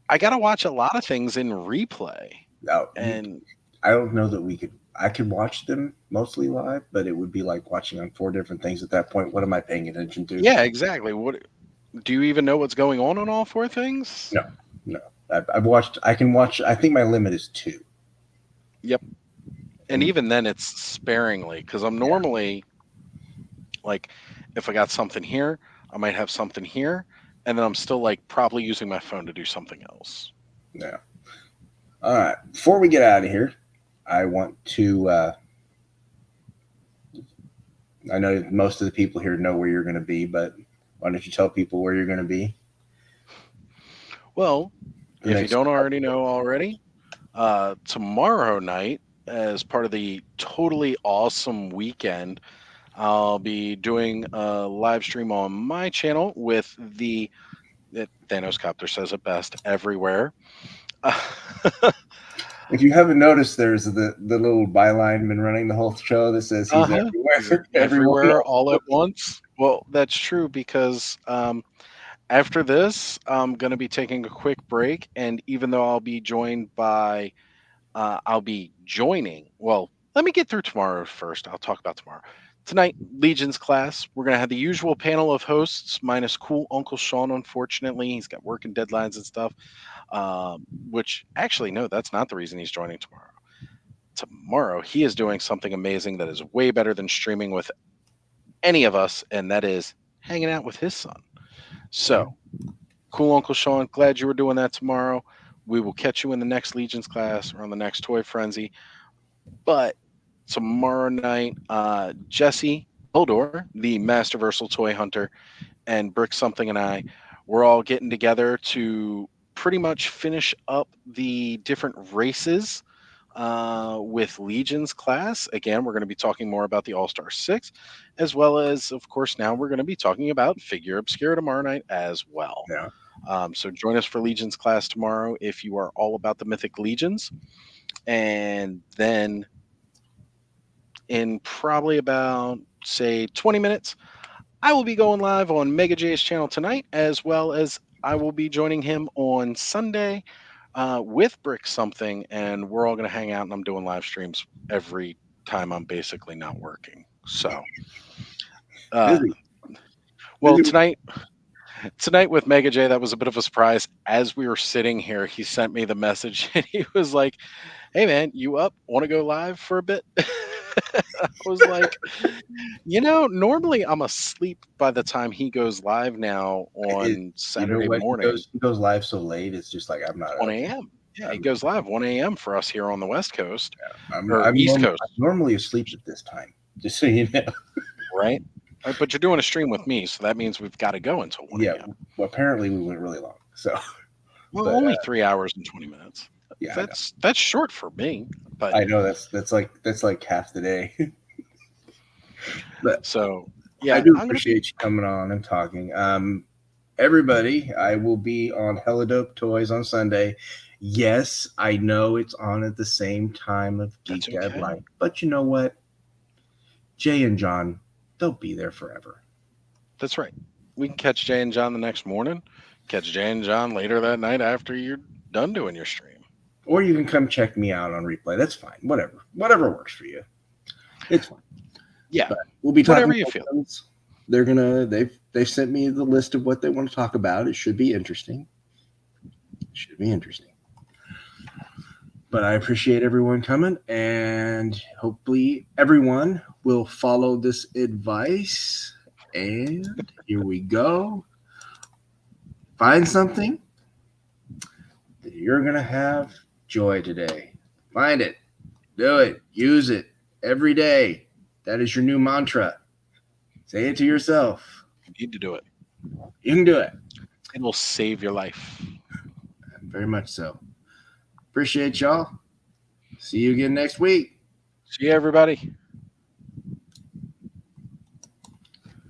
I got to watch a lot of things in replay.
Out.
And
I don't know that we could. I could watch them mostly live, but it would be like watching on four different things at that point. What am I paying attention to?
yeah, exactly. What do you even know what's going on all four things?
No, no. I've watched. I can watch. I think my limit is two.
Yep. And
And
even then it's sparingly because I'm
yeah,
normally like if I got something here, I might have something here, and then I'm still like probably using my phone to do something else.
yeah. All right. Before we get out of here, I want to. I know most of the people here know where you're going to be, but why don't you tell people where you're going to be?
Well,
The
if you
next
don't
couple
already know already, tomorrow night, as part of the totally awesome weekend, I'll be doing a live stream on my channel with Thanos Copter says it best everywhere.
If you haven't noticed, there's the little byline been running the whole show that says he's
Uh-huh. Is it
everywhere, everyone.
everywhere all at once? Well, that's true because after this, I'm going to be taking a quick break. And even though I'll be joining. Well, let me get through tomorrow first. I'll talk about tomorrow. Tonight, Legion's class. We're going to have the usual panel of hosts, minus cool Uncle Sean, unfortunately. He's got working deadlines and stuff. Which actually, no, that's not the reason he's joining tomorrow. Tomorrow, he is doing something amazing that is way better than streaming with any of us, and that is hanging out with his son. So, cool Uncle Sean, glad you were doing that tomorrow. We will catch you in the next Legion's class or on the next Toy Frenzy. But tomorrow night, Jesse Hildor, the Masterversal Toy Hunter, and Brick Something and I, we're all getting together to pretty much finish up the different races with Legion's class. Again, we're going to be talking more about the All Star 6, as well as, of course, now we're going to be talking about Figure Obscura tomorrow night as well.
Yeah.
So join us for Legion's class tomorrow if you are all about the Mythic Legions. And then in probably about, say, 20 minutes, I will be going live on Mega J's channel tonight, as well as I will be joining him on Sunday with Brick Something, and we're all going to hang out, and I'm doing live streams every time I'm basically not working. So,
Busy.
well,
Busy.
tonight with Mega J, that was a bit of a surprise. As we were sitting here, he sent me the message, and he was like, "Hey, man, you up? Want to go live for a bit?" I was like, normally I'm asleep by the time he goes live now on
You know
Saturday
what?
morning,
He goes live so late. It's just like I'm not
1
up.
a.m. Yeah, he
I'm,
goes live 1 a.m. for us here on the West Coast
I'm,
or
I'm,
East
norm,
Coast,
I'm normally asleep at this time. Just so you know.
right? But you're doing a stream with me, so that means we've got to go until 1
Yeah.
a.m.
Well, apparently we went really long. So,
Well,
but
only 3 hours and 20 minutes.
yeah,
That's short for me, but
I know that's like half the day. But
so
I
yeah,
do
I'm gonna be
appreciate you coming on and talking. Everybody, I will be on Hella Dope Toys on Sunday. Yes, I know it's on at the same time of
that's
Geek Dad
okay.
Live, but you know what? Jay and John, they'll be there forever.
That's right. We can catch Jay and John the next morning. Catch Jay and John later that night after you're done doing your stream.
Or you can come check me out on replay. That's fine. Whatever works for you. It's fine.
Yeah.
But we'll be talking
Whatever you feel.
guns. They've sent me the list of what they want to talk about. It should be interesting. But I appreciate everyone coming, and hopefully everyone will follow this advice. And here we go. Find something that you're going to have joy today. Find it. Do it. Use it every day. That is your new mantra. Say it to yourself.
You need to do it.
You can do it.
It'll save your life.
Very much so. Appreciate y'all. See you again next week.
See you, everybody.